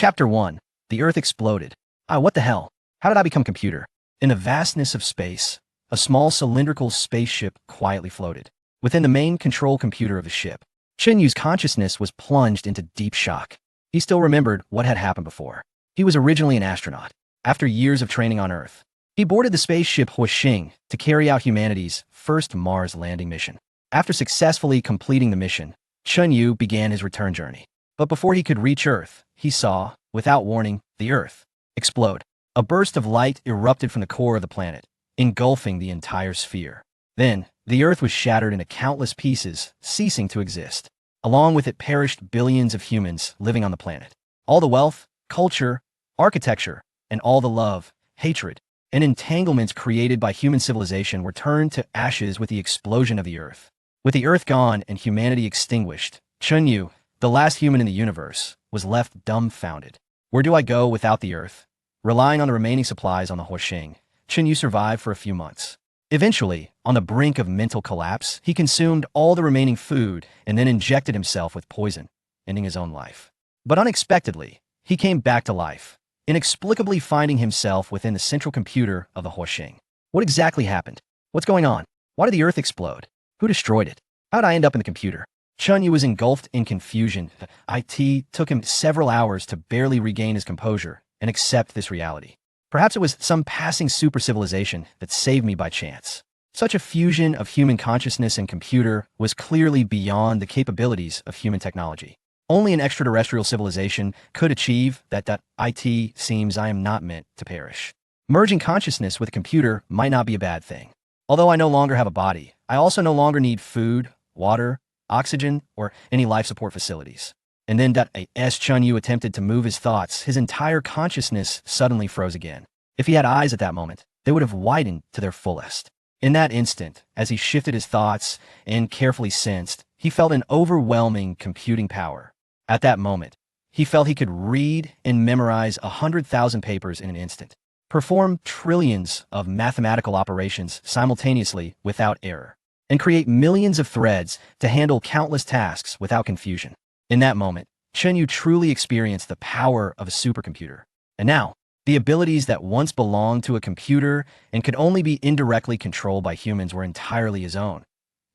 Chapter 1. The Earth exploded. What the hell? How did I become computer? In the vastness of space, a small cylindrical spaceship quietly floated. Within the main control computer of the ship, Chen Yu's consciousness was plunged into deep shock. He still remembered what had happened before. He was originally an astronaut. After years of training on Earth, he boarded the spaceship Huaxing to carry out humanity's first Mars landing mission. After successfully completing the mission, Chen Yu began his return journey. But before he could reach Earth, he saw, without warning, the Earth explode. A burst of light erupted from the core of the planet, engulfing the entire sphere. Then, the Earth was shattered into countless pieces, ceasing to exist. Along with it perished billions of humans living on the planet. All the wealth, culture, architecture, and all the love, hatred, and entanglements created by human civilization were turned to ashes with the explosion of the Earth. With the Earth gone and humanity extinguished, Chen Yu, the last human in the universe, was left dumbfounded. Where do I go without the Earth? Relying on the remaining supplies on the Huaxing, Chen Yu survived for a few months. Eventually, on the brink of mental collapse, he consumed all the remaining food and then injected himself with poison, ending his own life. But unexpectedly, he came back to life, inexplicably finding himself within the central computer of the Huaxing. What exactly happened? What's going on? Why did the Earth explode? Who destroyed it? How did I end up in the computer? Chen Yu was engulfed in confusion. It took him several hours to barely regain his composure and accept this reality. Perhaps it was some passing super civilization that saved me by chance. Such a fusion of human consciousness and computer was clearly beyond the capabilities of human technology. Only an extraterrestrial civilization could achieve that. It seems I am not meant to perish. Merging consciousness with a computer might not be a bad thing. Although I no longer have a body, I also no longer need food, water, oxygen, or any life support facilities. And then as Chen Yu attempted to move his thoughts, his entire consciousness suddenly froze again. If he had eyes at that moment, they would have widened to their fullest. In that instant, as he shifted his thoughts and carefully sensed, he felt an overwhelming computing power. At that moment, he felt he could read and memorize 100,000 papers in an instant, perform trillions of mathematical operations simultaneously without error, and create millions of threads to handle countless tasks without confusion. In that moment, Chen Yu truly experienced the power of a supercomputer. And now, the abilities that once belonged to a computer and could only be indirectly controlled by humans were entirely his own.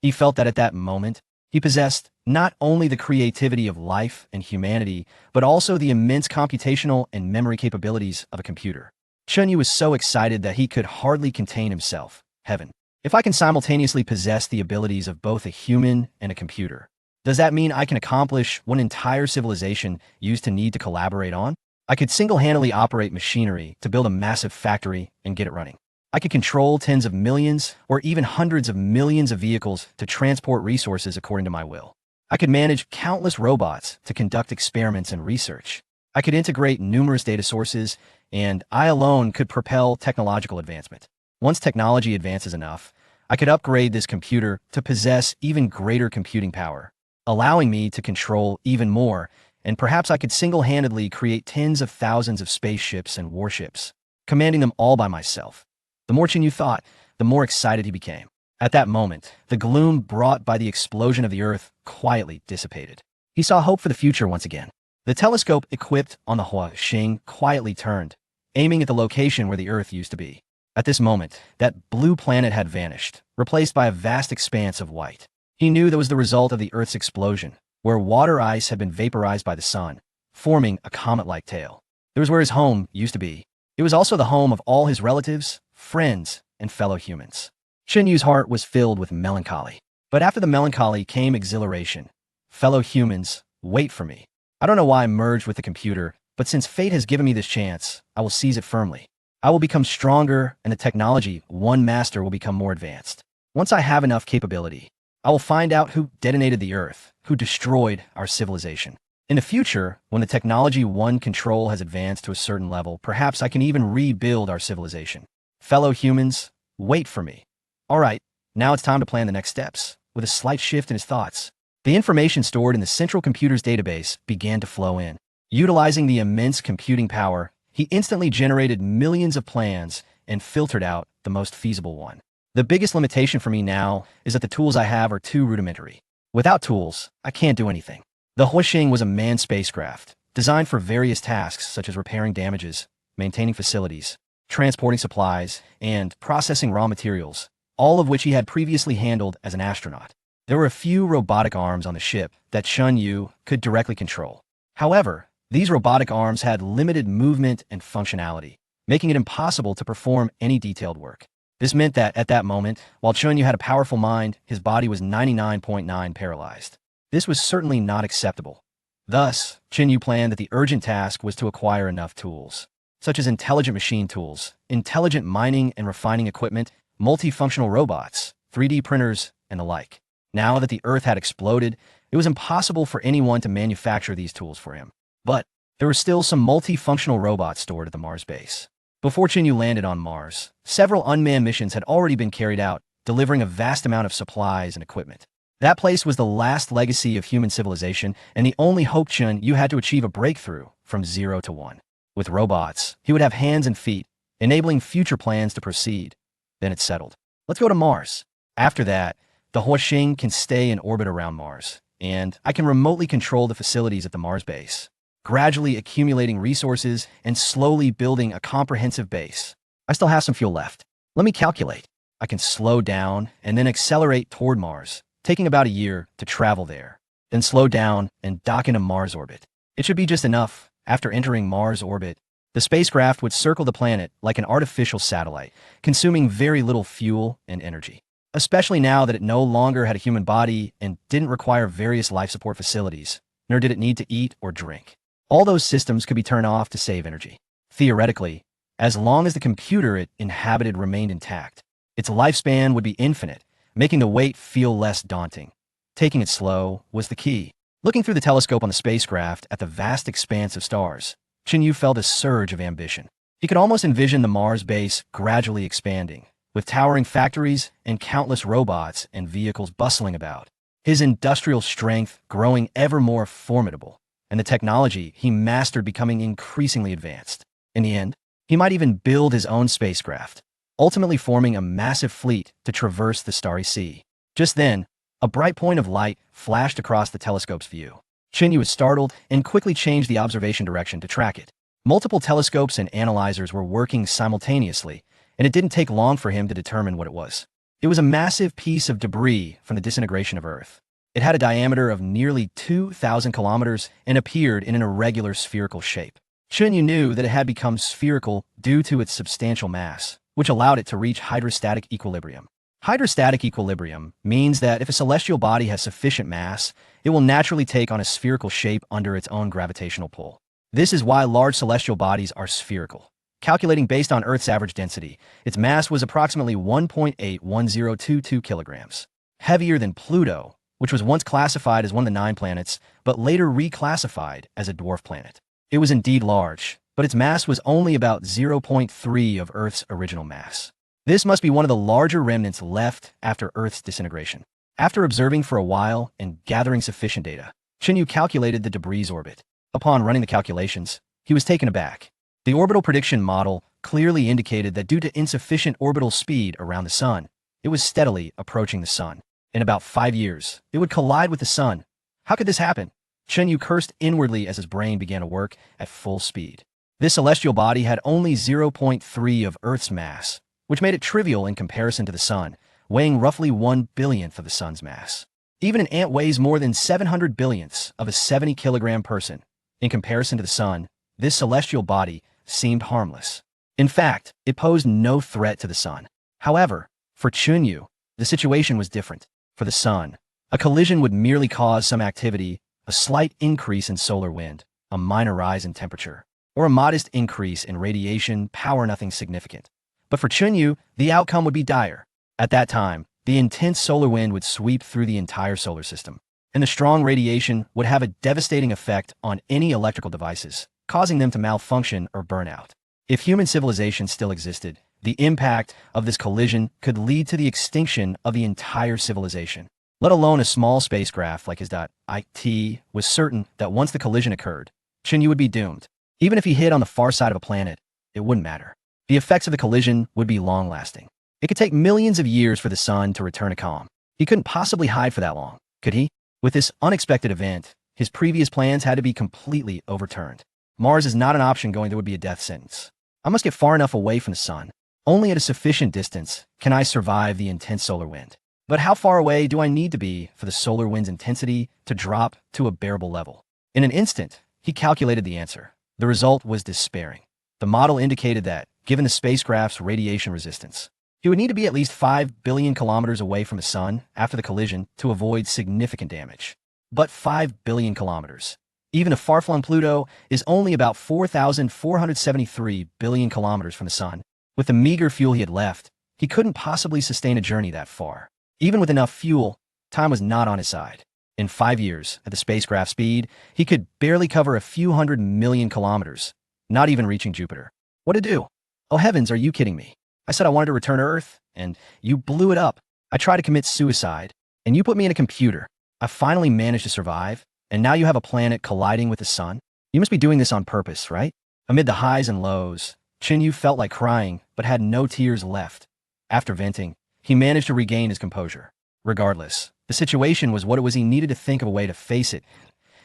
He felt that at that moment, he possessed not only the creativity of life and humanity, but also the immense computational and memory capabilities of a computer. Chen Yu was so excited that he could hardly contain himself. Heaven. If I can simultaneously possess the abilities of both a human and a computer, does that mean I can accomplish what an entire civilization used to need to collaborate on? I could single-handedly operate machinery to build a massive factory and get it running. I could control tens of millions or even hundreds of millions of vehicles to transport resources according to my will. I could manage countless robots to conduct experiments and research. I could integrate numerous data sources, and I alone could propel technological advancement. Once technology advances enough, I could upgrade this computer to possess even greater computing power, allowing me to control even more, and perhaps I could single-handedly create tens of thousands of spaceships and warships, commanding them all by myself. The more Chen Yu thought, the more excited he became. At that moment, the gloom brought by the explosion of the Earth quietly dissipated. He saw hope for the future once again. The telescope equipped on the Huaxing quietly turned, aiming at the location where the Earth used to be. At this moment, that blue planet had vanished, replaced by a vast expanse of white. He knew that was the result of the Earth's explosion, where water ice had been vaporized by the sun, forming a comet-like tail. It was where his home used to be. It was also the home of all his relatives, friends, and fellow humans. Chen Yu's heart was filled with melancholy. But after the melancholy came exhilaration. Fellow humans, wait for me. I don't know why I merged with the computer, but since fate has given me this chance, I will seize it firmly. I will become stronger, and the technology one master will become more advanced. Once I have enough capability, I will find out who detonated the Earth, who destroyed our civilization. In the future, when the technology one control has advanced to a certain level, perhaps I can even rebuild our civilization. Fellow humans, wait for me. All right, now it's time to plan the next steps. With a slight shift in his thoughts, the information stored in the central computer's database began to flow in. Utilizing the immense computing power, he instantly generated millions of plans and filtered out the most feasible one. The biggest limitation for me now is that the tools I have are too rudimentary. Without tools, I can't do anything. The Huaxing was a manned spacecraft, designed for various tasks such as repairing damages, maintaining facilities, transporting supplies, and processing raw materials, all of which he had previously handled as an astronaut. There were a few robotic arms on the ship that Chun Yu could directly control. However, these robotic arms had limited movement and functionality, making it impossible to perform any detailed work. This meant that, at that moment, while Chun Yu had a powerful mind, his body was 99.9 paralyzed. This was certainly not acceptable. Thus, Chun Yu planned that the urgent task was to acquire enough tools, such as intelligent machine tools, intelligent mining and refining equipment, multifunctional robots, 3D printers, and the like. Now that the Earth had exploded, it was impossible for anyone to manufacture these tools for him. But there were still some multifunctional robots stored at the Mars base. Before Chun Yu landed on Mars, several unmanned missions had already been carried out, delivering a vast amount of supplies and equipment. That place was the last legacy of human civilization and the only hope Chun Yu had to achieve a breakthrough from 0 to 1. With robots, he would have hands and feet, enabling future plans to proceed. Then it settled. Let's go to Mars. After that, the Huaxing can stay in orbit around Mars, and I can remotely control the facilities at the Mars base, gradually accumulating resources and slowly building a comprehensive base. I still have some fuel left. Let me calculate. I can slow down and then accelerate toward Mars, taking about a year to travel there, then slow down and dock into Mars orbit. It should be just enough. After entering Mars orbit, the spacecraft would circle the planet like an artificial satellite, consuming very little fuel and energy, especially now that it no longer had a human body and didn't require various life support facilities, nor did it need to eat or drink. All those systems could be turned off to save energy. Theoretically, as long as the computer it inhabited remained intact, its lifespan would be infinite, making the wait feel less daunting. Taking it slow was the key. Looking through the telescope on the spacecraft at the vast expanse of stars, Chun Yu felt a surge of ambition. He could almost envision the Mars base gradually expanding, with towering factories and countless robots and vehicles bustling about. His industrial strength growing ever more formidable, and the technology he mastered becoming increasingly advanced. In the end, he might even build his own spacecraft, ultimately forming a massive fleet to traverse the starry sea. Just then, a bright point of light flashed across the telescope's view. Chun Yu was startled and quickly changed the observation direction to track it. Multiple telescopes and analyzers were working simultaneously, and it didn't take long for him to determine what it was. It was a massive piece of debris from the disintegration of Earth. It had a diameter of nearly 2,000 kilometers and appeared in an irregular spherical shape. Chun Yu knew that it had become spherical due to its substantial mass, which allowed it to reach hydrostatic equilibrium. Hydrostatic equilibrium means that if a celestial body has sufficient mass, it will naturally take on a spherical shape under its own gravitational pull. This is why large celestial bodies are spherical. Calculating based on Earth's average density, its mass was approximately 1.81022 kilograms, heavier than Pluto, which was once classified as one of the 9 planets, but later reclassified as a dwarf planet. It was indeed large, but its mass was only about 0.3 of Earth's original mass. This must be one of the larger remnants left after Earth's disintegration. After observing for a while and gathering sufficient data, Chun Yu calculated the debris' orbit. Upon running the calculations, he was taken aback. The orbital prediction model clearly indicated that due to insufficient orbital speed around the Sun, it was steadily approaching the Sun. In about 5 years, it would collide with the Sun. How could this happen? Chun Yu cursed inwardly as his brain began to work at full speed. This celestial body had only 0.3 of Earth's mass, which made it trivial in comparison to the Sun, weighing roughly 1/billionth of the Sun's mass. Even an ant weighs more than 700 billionths of a 70-kilogram person. In comparison to the Sun, this celestial body seemed harmless. In fact, it posed no threat to the Sun. However, for Chun Yu, the situation was different. For the Sun, a collision would merely cause some activity, a slight increase in solar wind, a minor rise in temperature, or a modest increase in radiation power, nothing significant. But for Chun Yu, the outcome would be dire. At that time, the intense solar wind would sweep through the entire solar system, and the strong radiation would have a devastating effect on any electrical devices, causing them to malfunction or burn out. If human civilization still existed, the impact of this collision could lead to the extinction of the entire civilization. Let alone a small spacecraft like his IT was certain that once the collision occurred, Chun Yu would be doomed. Even if he hit on the far side of a planet, it wouldn't matter. The effects of the collision would be long-lasting. It could take millions of years for the Sun to return to calm. He couldn't possibly hide for that long, could he? With this unexpected event, His previous plans had to be completely overturned. Mars is not an option going there would be a death sentence. I must get far enough away from the sun. Only at a sufficient distance can I survive the intense solar wind. But how far away do I need to be for the solar wind's intensity to drop to a bearable level? In an instant, he calculated the answer. The result was despairing. The model indicated that, given the spacecraft's radiation resistance, he would need to be at least 5 billion kilometers away from the sun after the collision to avoid significant damage. But 5 billion kilometers. Even if far-flung Pluto is only about 4,473 billion kilometers from the sun. With the meager fuel he had left, he couldn't possibly sustain a journey that far. Even with enough fuel, time was not on his side. In 5 years, at the spacecraft speed, he could barely cover a few 100 million kilometers, not even reaching Jupiter. What to do? Oh heavens, are you kidding me? I said I wanted to return to Earth, and you blew it up. I tried to commit suicide, and you put me in a computer. I finally managed to survive, and now you have a planet colliding with the sun? You must be doing this on purpose, right? Amid the highs and lows, Chinyu felt like crying, but had no tears left. After venting, he managed to regain his composure. Regardless, the situation was what it was. He needed to think of a way to face it.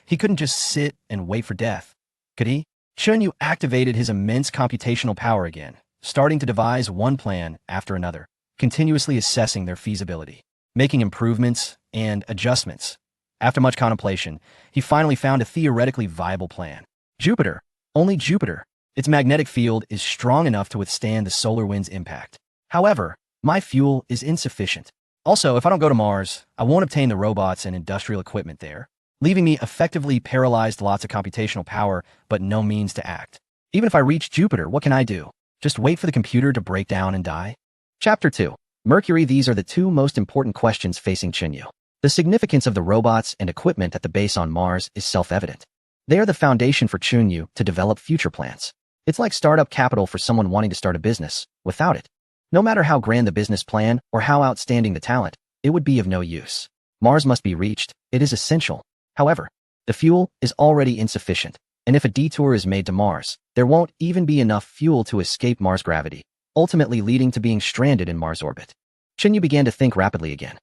He couldn't just sit and wait for death, could he? Chinyu activated his immense computational power again, starting to devise one plan after another, continuously assessing their feasibility, making improvements and adjustments. After much contemplation, he finally found a theoretically viable plan. Jupiter, only Jupiter. Its magnetic field is strong enough to withstand the solar wind's impact. However, my fuel is insufficient. Also, if I don't go to Mars, I won't obtain the robots and industrial equipment there, leaving me effectively paralyzed. Lots of computational power, but no means to act. Even if I reach Jupiter, what can I do? Just wait for the computer to break down and die? Chapter 2. Mercury. These are the two most important questions facing Chinyu. The significance of the robots and equipment at the base on Mars is self-evident. They are the foundation for Chinyu to develop future plans. It's like startup capital for someone wanting to start a business. Without it, no matter how grand the business plan or how outstanding the talent, it would be of no use. Mars must be reached. It is essential. However, the fuel is already insufficient, and if a detour is made to Mars, there won't even be enough fuel to escape Mars gravity, ultimately leading to being stranded in Mars orbit. Chinyu began to think rapidly again.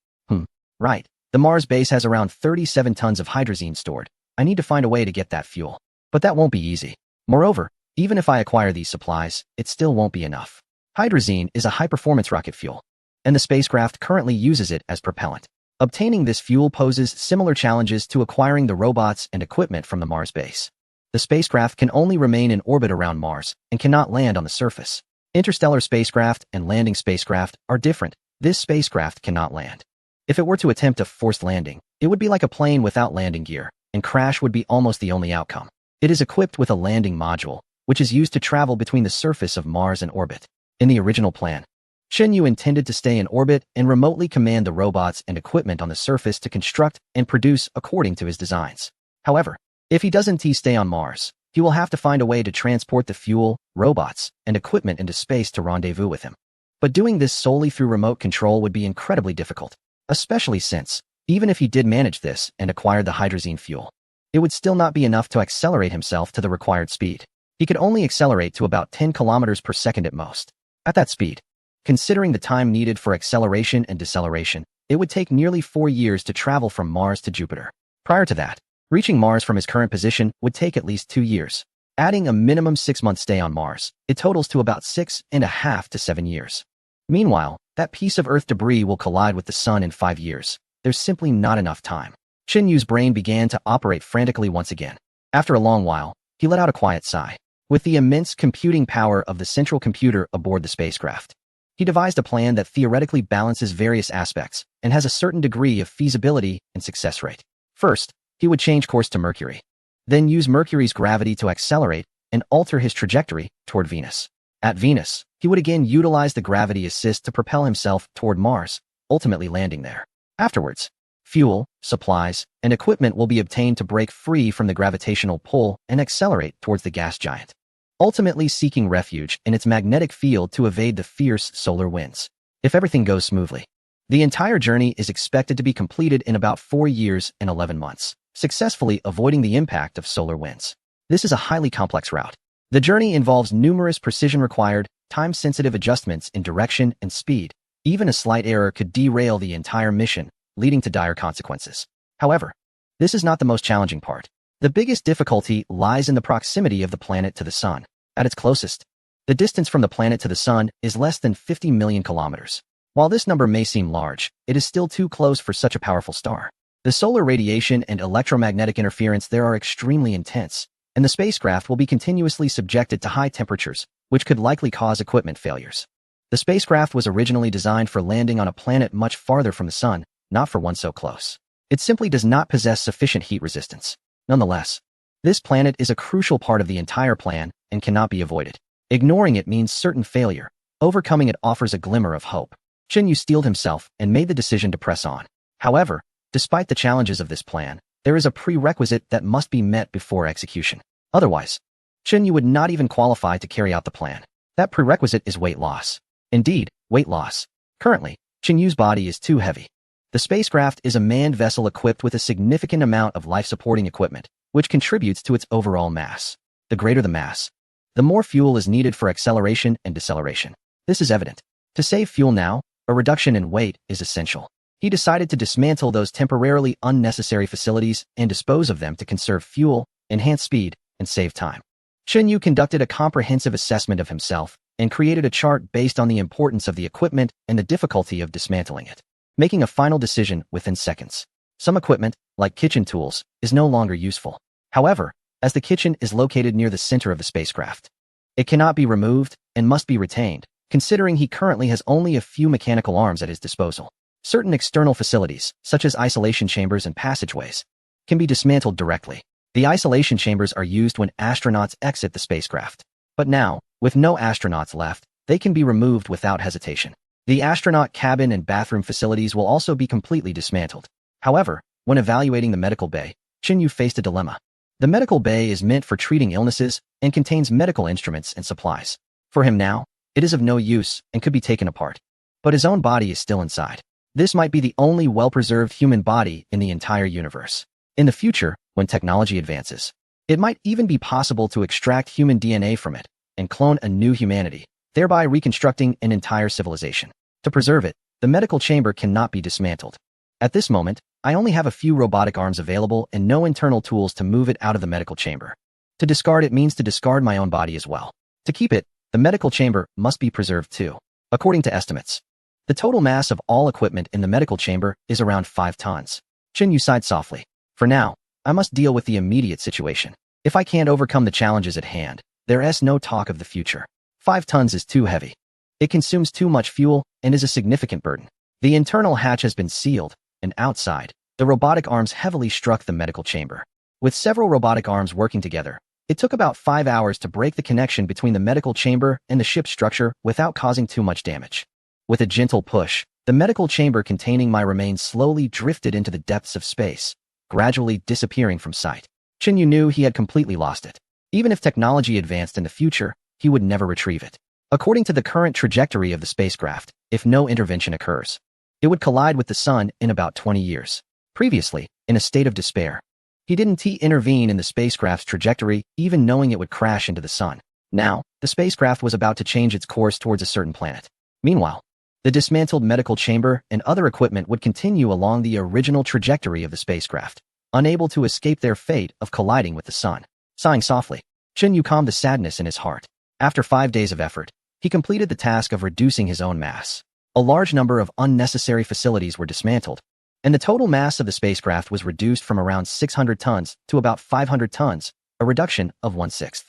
Right. The Mars base has around 37 tons of hydrazine stored. I need to find a way to get that fuel. But that won't be easy. Moreover, even if I acquire these supplies, it still won't be enough. Hydrazine is a high-performance rocket fuel, and the spacecraft currently uses it as propellant. Obtaining this fuel poses similar challenges to acquiring the robots and equipment from the Mars base. The spacecraft can only remain in orbit around Mars and cannot land on the surface. Interstellar spacecraft and landing spacecraft are different. This spacecraft cannot land. If it were to attempt a forced landing, it would be like a plane without landing gear, and crash would be almost the only outcome. It is equipped with a landing module, which is used to travel between the surface of Mars and orbit. In the original plan, Chinyu intended to stay in orbit and remotely command the robots and equipment on the surface to construct and produce according to his designs. However, if he doesn't stay on Mars, he will have to find a way to transport the fuel, robots, and equipment into space to rendezvous with him. But doing this solely through remote control would be incredibly difficult, especially since, even if he did manage this and acquired the hydrazine fuel, it would still not be enough to accelerate himself to the required speed. He could only accelerate to about 10 kilometers per second at most. At that speed, considering the time needed for acceleration and deceleration, it would take nearly 4 years to travel from Mars to Jupiter. Prior to that, reaching Mars from his current position would take at least 2 years. Adding a minimum 6-month stay on Mars, it totals to about 6.5 to 7 years. Meanwhile, that piece of Earth debris will collide with the sun in 5 years. There's simply not enough time. Chinyu's brain began to operate frantically once again. After a long while, he let out a quiet sigh. With the immense computing power of the central computer aboard the spacecraft, he devised a plan that theoretically balances various aspects and has a certain degree of feasibility and success rate. First, he would change course to Mercury, then use Mercury's gravity to accelerate and alter his trajectory toward Venus. At Venus, he would again utilize the gravity assist to propel himself toward Mars, ultimately landing there. Afterwards, fuel, supplies, and equipment will be obtained to break free from the gravitational pull and accelerate towards the gas giant, ultimately seeking refuge in its magnetic field to evade the fierce solar winds. If everything goes smoothly, the entire journey is expected to be completed in about 4 years and 11 months, successfully avoiding the impact of solar winds. This is a highly complex route. The journey involves numerous precision-required, time-sensitive adjustments in direction and speed. Even a slight error could derail the entire mission, leading to dire consequences. However, This is not the most challenging part. The biggest difficulty lies in the proximity of the planet to the Sun. At its closest, the distance from the planet to the Sun is less than 50 million kilometers. While this number may seem large, it is still too close for such a powerful star. The solar radiation and electromagnetic interference there are extremely intense, and the spacecraft will be continuously subjected to high temperatures, which could likely cause equipment failures. The spacecraft was originally designed for landing on a planet much farther from the Sun, not for one so close. It simply does not possess sufficient heat resistance. Nonetheless, this planet is a crucial part of the entire plan and cannot be avoided. Ignoring it means certain failure. Overcoming it offers a glimmer of hope. Chen Yu steeled himself and made the decision to press on. However, despite the challenges of this plan, there is a prerequisite that must be met before execution. Otherwise, Chen Yu would not even qualify to carry out the plan. That prerequisite is weight loss. Indeed, weight loss. Currently, Chen Yu's body is too heavy. The spacecraft is a manned vessel equipped with a significant amount of life-supporting equipment, which contributes to its overall mass. The greater the mass, the more fuel is needed for acceleration and deceleration. This is evident. To save fuel now, a reduction in weight is essential. He decided to dismantle those temporarily unnecessary facilities and dispose of them to conserve fuel, enhance speed, and save time. Chen Yu conducted a comprehensive assessment of himself and created a chart based on the importance of the equipment and the difficulty of dismantling it, making a final decision within seconds. Some equipment, like kitchen tools, is no longer useful. However, as the kitchen is located near the center of the spacecraft, it cannot be removed and must be retained, considering he currently has only a few mechanical arms at his disposal. Certain external facilities, such as isolation chambers and passageways, can be dismantled directly. The isolation chambers are used when astronauts exit the spacecraft. But now, with no astronauts left, they can be removed without hesitation. The astronaut cabin and bathroom facilities will also be completely dismantled. However, when evaluating the medical bay, Chen Yu faced a dilemma. The medical bay is meant for treating illnesses and contains medical instruments and supplies. For him now, it is of no use and could be taken apart. But his own body is still inside. This might be the only well-preserved human body in the entire universe. In the future, when technology advances, it might even be possible to extract human DNA from it and clone a new humanity, thereby reconstructing an entire civilization. To preserve it, the medical chamber cannot be dismantled. At this moment, I only have a few robotic arms available and no internal tools to move it out of the medical chamber. To discard it means to discard my own body as well. To keep it, the medical chamber must be preserved too. According to estimates, the total mass of all equipment in the medical chamber is around 5 tons. Chen Yu sighed softly. For now, I must deal with the immediate situation. If I can't overcome the challenges at hand, there is no talk of the future. 5 tons is too heavy. It consumes too much fuel and is a significant burden. The internal hatch has been sealed, and outside, the robotic arms heavily struck the medical chamber. With several robotic arms working together, it took about 5 hours to break the connection between the medical chamber and the ship's structure without causing too much damage. With a gentle push, the medical chamber containing my remains slowly drifted into the depths of space, gradually disappearing from sight. Chen Yu knew he had completely lost it. Even if technology advanced in the future, he would never retrieve it. According to the current trajectory of the spacecraft, if no intervention occurs, it would collide with the Sun in about 20 years. Previously, in a state of despair, he didn't intervene in the spacecraft's trajectory, even knowing it would crash into the Sun. Now, the spacecraft was about to change its course towards a certain planet. Meanwhile, the dismantled medical chamber and other equipment would continue along the original trajectory of the spacecraft, unable to escape their fate of colliding with the Sun. Sighing softly, Chen Yu calmed the sadness in his heart. After 5 days of effort, he completed the task of reducing his own mass. A large number of unnecessary facilities were dismantled, and the total mass of the spacecraft was reduced from around 600 tons to about 500 tons, a reduction of 1/6.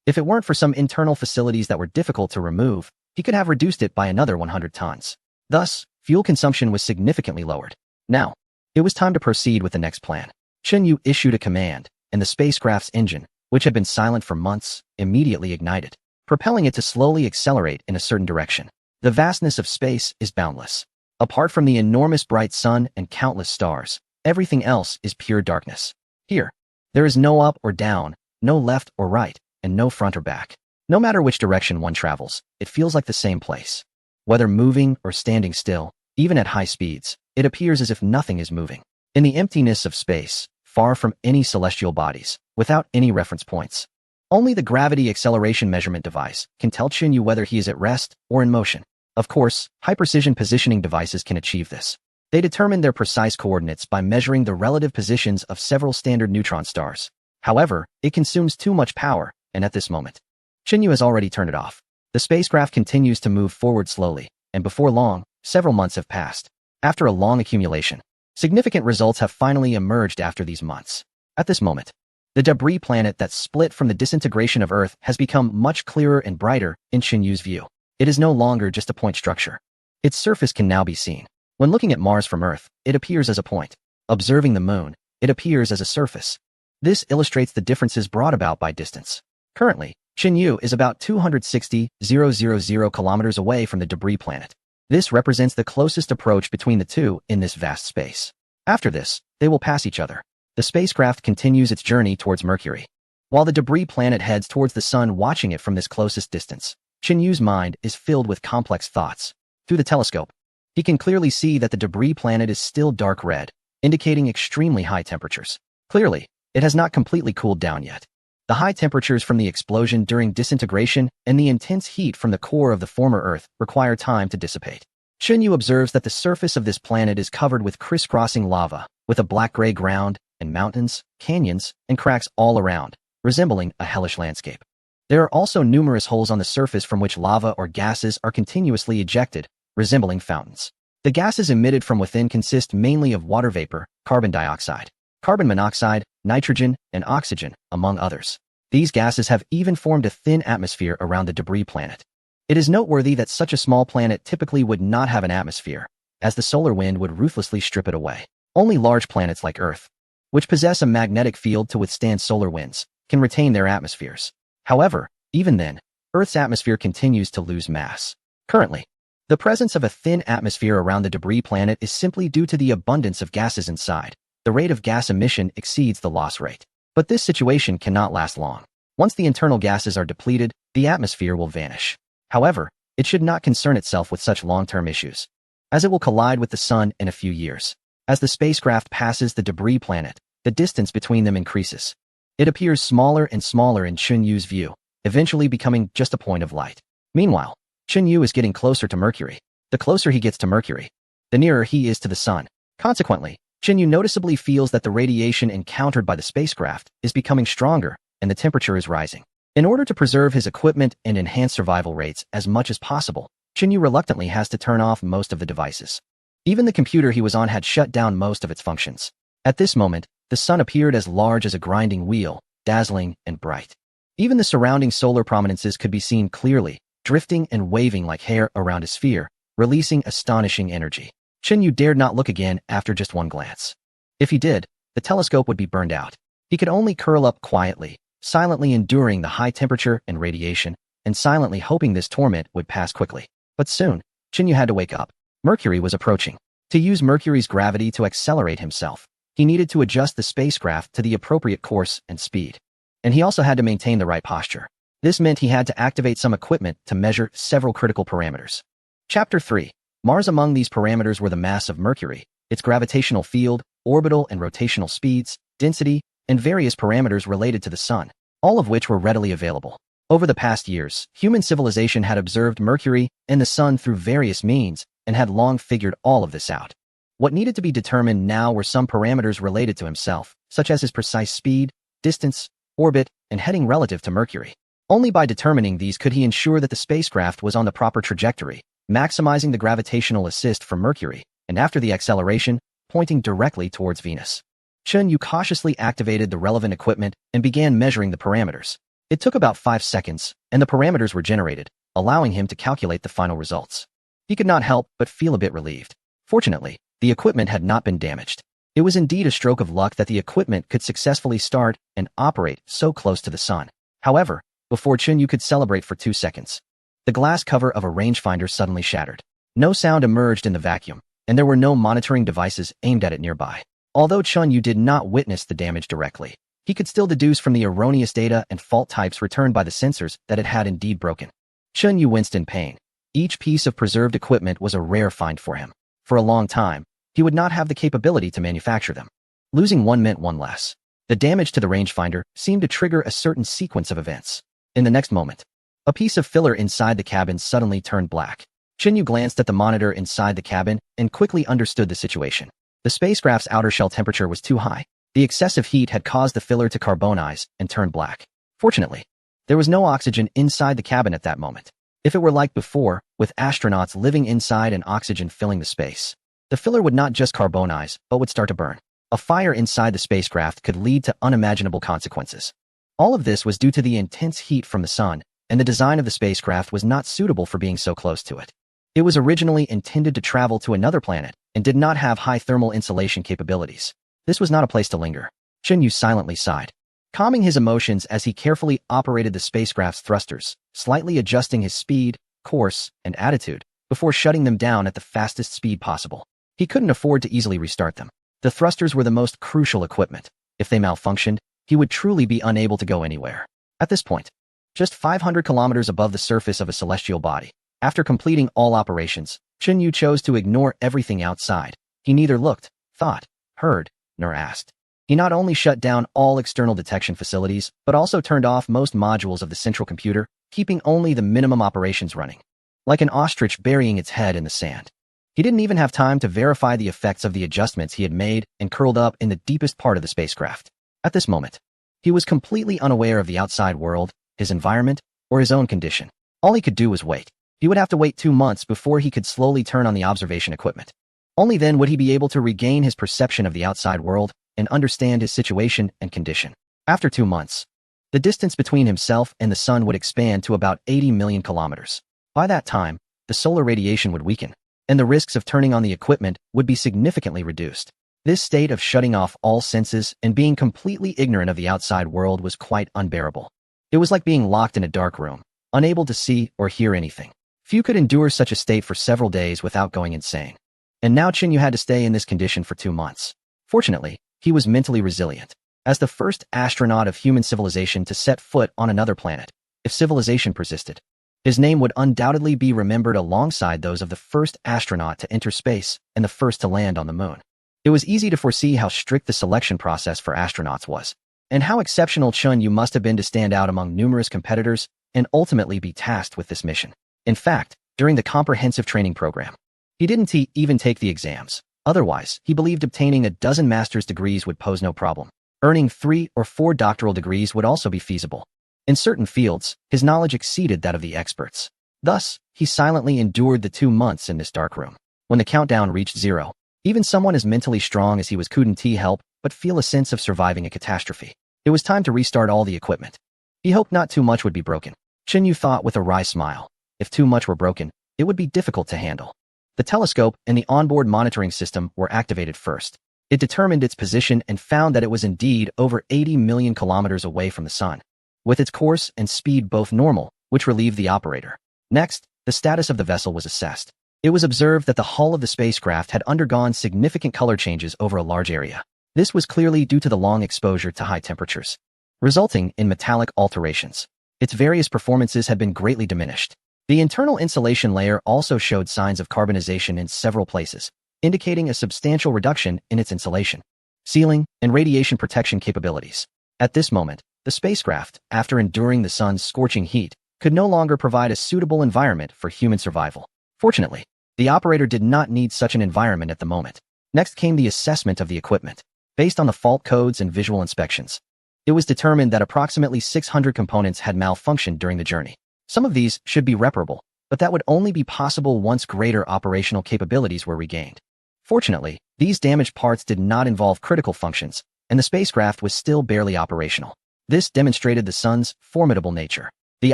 If it weren't for some internal facilities that were difficult to remove, he could have reduced it by another 100 tons. Thus, fuel consumption was significantly lowered. Now, it was time to proceed with the next plan. Chen Yu issued a command, and the spacecraft's engine, which had been silent for months, immediately ignited, propelling it to slowly accelerate in a certain direction. The vastness of space is boundless. Apart from the enormous bright sun and countless stars, everything else is pure darkness. Here, there is no up or down, no left or right, and no front or back. No matter which direction one travels, it feels like the same place. Whether moving or standing still, even at high speeds, it appears as if nothing is moving. In the emptiness of space, far from any celestial bodies, without any reference points, only the gravity acceleration measurement device can tell Chen Yu whether he is at rest or in motion. Of course, high-precision positioning devices can achieve this. They determined their precise coordinates by measuring the relative positions of several standard neutron stars. However, it consumes too much power, and at this moment, Xinyu has already turned it off. The spacecraft continues to move forward slowly, and before long, several months have passed. After a long accumulation, significant results have finally emerged after these months. At this moment, the debris planet that split from the disintegration of Earth has become much clearer and brighter in Xinyu's view. It is no longer just a point structure. Its surface can now be seen. When looking at Mars from Earth, it appears as a point. Observing the Moon, it appears as a surface. This illustrates the differences brought about by distance. Currently, Xinyu is about 260,000 kilometers away from the debris planet. This represents the closest approach between the two in this vast space. After this, they will pass each other. The spacecraft continues its journey towards Mercury, while the debris planet heads towards the Sun, watching it from this closest distance. Xinyu's mind is filled with complex thoughts. Through the telescope, he can clearly see that the debris planet is still dark red, indicating extremely high temperatures. Clearly, it has not completely cooled down yet. The high temperatures from the explosion during disintegration and the intense heat from the core of the former Earth require time to dissipate. Xinyu observes that the surface of this planet is covered with crisscrossing lava, with a black-gray ground, and mountains, canyons, and cracks all around, resembling a hellish landscape. There are also numerous holes on the surface from which lava or gases are continuously ejected, resembling fountains. The gases emitted from within consist mainly of water vapor, carbon dioxide, carbon monoxide, nitrogen, and oxygen, among others. These gases have even formed a thin atmosphere around the debris planet. It is noteworthy that such a small planet typically would not have an atmosphere, as the solar wind would ruthlessly strip it away. Only large planets like Earth, which possess a magnetic field to withstand solar winds, can retain their atmospheres. However, even then, Earth's atmosphere continues to lose mass. Currently, the presence of a thin atmosphere around the debris planet is simply due to the abundance of gases inside. The rate of gas emission exceeds the loss rate. But this situation cannot last long. Once the internal gases are depleted, the atmosphere will vanish. However, it should not concern itself with such long-term issues, as it will collide with the Sun in a few years. As the spacecraft passes the debris planet, the distance between them increases. It appears smaller and smaller in Xinyu's view, eventually becoming just a point of light. Meanwhile, Xinyu is getting closer to Mercury. The closer he gets to Mercury, the nearer he is to the Sun. Consequently, Xinyu noticeably feels that the radiation encountered by the spacecraft is becoming stronger and the temperature is rising. In order to preserve his equipment and enhance survival rates as much as possible, Xinyu reluctantly has to turn off most of the devices. Even the computer he was on had shut down most of its functions. At this moment, the Sun appeared as large as a grinding wheel, dazzling and bright. Even the surrounding solar prominences could be seen clearly, drifting and waving like hair around a sphere, releasing astonishing energy. Xinyu dared not look again after just one glance. If he did, the telescope would be burned out. He could only curl up quietly, silently enduring the high temperature and radiation, and silently hoping this torment would pass quickly. But soon, Xinyu had to wake up. Mercury was approaching. To use Mercury's gravity to accelerate himself, he needed to adjust the spacecraft to the appropriate course and speed. And he also had to maintain the right posture. This meant he had to activate some equipment to measure several critical parameters. Chapter 3. Mars. Among these parameters were the mass of Mercury, its gravitational field, orbital and rotational speeds, density, and various parameters related to the Sun, all of which were readily available. Over the past years, human civilization had observed Mercury and the Sun through various means and had long figured all of this out. What needed to be determined now were some parameters related to himself, such as his precise speed, distance, orbit, and heading relative to Mercury. Only by determining these could he ensure that the spacecraft was on the proper trajectory, maximizing the gravitational assist from Mercury, and after the acceleration, pointing directly towards Venus. Xinyu cautiously activated the relevant equipment and began measuring the parameters. It took about 5 seconds, and the parameters were generated, allowing him to calculate the final results. He could not help but feel a bit relieved. Fortunately, the equipment had not been damaged. It was indeed a stroke of luck that the equipment could successfully start and operate so close to the Sun. However, before Xinyu could celebrate for 2 seconds, the glass cover of a rangefinder suddenly shattered. No sound emerged in the vacuum, and there were no monitoring devices aimed at it nearby. Although Xinyu did not witness the damage directly, he could still deduce from the erroneous data and fault types returned by the sensors that it had indeed broken. Xinyu winced in pain. Each piece of preserved equipment was a rare find for him. For a long time, he would not have the capability to manufacture them. Losing one meant one less. The damage to the rangefinder seemed to trigger a certain sequence of events. In the next moment, a piece of filler inside the cabin suddenly turned black. Yu glanced at the monitor inside the cabin and quickly understood the situation. The spacecraft's outer shell temperature was too high. The excessive heat had caused the filler to carbonize and turn black. Fortunately, there was no oxygen inside the cabin at that moment. If it were like before, with astronauts living inside and oxygen filling the space, the filler would not just carbonize, but would start to burn. A fire inside the spacecraft could lead to unimaginable consequences. All of this was due to the intense heat from the sun, and the design of the spacecraft was not suitable for being so close to it. It was originally intended to travel to another planet and did not have high thermal insulation capabilities. This was not a place to linger. Yu silently sighed, calming his emotions as he carefully operated the spacecraft's thrusters, slightly adjusting his speed, course, and attitude before shutting them down at the fastest speed possible. He couldn't afford to easily restart them. The thrusters were the most crucial equipment. If they malfunctioned, he would truly be unable to go anywhere. At this point, just 500 kilometers above the surface of a celestial body, after completing all operations, Yu chose to ignore everything outside. He neither looked, thought, heard, nor asked. He not only shut down all external detection facilities, but also turned off most modules of the central computer, keeping only the minimum operations running. Like an ostrich burying its head in the sand. He didn't even have time to verify the effects of the adjustments he had made and curled up in the deepest part of the spacecraft. At this moment, he was completely unaware of the outside world, his environment, or his own condition. All he could do was wait. He would have to wait 2 months before he could slowly turn on the observation equipment. Only then would he be able to regain his perception of the outside world and understand his situation and condition. After 2 months, the distance between himself and the sun would expand to about 80 million kilometers. By that time, the solar radiation would weaken, and the risks of turning on the equipment would be significantly reduced. This state of shutting off all senses and being completely ignorant of the outside world was quite unbearable. It was like being locked in a dark room, unable to see or hear anything. Few could endure such a state for several days without going insane. And now Yu had to stay in this condition for 2 months. Fortunately, he was mentally resilient. As the first astronaut of human civilization to set foot on another planet, if civilization persisted, his name would undoubtedly be remembered alongside those of the first astronaut to enter space and the first to land on the moon. It was easy to foresee how strict the selection process for astronauts was, and how exceptional Yu must have been to stand out among numerous competitors and ultimately be tasked with this mission. In fact, during the comprehensive training program, he didn't even take the exams. Otherwise, he believed obtaining a dozen master's degrees would pose no problem. Earning 3 or 4 doctoral degrees would also be feasible. In certain fields, his knowledge exceeded that of the experts. Thus, he silently endured the 2 months in this dark room. When the countdown reached 0, even someone as mentally strong as he was couldn't help but feel a sense of surviving a catastrophe. It was time to restart all the equipment. He hoped not too much would be broken. Yu thought with a wry smile. If too much were broken, it would be difficult to handle. The telescope and the onboard monitoring system were activated first. It determined its position and found that it was indeed over 80 million kilometers away from the sun, with its course and speed both normal, which relieved the operator. Next, the status of the vessel was assessed. It was observed that the hull of the spacecraft had undergone significant color changes over a large area. This was clearly due to the long exposure to high temperatures, resulting in metallic alterations. Its various performances had been greatly diminished. The internal insulation layer also showed signs of carbonization in several places, indicating a substantial reduction in its insulation, sealing, and radiation protection capabilities. At this moment, the spacecraft, after enduring the sun's scorching heat, could no longer provide a suitable environment for human survival. Fortunately, the operator did not need such an environment at the moment. Next came the assessment of the equipment. Based on the fault codes and visual inspections, it was determined that approximately 600 components had malfunctioned during the journey. Some of these should be reparable, but that would only be possible once greater operational capabilities were regained. Fortunately, these damaged parts did not involve critical functions, and the spacecraft was still barely operational. This demonstrated the sun's formidable nature. The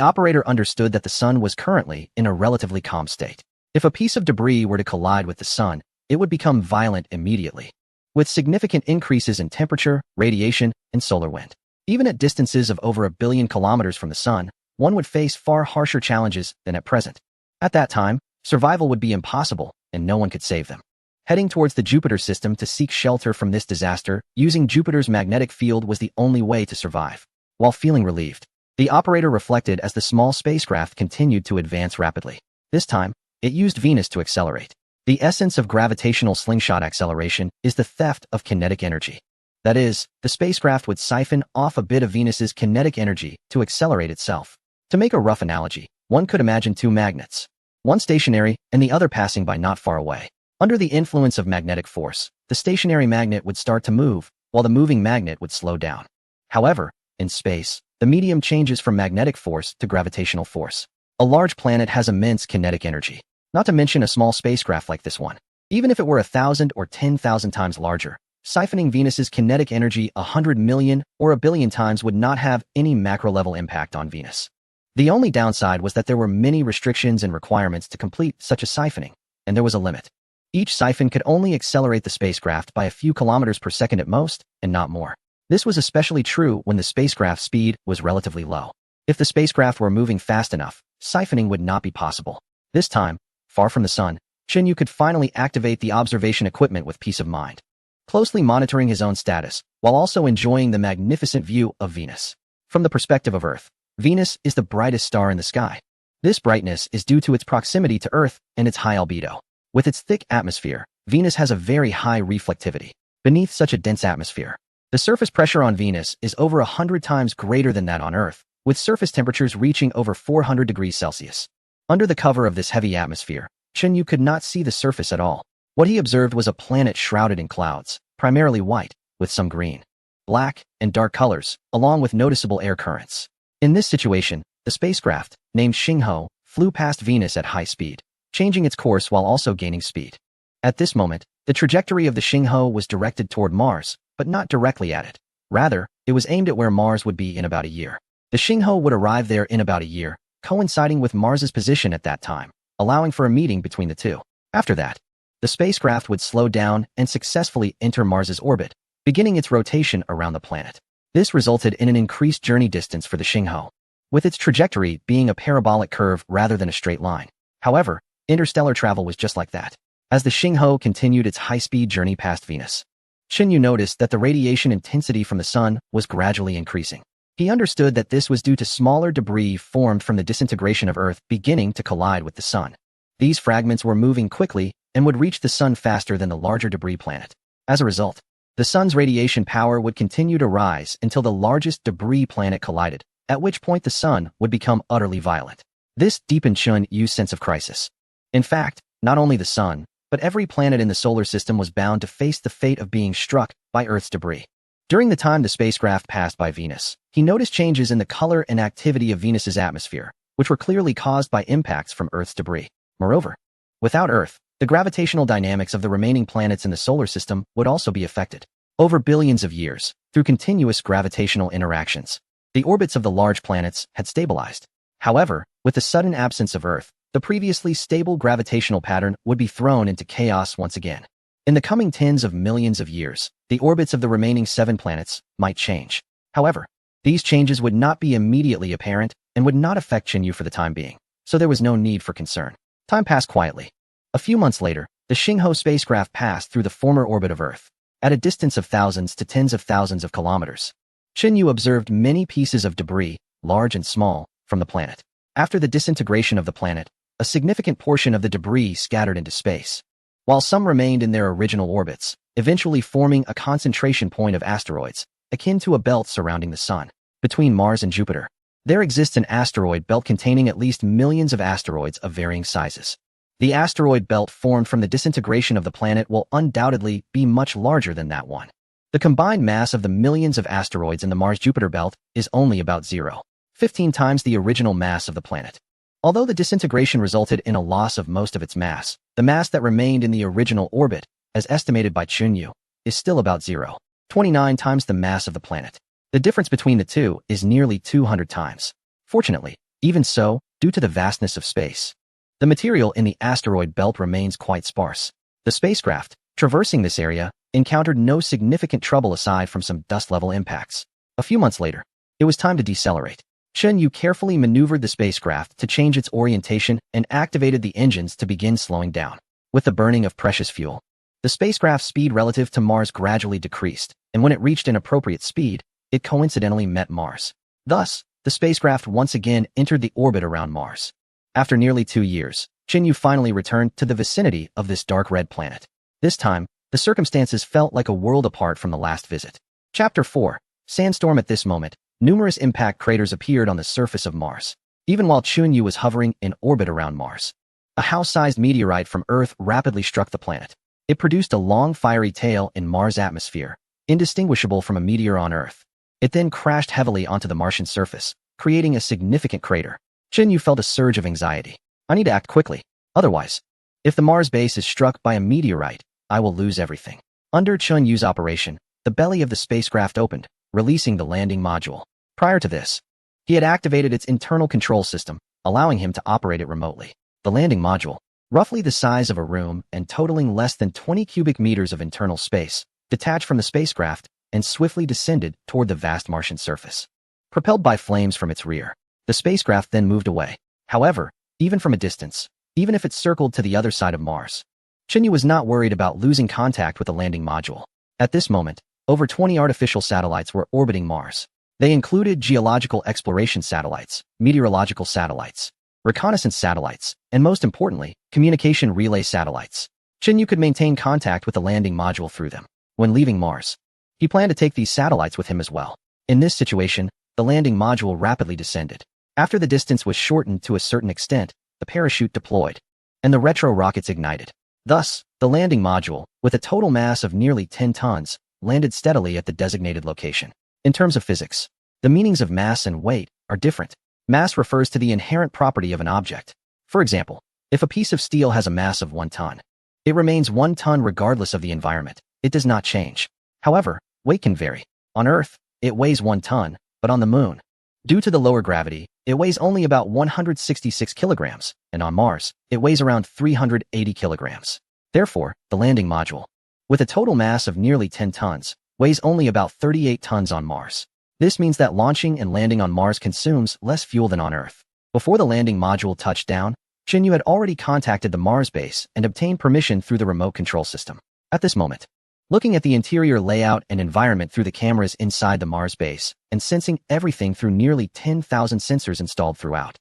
operator understood that the sun was currently in a relatively calm state. If a piece of debris were to collide with the sun, it would become violent immediately, with significant increases in temperature, radiation, and solar wind. Even at distances of over 1 billion kilometers from the sun, one would face far harsher challenges than at present. At that time, survival would be impossible, and no one could save them. Heading towards the Jupiter system to seek shelter from this disaster, using Jupiter's magnetic field was the only way to survive. While feeling relieved, the operator reflected as the small spacecraft continued to advance rapidly. This time, it used Venus to accelerate. The essence of gravitational slingshot acceleration is the theft of kinetic energy. That is, the spacecraft would siphon off a bit of Venus's kinetic energy to accelerate itself. To make a rough analogy, one could imagine 2 magnets. one stationary and the other passing by not far away. Under the influence of magnetic force, the stationary magnet would start to move, while the moving magnet would slow down. However, in space, the medium changes from magnetic force to gravitational force. A large planet has immense kinetic energy, not to mention a small spacecraft like this one. Even if it were 1,000 or 10,000 times larger, siphoning Venus's kinetic energy 100 million or a billion times would not have any macro-level impact on Venus. The only downside was that there were many restrictions and requirements to complete such a siphoning, and there was a limit. Each siphon could only accelerate the spacecraft by a few kilometers per second at most, and not more. This was especially true when the spacecraft's speed was relatively low. If the spacecraft were moving fast enough, siphoning would not be possible. This time, far from the sun, Chen Yu could finally activate the observation equipment with peace of mind, closely monitoring his own status, while also enjoying the magnificent view of Venus. From the perspective of Earth, Venus is the brightest star in the sky. This brightness is due to its proximity to Earth and its high albedo. With its thick atmosphere, Venus has a very high reflectivity. Beneath such a dense atmosphere, the surface pressure on Venus is over 100 times greater than that on Earth, with surface temperatures reaching over 400 degrees Celsius. Under the cover of this heavy atmosphere, Chen Yu could not see the surface at all. What he observed was a planet shrouded in clouds, primarily white, with some green, black, and dark colors, along with noticeable air currents. In this situation, the spacecraft, named Xinghe, flew past Venus at high speed, changing its course while also gaining speed. At this moment, the trajectory of the Xinghe was directed toward Mars, but not directly at it. Rather, it was aimed at where Mars would be in about a year. The Xinghe would arrive there in about a year, coinciding with Mars's position at that time, allowing for a meeting between the two. After that, the spacecraft would slow down and successfully enter Mars's orbit, beginning its rotation around the planet. This resulted in an increased journey distance for the Xinghe, with its trajectory being a parabolic curve rather than a straight line. However, interstellar travel was just like that. As the Xinghe continued its high-speed journey past Venus, Chen Yu noticed that the radiation intensity from the sun was gradually increasing. He understood that this was due to smaller debris formed from the disintegration of Earth beginning to collide with the sun. These fragments were moving quickly and would reach the sun faster than the larger debris planet. As a result, the sun's radiation power would continue to rise until the largest debris planet collided, at which point the sun would become utterly violent. This deepened Chen Yu's sense of crisis. In fact, not only the sun, but every planet in the solar system was bound to face the fate of being struck by Earth's debris. During the time the spacecraft passed by Venus, he noticed changes in the color and activity of Venus's atmosphere, which were clearly caused by impacts from Earth's debris. Moreover, without Earth, the gravitational dynamics of the remaining planets in the solar system would also be affected. Over billions of years, through continuous gravitational interactions, the orbits of the large planets had stabilized. However, with the sudden absence of Earth, the previously stable gravitational pattern would be thrown into chaos once again. In the coming tens of millions of years, the orbits of the remaining 7 planets might change. However, these changes would not be immediately apparent and would not affect Chen Yu for the time being, so there was no need for concern. Time passed quietly. A few months later, the Xinghe spacecraft passed through the former orbit of Earth, at a distance of thousands to tens of thousands of kilometers. Chen Yu observed many pieces of debris, large and small, from the planet. After the disintegration of the planet, a significant portion of the debris scattered into space, while some remained in their original orbits, eventually forming a concentration point of asteroids, akin to a belt surrounding the Sun. Between Mars and Jupiter, there exists an asteroid belt containing at least millions of asteroids of varying sizes. The asteroid belt formed from the disintegration of the planet will undoubtedly be much larger than that one. The combined mass of the millions of asteroids in the Mars-Jupiter belt is only about 0.15 times the original mass of the planet. Although the disintegration resulted in a loss of most of its mass, the mass that remained in the original orbit, as estimated by Chen Yu, is still about 0.29 times the mass of the planet. The difference between the two is nearly 200 times. Fortunately, even so, due to the vastness of space, the material in the asteroid belt remains quite sparse. The spacecraft, traversing this area, encountered no significant trouble aside from some dust-level impacts. A few months later, it was time to decelerate. Chen Yu carefully maneuvered the spacecraft to change its orientation and activated the engines to begin slowing down. With the burning of precious fuel, the spacecraft's speed relative to Mars gradually decreased, and when it reached an appropriate speed, it coincidentally met Mars. Thus, the spacecraft once again entered the orbit around Mars. After nearly 2 years, Chen Yu finally returned to the vicinity of this dark red planet. This time, the circumstances felt like a world apart from the last visit. Chapter 4. Sandstorm. At this moment, numerous impact craters appeared on the surface of Mars. Even while Chen Yu was hovering in orbit around Mars, A house-sized meteorite from Earth rapidly struck the planet. It produced a long fiery tail in Mars' atmosphere, indistinguishable from a meteor on Earth. It then crashed heavily onto the Martian surface, creating a significant crater. Yu felt a surge of anxiety. I need to act quickly. Otherwise, if the Mars base is struck by a meteorite, I will lose everything. Under Yu's operation, the belly of the spacecraft opened, releasing the landing module. Prior to this, he had activated its internal control system, allowing him to operate it remotely. The landing module, roughly the size of a room and totaling less than 20 cubic meters of internal space, detached from the spacecraft and swiftly descended toward the vast Martian surface. Propelled by flames from its rear, the spacecraft then moved away. However, even from a distance, even if it circled to the other side of Mars, Yu was not worried about losing contact with the landing module. At this moment, over 20 artificial satellites were orbiting Mars. They included geological exploration satellites, meteorological satellites, reconnaissance satellites, and most importantly, communication relay satellites. Yu could maintain contact with the landing module through them. When leaving Mars, he planned to take these satellites with him as well. In this situation, the landing module rapidly descended. After the distance was shortened to a certain extent, the parachute deployed, and the retro rockets ignited. Thus, the landing module, with a total mass of nearly 10 tons, landed steadily at the designated location. In terms of physics, the meanings of mass and weight are different. Mass refers to the inherent property of an object. For example, if a piece of steel has a mass of 1 ton, it remains 1 ton regardless of the environment. It does not change. However, weight can vary. On Earth, it weighs 1 ton, but on the Moon, due to the lower gravity, it weighs only about 166 kilograms, and on Mars, it weighs around 380 kilograms. Therefore, the landing module, with a total mass of nearly 10 tons, weighs only about 38 tons on Mars. This means that launching and landing on Mars consumes less fuel than on Earth. Before the landing module touched down, Yu had already contacted the Mars base and obtained permission through the remote control system. At this moment, looking at the interior layout and environment through the cameras inside the Mars base, and sensing everything through nearly 10,000 sensors installed throughout,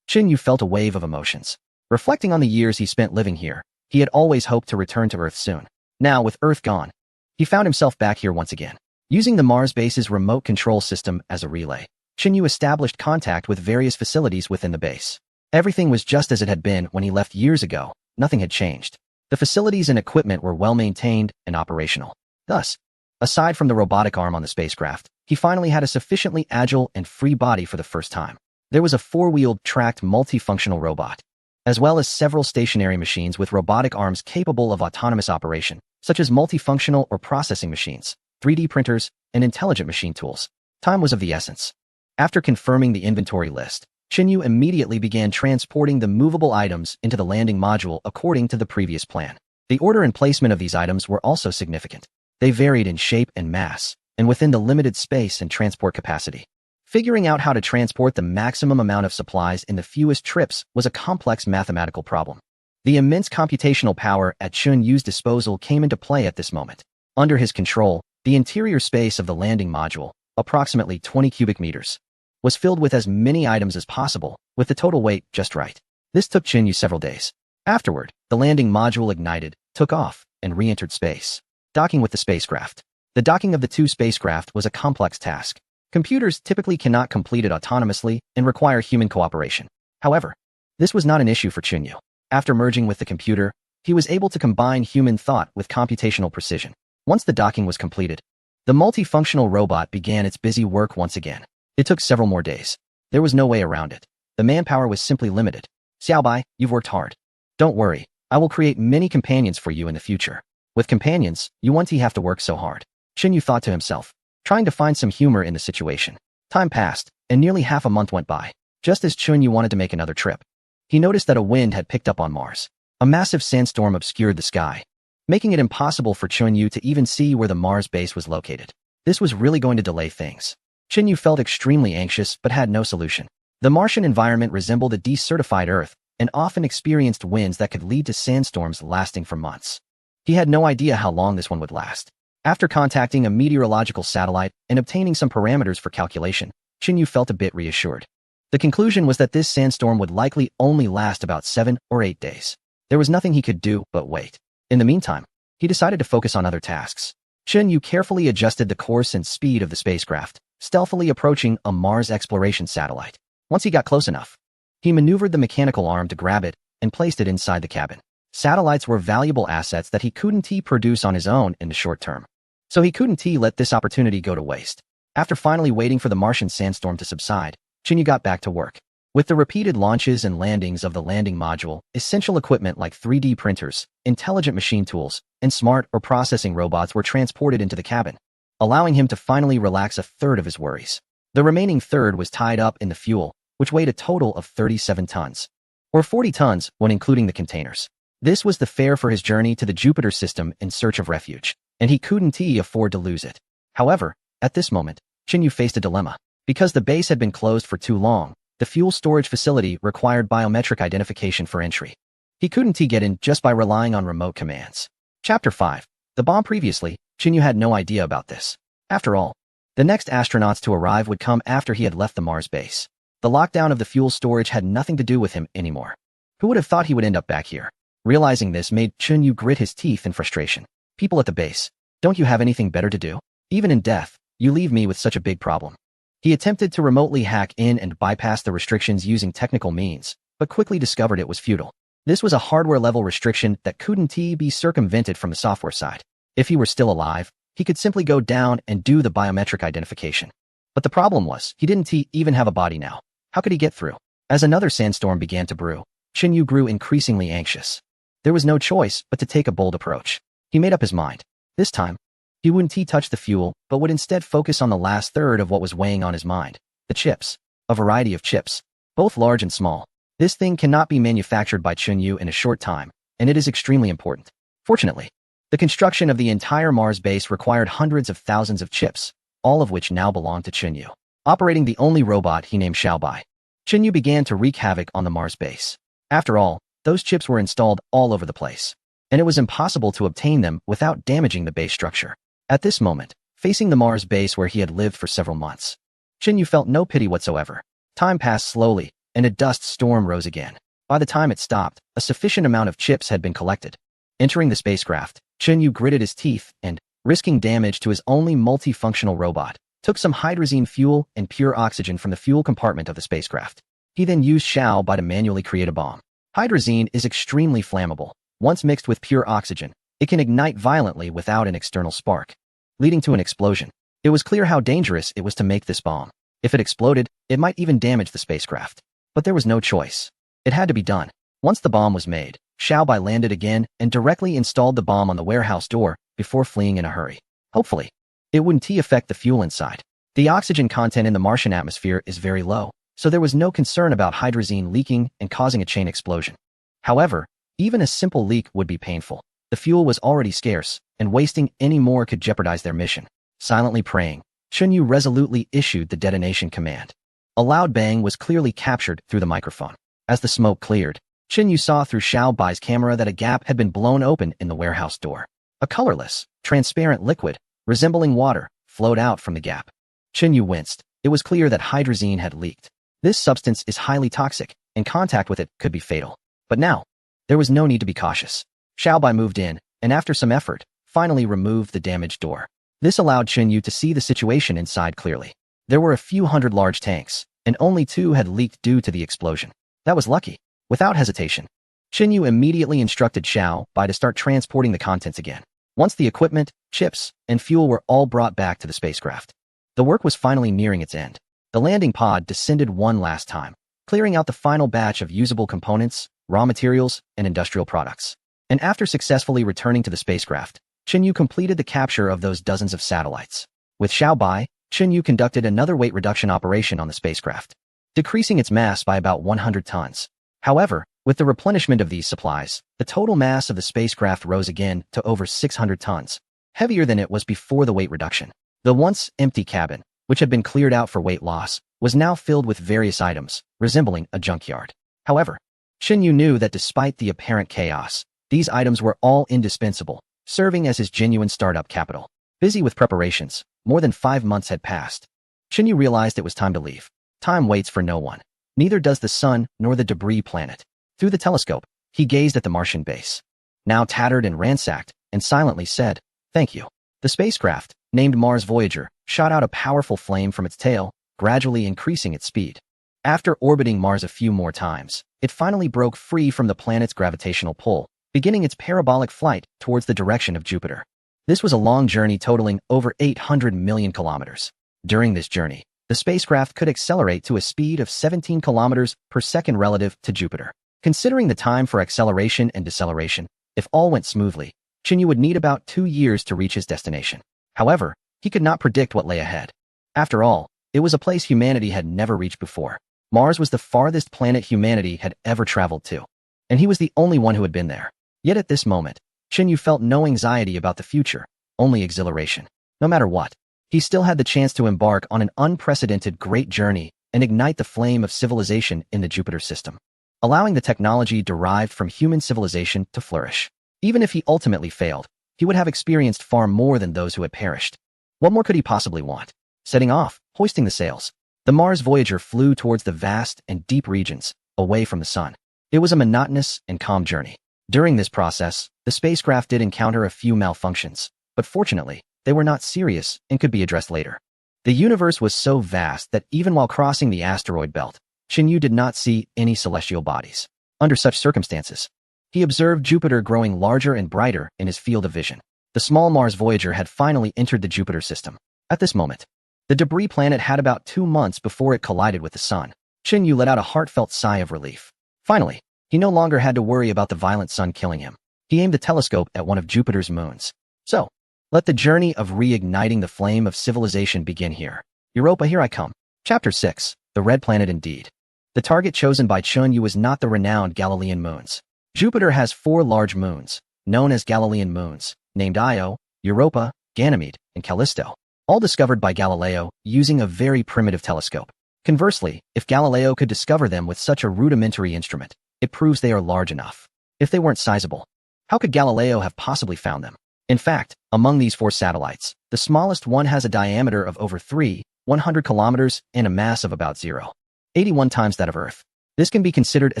Yu felt a wave of emotions. Reflecting on the years he spent living here, he had always hoped to return to Earth soon. Now, with Earth gone, he found himself back here once again. Using the Mars base's remote control system as a relay, Yu established contact with various facilities within the base. Everything was just as it had been when he left years ago. Nothing had changed. The facilities and equipment were well-maintained and operational. Thus, aside from the robotic arm on the spacecraft, he finally had a sufficiently agile and free body for the first time. There was a 4-wheeled, tracked, multifunctional robot, as well as several stationary machines with robotic arms capable of autonomous operation, such as multifunctional or processing machines, 3D printers, and intelligent machine tools. Time was of the essence. After confirming the inventory list, Yu immediately began transporting the movable items into the landing module according to the previous plan. The order and placement of these items were also significant. They varied in shape and mass, and within the limited space and transport capacity. Figuring out how to transport the maximum amount of supplies in the fewest trips was a complex mathematical problem. The immense computational power at Yu's disposal came into play at this moment. Under his control, the interior space of the landing module, approximately 20 cubic meters, was filled with as many items as possible, with the total weight just right. This took Yu several days. Afterward, the landing module ignited, took off, and re-entered space. Docking with the spacecraft. The docking of the 2 spacecraft was a complex task. Computers typically cannot complete it autonomously and require human cooperation. However, this was not an issue for Yu. After merging with the computer, he was able to combine human thought with computational precision. Once the docking was completed, the multifunctional robot began its busy work once again. It took several more days. There was no way around it. The manpower was simply limited. Xiaobai, you've worked hard. Don't worry, I will create many companions for you in the future. With companions, you won't have to work so hard. Yu thought to himself, trying to find some humor in the situation. Time passed, and nearly half a month went by. Just as Yu wanted to make another trip, he noticed that a wind had picked up on Mars. A massive sandstorm obscured the sky, making it impossible for Yu to even see where the Mars base was located. This was really going to delay things. Yu felt extremely anxious but had no solution. The Martian environment resembled a desertified Earth and often experienced winds that could lead to sandstorms lasting for months. He had no idea how long this one would last. After contacting a meteorological satellite and obtaining some parameters for calculation, Yu felt a bit reassured. The conclusion was that this sandstorm would likely only last about 7 or 8 days. There was nothing he could do but wait. In the meantime, he decided to focus on other tasks. Yu carefully adjusted the course and speed of the spacecraft, stealthily approaching a Mars exploration satellite. Once he got close enough, he maneuvered the mechanical arm to grab it and placed it inside the cabin. Satellites were valuable assets that he couldn't produce on his own in the short term. So he couldn't let this opportunity go to waste. After finally waiting for the Martian sandstorm to subside, Chinyu got back to work. With the repeated launches and landings of the landing module, essential equipment like 3D printers, intelligent machine tools, and smart or processing robots were transported into the cabin, allowing him to finally relax a third of his worries. The remaining third was tied up in the fuel, which weighed a total of 37 tons, or 40 tons when including the containers. This was the fare for his journey to the Jupiter system in search of refuge, and he couldn't afford to lose it. However, at this moment, Chinyu faced a dilemma. Because the base had been closed for too long, the fuel storage facility required biometric identification for entry. He couldn't get in just by relying on remote commands. Chapter 5. The bomb. Previously, Chinyu had no idea about this. After all, the next astronauts to arrive would come after he had left the Mars base. The lockdown of the fuel storage had nothing to do with him anymore. Who would have thought he would end up back here? Realizing this made Chinyu grit his teeth in frustration. People at the base, don't you have anything better to do? Even in death, you leave me with such a big problem. He attempted to remotely hack in and bypass the restrictions using technical means, but quickly discovered it was futile. This was a hardware-level restriction that couldn't be circumvented from the software side. If he were still alive, he could simply go down and do the biometric identification. But the problem was, he didn't even have a body now. How could he get through? As another sandstorm began to brew, Chinyu grew increasingly anxious. There was no choice but to take a bold approach. He made up his mind. This time, he wouldn't touch the fuel, but would instead focus on the last third of what was weighing on his mind. The chips. A variety of chips, both large and small. This thing cannot be manufactured by Chinyu in a short time, and it is extremely important. Fortunately, the construction of the entire Mars base required hundreds of thousands of chips, all of which now belonged to Chinyu. Operating the only robot he named Xiaobai, Chinyu began to wreak havoc on the Mars base. After all, those chips were installed all over the place, and it was impossible to obtain them without damaging the base structure. At this moment, facing the Mars base where he had lived for several months, Chinyu felt no pity whatsoever. Time passed slowly, and a dust storm rose again. By the time it stopped, a sufficient amount of chips had been collected. Entering the spacecraft, Chinyu gritted his teeth and, risking damage to his only multifunctional robot, took some hydrazine fuel and pure oxygen from the fuel compartment of the spacecraft. He then used Xiaobai to manually create a bomb. Hydrazine is extremely flammable. Once mixed with pure oxygen, it can ignite violently without an external spark, leading to an explosion. It was clear how dangerous it was to make this bomb. If it exploded, it might even damage the spacecraft. But there was no choice. It had to be done. Once the bomb was made, Xiaobai landed again and directly installed the bomb on the warehouse door before fleeing in a hurry. Hopefully, it wouldn't affect the fuel inside. The oxygen content in the Martian atmosphere is very low, so there was no concern about hydrazine leaking and causing a chain explosion. However, even a simple leak would be painful. The fuel was already scarce, and wasting any more could jeopardize their mission. Silently praying, Chinyu resolutely issued the detonation command. A loud bang was clearly captured through the microphone. As the smoke cleared, Chinyu saw through Xiaobai's camera that a gap had been blown open in the warehouse door. A colorless, transparent liquid, resembling water, flowed out from the gap. Chinyu winced. It was clear that hydrazine had leaked. This substance is highly toxic, and contact with it could be fatal. But now, there was no need to be cautious. Xiaobai moved in, and after some effort, finally removed the damaged door. This allowed Chinyu to see the situation inside clearly. There were a few hundred large tanks, and only 2 had leaked due to the explosion. That was lucky. Without hesitation, Chinyu immediately instructed Xiaobai to start transporting the contents again. Once the equipment, chips, and fuel were all brought back to the spacecraft, the work was finally nearing its end. The landing pod descended one last time, clearing out the final batch of usable components, raw materials, and industrial products. And after successfully returning to the spacecraft, Chinyu completed the capture of those dozens of satellites. With Xiaobai, Chinyu conducted another weight reduction operation on the spacecraft, decreasing its mass by about 100 tons. However, with the replenishment of these supplies, the total mass of the spacecraft rose again to over 600 tons, heavier than it was before the weight reduction. The once empty cabin, which had been cleared out for weight loss, was now filled with various items, resembling a junkyard. However, Chinyu knew that despite the apparent chaos, these items were all indispensable, serving as his genuine startup capital. Busy with preparations, more than 5 months had passed. Chinyu realized it was time to leave. Time waits for no one. Neither does the sun nor the debris planet. Through the telescope, he gazed at the Martian base, now tattered and ransacked, and silently said, "Thank you." The spacecraft, named Mars Voyager, shot out a powerful flame from its tail, gradually increasing its speed. After orbiting Mars a few more times, it finally broke free from the planet's gravitational pull, beginning its parabolic flight towards the direction of Jupiter. This was a long journey totaling over 800 million kilometers. During this journey, the spacecraft could accelerate to a speed of 17 kilometers per second relative to Jupiter. Considering the time for acceleration and deceleration, if all went smoothly, Xinyu would need about 2 years to reach his destination. However, he could not predict what lay ahead. After all, it was a place humanity had never reached before. Mars was the farthest planet humanity had ever traveled to, and he was the only one who had been there. Yet at this moment, Xinyu felt no anxiety about the future, only exhilaration. No matter what, he still had the chance to embark on an unprecedented great journey and ignite the flame of civilization in the Jupiter system, allowing the technology derived from human civilization to flourish. Even if he ultimately failed, he would have experienced far more than those who had perished. What more could he possibly want? Setting off, hoisting the sails, the Mars Voyager flew towards the vast and deep regions, away from the sun. It was a monotonous and calm journey. During this process, the spacecraft did encounter a few malfunctions, but fortunately, they were not serious and could be addressed later. The universe was so vast that even while crossing the asteroid belt, Xinyu did not see any celestial bodies. Under such circumstances, he observed Jupiter growing larger and brighter in his field of vision. The small Mars Voyager had finally entered the Jupiter system. At this moment, the debris planet had about 2 months before it collided with the sun. Xinyu let out a heartfelt sigh of relief. Finally, he no longer had to worry about the violent sun killing him. He aimed the telescope at one of Jupiter's moons. So, let the journey of reigniting the flame of civilization begin here. Europa, here I come. Chapter 6. The Red Planet Indeed. The target chosen by Xinyu was not the renowned Galilean moons. Jupiter has 4 large moons, known as Galilean moons, named Io, Europa, Ganymede, and Callisto, all discovered by Galileo using a very primitive telescope. Conversely, if Galileo could discover them with such a rudimentary instrument, it proves they are large enough. If they weren't sizable, how could Galileo have possibly found them? In fact, among these 4 satellites, the smallest one has a diameter of over 300 kilometers and a mass of about 0.81 times that of Earth. This can be considered a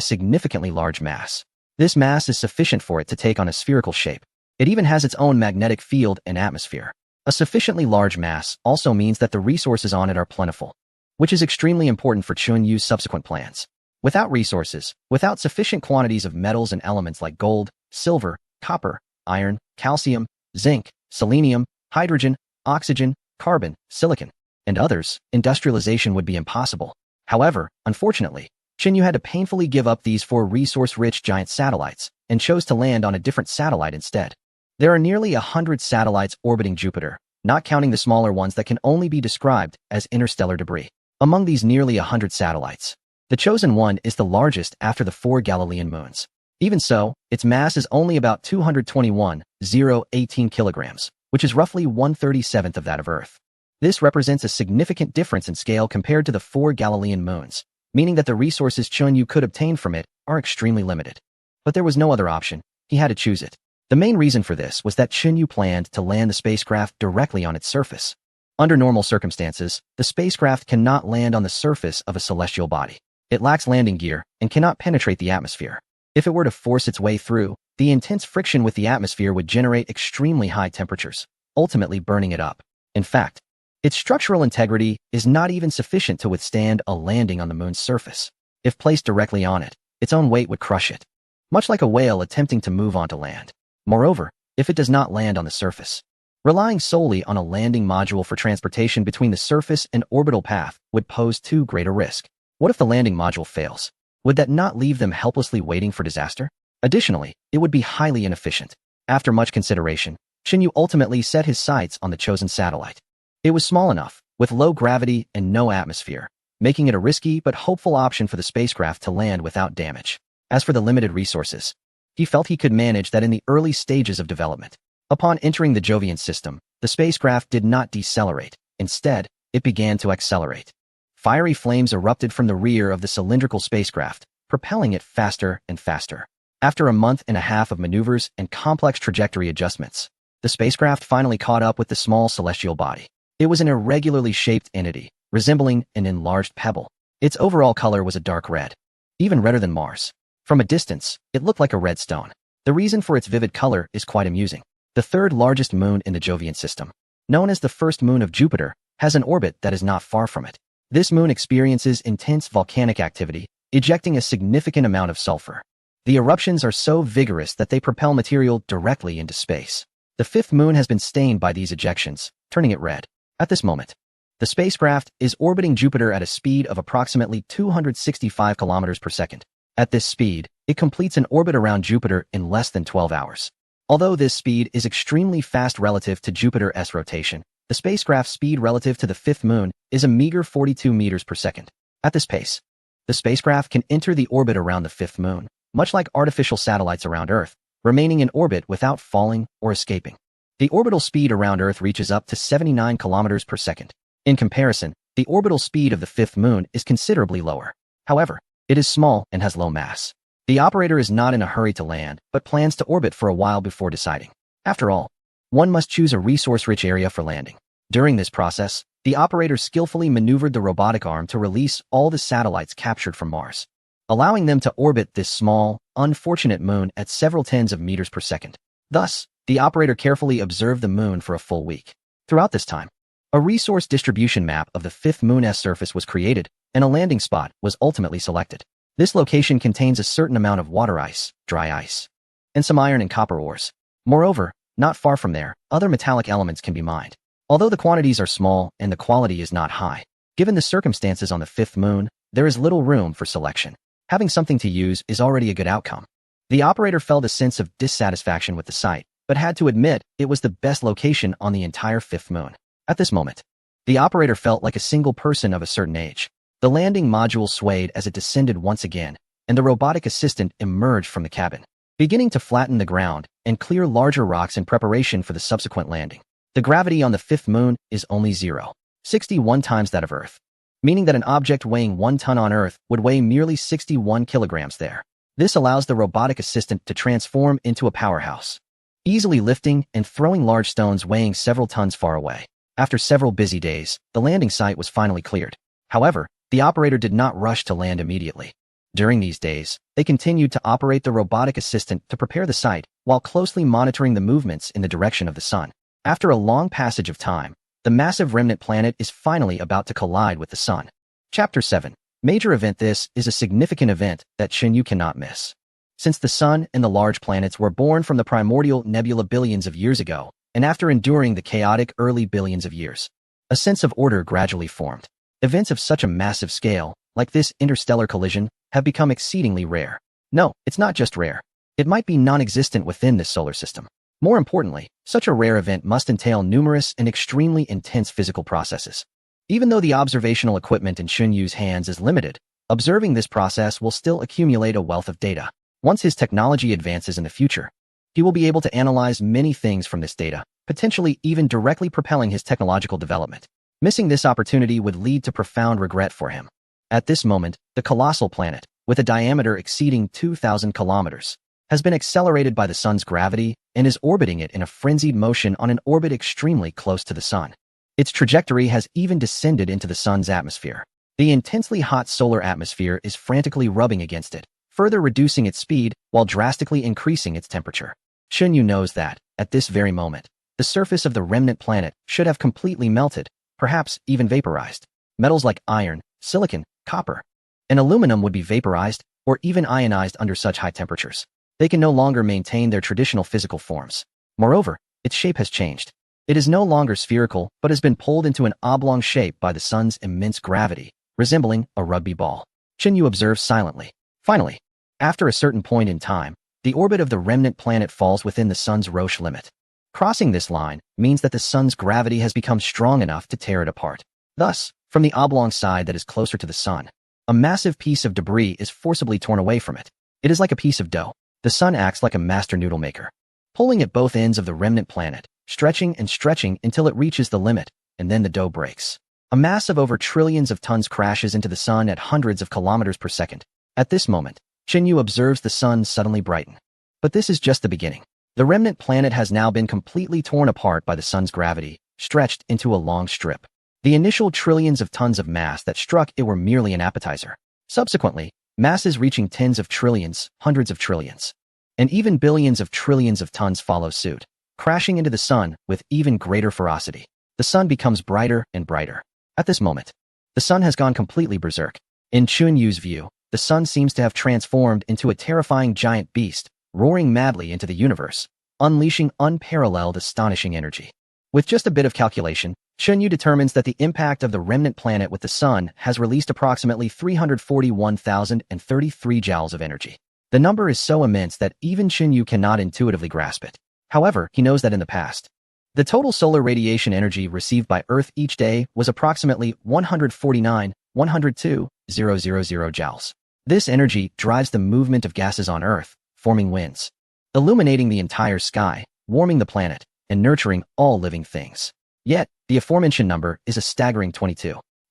significantly large mass. This mass is sufficient for it to take on a spherical shape. It even has its own magnetic field and atmosphere. A sufficiently large mass also means that the resources on it are plentiful, which is extremely important for Xinyu's subsequent plans. Without resources, without sufficient quantities of metals and elements like gold, silver, copper, iron, calcium, zinc, selenium, hydrogen, oxygen, carbon, silicon, and others, industrialization would be impossible. However, unfortunately, Xinyu had to painfully give up these 4 resource-rich giant satellites and chose to land on a different satellite instead. There are nearly 100 satellites orbiting Jupiter, not counting the smaller ones that can only be described as interstellar debris. Among these nearly 100 satellites, the chosen one is the largest after the 4 Galilean moons. Even so, its mass is only about 221,018 kilograms, which is roughly 1/37th of that of Earth. This represents a significant difference in scale compared to the 4 Galilean moons, meaning that the resources Xinyu could obtain from it are extremely limited. But there was no other option. He had to choose it. The main reason for this was that Xinyu planned to land the spacecraft directly on its surface. Under normal circumstances, the spacecraft cannot land on the surface of a celestial body. It lacks landing gear and cannot penetrate the atmosphere. If it were to force its way through, the intense friction with the atmosphere would generate extremely high temperatures, ultimately burning it up. In fact, its structural integrity is not even sufficient to withstand a landing on the moon's surface. If placed directly on it, its own weight would crush it, much like a whale attempting to move onto land. Moreover, if it does not land on the surface, relying solely on a landing module for transportation between the surface and orbital path would pose too great a risk. What if the landing module fails? Would that not leave them helplessly waiting for disaster? Additionally, it would be highly inefficient. After much consideration, Xinyu ultimately set his sights on the chosen satellite. It was small enough, with low gravity and no atmosphere, making it a risky but hopeful option for the spacecraft to land without damage. As for the limited resources, he felt he could manage that in the early stages of development. Upon entering the Jovian system, the spacecraft did not decelerate. Instead, it began to accelerate. Fiery flames erupted from the rear of the cylindrical spacecraft, propelling it faster and faster. After a month and a half of maneuvers and complex trajectory adjustments, the spacecraft finally caught up with the small celestial body. It was an irregularly shaped entity, resembling an enlarged pebble. Its overall color was a dark red, even redder than Mars. From a distance, it looked like a red stone. The reason for its vivid color is quite amusing. The 3rd largest moon in the Jovian system, known as the first moon of Jupiter, has an orbit that is not far from it. This moon experiences intense volcanic activity, ejecting a significant amount of sulfur. The eruptions are so vigorous that they propel material directly into space. The fifth moon has been stained by these ejections, turning it red. At this moment, the spacecraft is orbiting Jupiter at a speed of approximately 265 kilometers per second. At this speed, it completes an orbit around Jupiter in less than 12 hours. Although this speed is extremely fast relative to Jupiter's rotation, the spacecraft's speed relative to the fifth moon is a meager 42 meters per second. At this pace, the spacecraft can enter the orbit around the fifth moon, much like artificial satellites around Earth, remaining in orbit without falling or escaping. The orbital speed around Earth reaches up to 79 kilometers per second. In comparison, the orbital speed of the fifth moon is considerably lower. However, it is small and has low mass. The operator is not in a hurry to land, but plans to orbit for a while before deciding. After all, one must choose a resource-rich area for landing. During this process, the operator skillfully maneuvered the robotic arm to release all the satellites captured from Mars, allowing them to orbit this small, unfortunate moon at several tens of meters per second. Thus, the operator carefully observed the moon for a full week. Throughout this time, a resource distribution map of the fifth moon's surface was created, and a landing spot was ultimately selected. This location contains a certain amount of water ice, dry ice, and some iron and copper ores. Moreover, not far from there, other metallic elements can be mined. Although the quantities are small and the quality is not high, given the circumstances on the fifth moon, there is little room for selection. Having something to use is already a good outcome. The operator felt a sense of dissatisfaction with the site, but had to admit it was the best location on the entire fifth moon. At this moment, the operator felt like a single person of a certain age. The landing module swayed as it descended once again, and the robotic assistant emerged from the cabin, beginning to flatten the ground and clear larger rocks in preparation for the subsequent landing. The gravity on the fifth moon is only 0.61 times that of Earth, meaning that an object weighing 1 ton on Earth would weigh merely 61 kilograms there. This allows the robotic assistant to transform into a powerhouse, easily lifting and throwing large stones weighing several tons far away. After several busy days, the landing site was finally cleared. However, the operator did not rush to land immediately. During these days, they continued to operate the robotic assistant to prepare the site while closely monitoring the movements in the direction of the sun. After a long passage of time, the massive remnant planet is finally about to collide with the sun. Chapter 7. Major event. This is a significant event that Xinyu cannot miss. Since the sun and the large planets were born from the primordial nebula billions of years ago, and after enduring the chaotic early billions of years, a sense of order gradually formed. Events of such a massive scale, like this interstellar collision, have become exceedingly rare. No, it's not just rare. It might be non-existent within this solar system. More importantly, such a rare event must entail numerous and extremely intense physical processes. Even though the observational equipment in Xunyu's hands is limited, observing this process will still accumulate a wealth of data. Once his technology advances in the future, he will be able to analyze many things from this data, potentially even directly propelling his technological development. Missing this opportunity would lead to profound regret for him. At this moment, the colossal planet, with a diameter exceeding 2,000 kilometers, has been accelerated by the sun's gravity and is orbiting it in a frenzied motion on an orbit extremely close to the sun. Its trajectory has even descended into the sun's atmosphere. The intensely hot solar atmosphere is frantically rubbing against it, further reducing its speed while drastically increasing its temperature. Xinyu knows that, at this very moment, the surface of the remnant planet should have completely melted, perhaps even vaporized. Metals like iron, silicon, copper, and aluminum would be vaporized or even ionized under such high temperatures. They can no longer maintain their traditional physical forms. Moreover, its shape has changed. It is no longer spherical, but has been pulled into an oblong shape by the sun's immense gravity, resembling a rugby ball. Xinyu observes silently. Finally, after a certain point in time, the orbit of the remnant planet falls within the sun's Roche limit. Crossing this line means that the sun's gravity has become strong enough to tear it apart. Thus, from the oblong side that is closer to the sun, a massive piece of debris is forcibly torn away from it. It is like a piece of dough. The sun acts like a master noodle maker, pulling at both ends of the remnant planet, stretching and stretching until it reaches the limit, and then the dough breaks. A mass of over trillions of tons crashes into the sun at hundreds of kilometers per second. At this moment, Xinyu observes the sun suddenly brighten. But this is just the beginning. The remnant planet has now been completely torn apart by the sun's gravity, stretched into a long strip. The initial trillions of tons of mass that struck it were merely an appetizer. Subsequently, masses reaching tens of trillions, hundreds of trillions, and even billions of trillions of tons follow suit, crashing into the sun with even greater ferocity. The sun becomes brighter and brighter. At this moment, The sun has gone completely berserk. In Chunyu's view, the sun seems to have transformed into a terrifying giant beast, roaring madly into the universe, unleashing unparalleled astonishing energy. With just a bit of calculation, Chunyu determines that the impact of the remnant planet with the sun has released approximately 341,033 joules of energy. The number is so immense that even Chunyu cannot intuitively grasp it. However, he knows that in the past, the total solar radiation energy received by Earth each day was approximately 149,102,000 joules. This energy drives the movement of gases on Earth, forming winds, illuminating the entire sky, warming the planet, and nurturing all living things. Yet, the aforementioned number is a staggering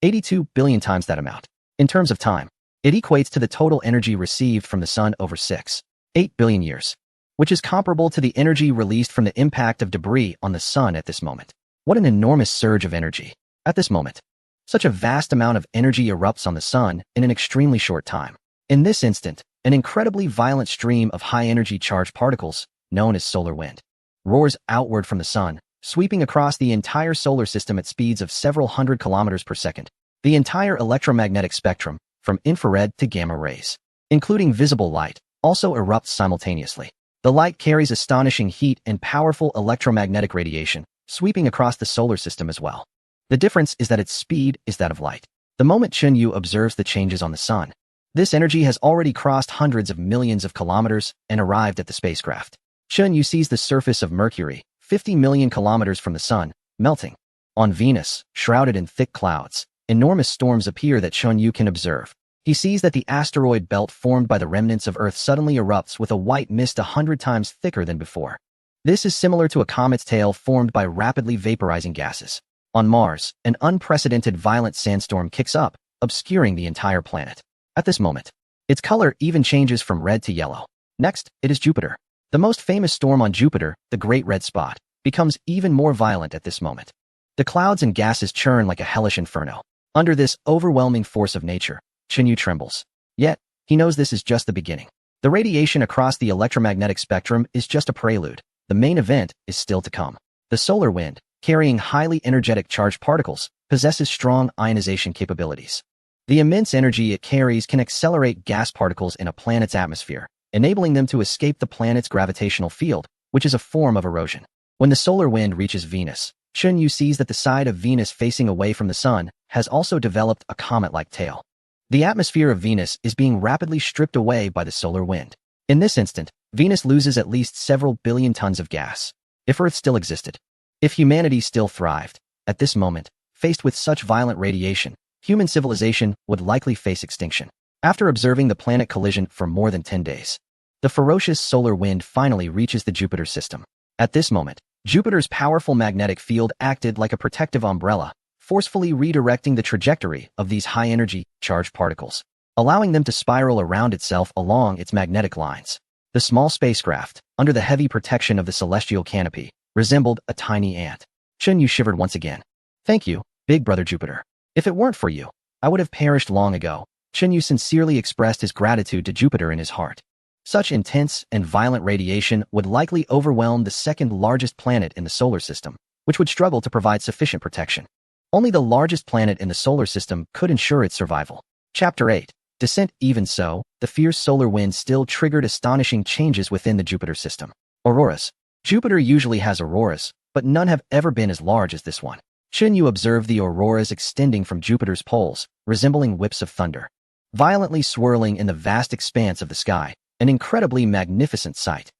82 billion times that amount. In terms of time, it equates to the total energy received from the sun over 8 billion years, which is comparable to the energy released from the impact of debris on the sun at this moment. What an enormous surge of energy. At this moment, such a vast amount of energy erupts on the sun in an extremely short time. In this instant, an incredibly violent stream of high-energy charged particles, known as solar wind, roars outward from the sun, sweeping across the entire solar system at speeds of several hundred kilometers per second. The entire electromagnetic spectrum, from infrared to gamma rays, including visible light, also erupts simultaneously. The light carries astonishing heat and powerful electromagnetic radiation, sweeping across the solar system as well. The difference is that its speed is that of light. The moment Chunyu observes the changes on the sun, this energy has already crossed hundreds of millions of kilometers and arrived at the spacecraft. Chunyu sees the surface of Mercury, 50 million kilometers from the sun, melting. On Venus, shrouded in thick clouds, enormous storms appear that Chunyu can observe. He sees that the asteroid belt formed by the remnants of Earth suddenly erupts with a white mist 100 times thicker than before. This is similar to a comet's tail formed by rapidly vaporizing gases. On Mars, an unprecedented violent sandstorm kicks up, obscuring the entire planet. At this moment, its color even changes from red to yellow. Next, it is Jupiter. The most famous storm on Jupiter, the Great Red Spot, becomes even more violent at this moment. The clouds and gases churn like a hellish inferno. Under this overwhelming force of nature, Chunyu trembles. Yet, he knows this is just the beginning. The radiation across the electromagnetic spectrum is just a prelude. The main event is still to come. The solar wind, carrying highly energetic charged particles, possesses strong ionization capabilities. The immense energy it carries can accelerate gas particles in a planet's atmosphere, enabling them to escape the planet's gravitational field, which is a form of erosion. When the solar wind reaches Venus, Chunyu sees that the side of Venus facing away from the sun has also developed a comet-like tail. The atmosphere of Venus is being rapidly stripped away by the solar wind. In this instant, Venus loses at least several billion tons of gas. If Earth still existed, if humanity still thrived, at this moment, faced with such violent radiation, human civilization would likely face extinction. After observing the planet collision for more than 10 days, the ferocious solar wind finally reaches the Jupiter system. At this moment, Jupiter's powerful magnetic field acted like a protective umbrella, forcefully redirecting the trajectory of these high-energy, charged particles, allowing them to spiral around itself along its magnetic lines. The small spacecraft, under the heavy protection of the celestial canopy, resembled a tiny ant. Chunyu shivered once again. "Thank you, Big Brother Jupiter. If it weren't for you, I would have perished long ago." Chunyu sincerely expressed his gratitude to Jupiter in his heart. Such intense and violent radiation would likely overwhelm the second largest planet in the solar system, which would struggle to provide sufficient protection. Only the largest planet in the solar system could ensure its survival. Chapter 8. Descent. Even so, the fierce solar wind still triggered astonishing changes within the Jupiter system. Auroras. Jupiter usually has auroras, but none have ever been as large as this one. Chunyu observed the auroras extending from Jupiter's poles, resembling whips of thunder, violently swirling in the vast expanse of the sky, an incredibly magnificent sight.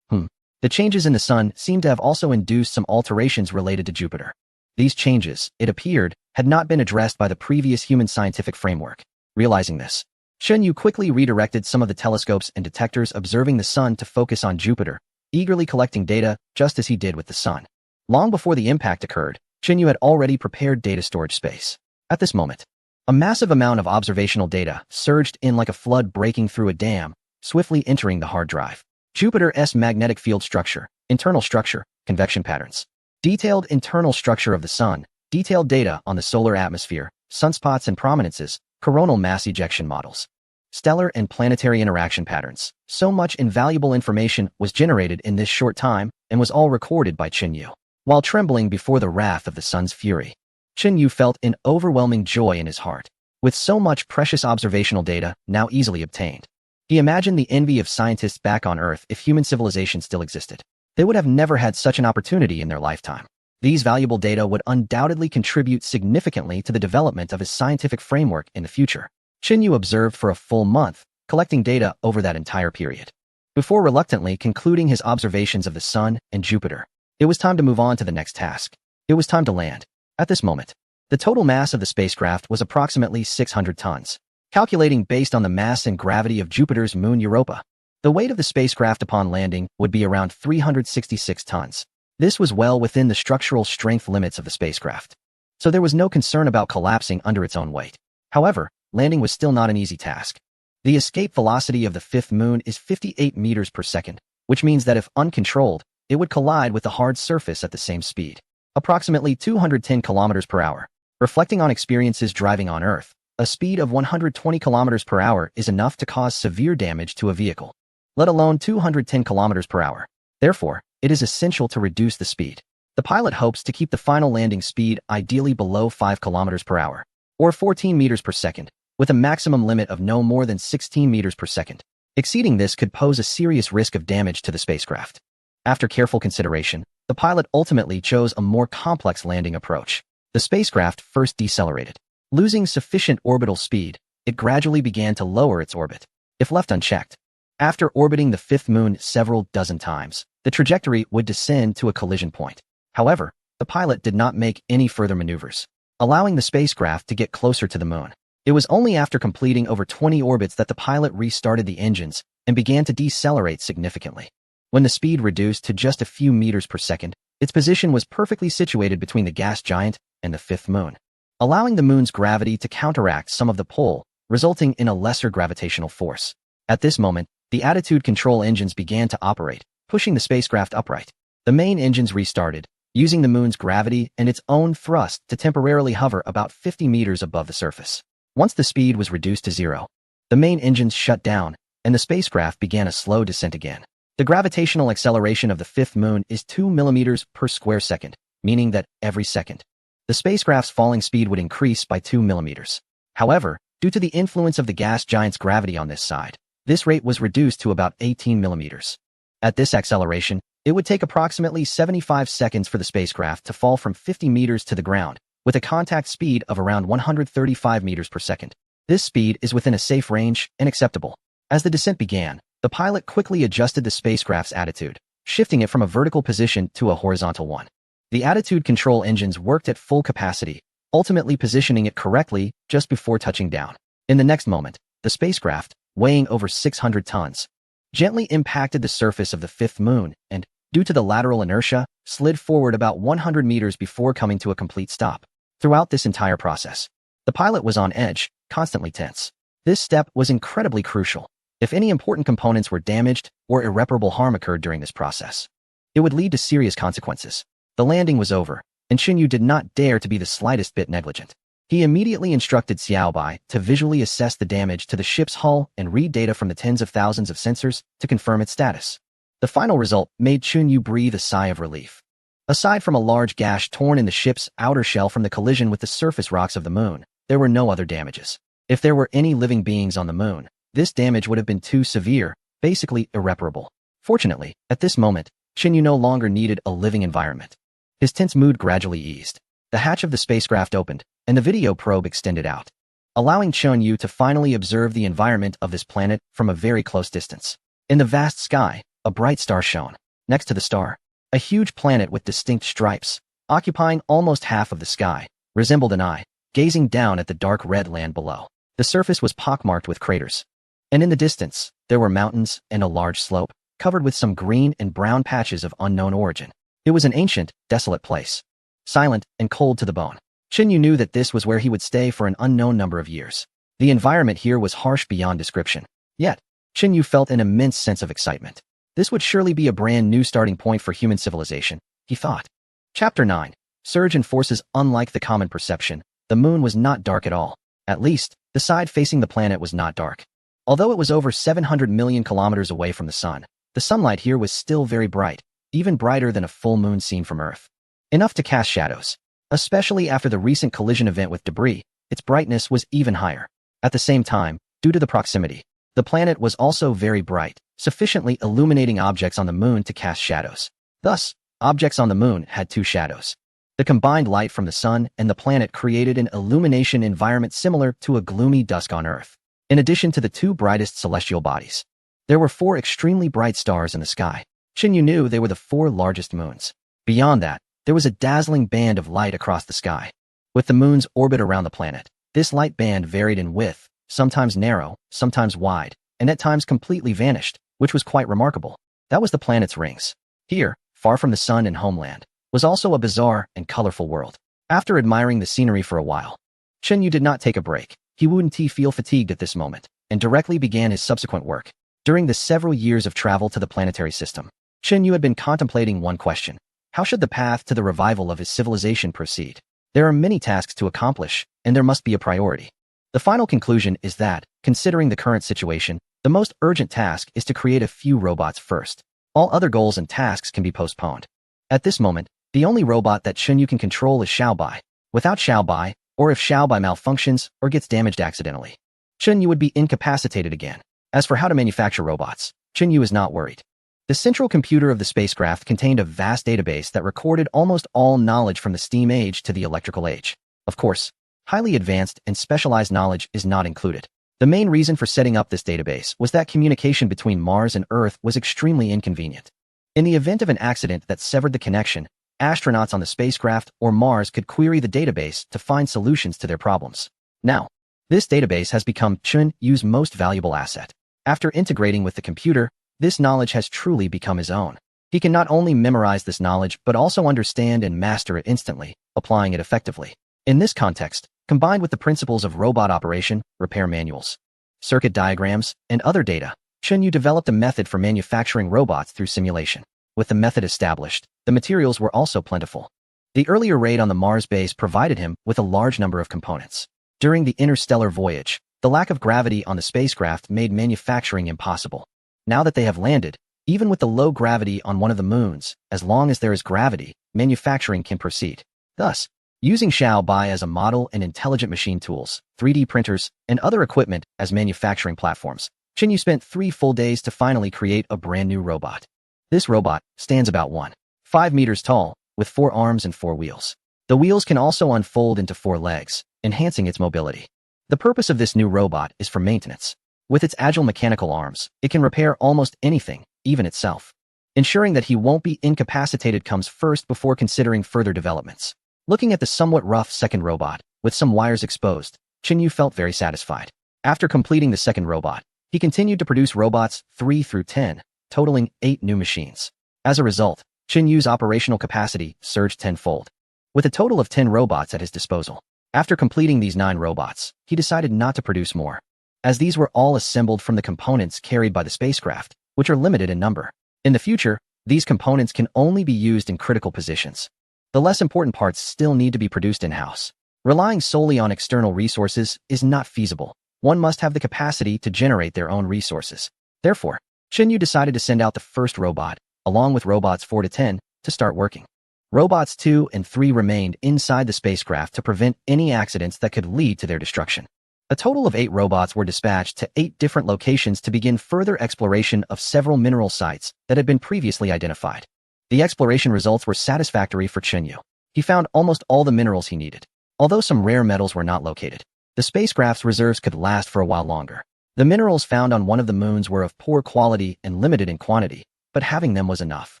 The changes in the sun seem to have also induced some alterations related to Jupiter. These changes, it appeared, had not been addressed by the previous human scientific framework. Realizing this, Chunyu quickly redirected some of the telescopes and detectors observing the sun to focus on Jupiter, eagerly collecting data just as he did with the sun. Long before the impact occurred, Chunyu had already prepared data storage space. At this moment, a massive amount of observational data surged in like a flood breaking through a dam, swiftly entering the hard drive. Jupiter's magnetic field structure, internal structure, convection patterns, detailed internal structure of the sun, detailed data on the solar atmosphere, sunspots and prominences, coronal mass ejection models, stellar and planetary interaction patterns. So much invaluable information was generated in this short time and was all recorded by Chunyu. While trembling before the wrath of the sun's fury, Chunyu felt an overwhelming joy in his heart. With so much precious observational data now easily obtained, he imagined the envy of scientists back on Earth if human civilization still existed. They would have never had such an opportunity in their lifetime. These valuable data would undoubtedly contribute significantly to the development of his scientific framework in the future. Xinyu observed for a full month, collecting data over that entire period, before reluctantly concluding his observations of the Sun and Jupiter. It was time to move on to the next task. It was time to land. At this moment, the total mass of the spacecraft was approximately 600 tons. Calculating based on the mass and gravity of Jupiter's moon Europa, the weight of the spacecraft upon landing would be around 366 tons. This was well within the structural strength limits of the spacecraft, so there was no concern about collapsing under its own weight. However, landing was still not an easy task. The escape velocity of the fifth moon is 58 meters per second, which means that if uncontrolled, it would collide with the hard surface at the same speed, approximately 210 kilometers per hour. Reflecting on experiences driving on Earth, a speed of 120 kilometers per hour is enough to cause severe damage to a vehicle, let alone 210 kilometers per hour. Therefore, it is essential to reduce the speed. The pilot hopes to keep the final landing speed ideally below 5 kilometers per hour, or 14 meters per second, with a maximum limit of no more than 16 meters per second. Exceeding this could pose a serious risk of damage to the spacecraft. After careful consideration, the pilot ultimately chose a more complex landing approach. The spacecraft first decelerated. Losing sufficient orbital speed, it gradually began to lower its orbit. If left unchecked, after orbiting the fifth moon several dozen times, the trajectory would descend to a collision point. However, the pilot did not make any further maneuvers, allowing the spacecraft to get closer to the moon. It was only after completing over 20 orbits that the pilot restarted the engines and began to decelerate significantly. When the speed reduced to just a few meters per second, its position was perfectly situated between the gas giant and the fifth moon, allowing the moon's gravity to counteract some of the pull, resulting in a lesser gravitational force. At this moment, the attitude control engines began to operate, pushing the spacecraft upright. The main engines restarted, using the moon's gravity and its own thrust to temporarily hover about 50 meters above the surface. Once the speed was reduced to zero, the main engines shut down, and the spacecraft began a slow descent again. The gravitational acceleration of the fifth moon is 2 millimeters per square second, meaning that every second, the spacecraft's falling speed would increase by 2 millimeters. However, due to the influence of the gas giant's gravity on this side, this rate was reduced to about 18 millimeters. At this acceleration, it would take approximately 75 seconds for the spacecraft to fall from 50 meters to the ground, with a contact speed of around 135 meters per second. This speed is within a safe range and acceptable. As the descent began, the pilot quickly adjusted the spacecraft's attitude, shifting it from a vertical position to a horizontal one. The attitude control engines worked at full capacity, ultimately positioning it correctly just before touching down. In the next moment, the spacecraft, weighing over 600 tons, gently impacted the surface of the fifth moon and, due to the lateral inertia, slid forward about 100 meters before coming to a complete stop. Throughout this entire process, the pilot was on edge, constantly tense. This step was incredibly crucial. If any important components were damaged or irreparable harm occurred during this process, it would lead to serious consequences. The landing was over, and Xinyu did not dare to be the slightest bit negligent. He immediately instructed Xiaobai to visually assess the damage to the ship's hull and read data from the tens of thousands of sensors to confirm its status. The final result made Xinyu breathe a sigh of relief. Aside from a large gash torn in the ship's outer shell from the collision with the surface rocks of the moon, there were no other damages. If there were any living beings on the moon, this damage would have been too severe, basically irreparable. Fortunately, at this moment, Xinyu no longer needed a living environment. His tense mood gradually eased. The hatch of the spacecraft opened, and the video probe extended out, allowing Xinyu to finally observe the environment of this planet from a very close distance. In the vast sky, a bright star shone. Next to the star, a huge planet with distinct stripes, occupying almost half of the sky, resembled an eye, gazing down at the dark red land below. The surface was pockmarked with craters, and in the distance, there were mountains and a large slope, covered with some green and brown patches of unknown origin. It was an ancient, desolate place, silent and cold to the bone. Xinyu knew that this was where he would stay for an unknown number of years. The environment here was harsh beyond description. Yet, Xinyu felt an immense sense of excitement. This would surely be a brand new starting point for human civilization, he thought. Chapter 9. Surge in forces. Unlike the common perception, the moon was not dark at all. At least, the side facing the planet was not dark. Although it was over 700 million kilometers away from the sun, the sunlight here was still very bright, even brighter than a full moon seen from Earth. Enough to cast shadows. Especially after the recent collision event with debris, its brightness was even higher. At the same time, due to the proximity, the planet was also very bright, sufficiently illuminating objects on the moon to cast shadows. Thus, objects on the moon had two shadows. The combined light from the sun and the planet created an illumination environment similar to a gloomy dusk on Earth. In addition to the two brightest celestial bodies, there were four extremely bright stars in the sky. Xinyu knew they were the four largest moons. Beyond that, there was a dazzling band of light across the sky. With the moon's orbit around the planet, this light band varied in width, sometimes narrow, sometimes wide, and at times completely vanished, which was quite remarkable. That was the planet's rings. Here, far from the sun and homeland, was also a bizarre and colorful world. After admiring the scenery for a while, Xinyu did not take a break. He wouldn't feel fatigued at this moment, and directly began his subsequent work. During the several years of travel to the planetary system, Xinyu had been contemplating one question. How should the path to the revival of his civilization proceed? There are many tasks to accomplish, and there must be a priority. The final conclusion is that, considering the current situation, the most urgent task is to create a few robots first. All other goals and tasks can be postponed. At this moment, the only robot that Xinyu can control is Xiaobai. Without Xiaobai, or if Xiaobai malfunctions or gets damaged accidentally, Xinyu would be incapacitated again. As for how to manufacture robots, Xinyu is not worried. The central computer of the spacecraft contained a vast database that recorded almost all knowledge from the steam age to the electrical age. Of course, highly advanced and specialized knowledge is not included. The main reason for setting up this database was that communication between Mars and Earth was extremely inconvenient. In the event of an accident that severed the connection, astronauts on the spacecraft or Mars could query the database to find solutions to their problems. Now, this database has become Chen-Yu's most valuable asset. After integrating with the computer, this knowledge has truly become his own. He can not only memorize this knowledge but also understand and master it instantly, applying it effectively. In this context, combined with the principles of robot operation, repair manuals, circuit diagrams, and other data, Chen-Yu developed a method for manufacturing robots through simulation. With the method established, the materials were also plentiful. The earlier raid on the Mars base provided him with a large number of components. During the interstellar voyage, the lack of gravity on the spacecraft made manufacturing impossible. Now that they have landed, even with the low gravity on one of the moons, as long as there is gravity, manufacturing can proceed. Thus, using Xiaobai as a model and intelligent machine tools, 3D printers, and other equipment as manufacturing platforms, Chen-Yu spent 3 full days to finally create a brand new robot. This robot stands about 1.5 meters tall, with 4 arms and 4 wheels. The wheels can also unfold into 4 legs, enhancing its mobility. The purpose of this new robot is for maintenance. With its agile mechanical arms, it can repair almost anything, even itself. Ensuring that he won't be incapacitated comes first before considering further developments. Looking at the somewhat rough second robot, with some wires exposed, Chen-Yu felt very satisfied. After completing the second robot, he continued to produce robots 3 through 10, totaling 8 new machines. As a result, Chen-Yu's operational capacity surged tenfold. With a total of 10 robots at his disposal. After completing these 9 robots, he decided not to produce more, as these were all assembled from the components carried by the spacecraft, which are limited in number. In the future, these components can only be used in critical positions. The less important parts still need to be produced in-house. Relying solely on external resources is not feasible. One must have the capacity to generate their own resources. Therefore, Chen-Yu decided to send out the first robot, along with robots 4 to 10, to start working. Robots 2 and 3 remained inside the spacecraft to prevent any accidents that could lead to their destruction. A total of 8 robots were dispatched to 8 different locations to begin further exploration of several mineral sites that had been previously identified. The exploration results were satisfactory for Chen-Yu. He found almost all the minerals he needed. Although some rare metals were not located, the spacecraft's reserves could last for a while longer. The minerals found on one of the moons were of poor quality and limited in quantity, but having them was enough.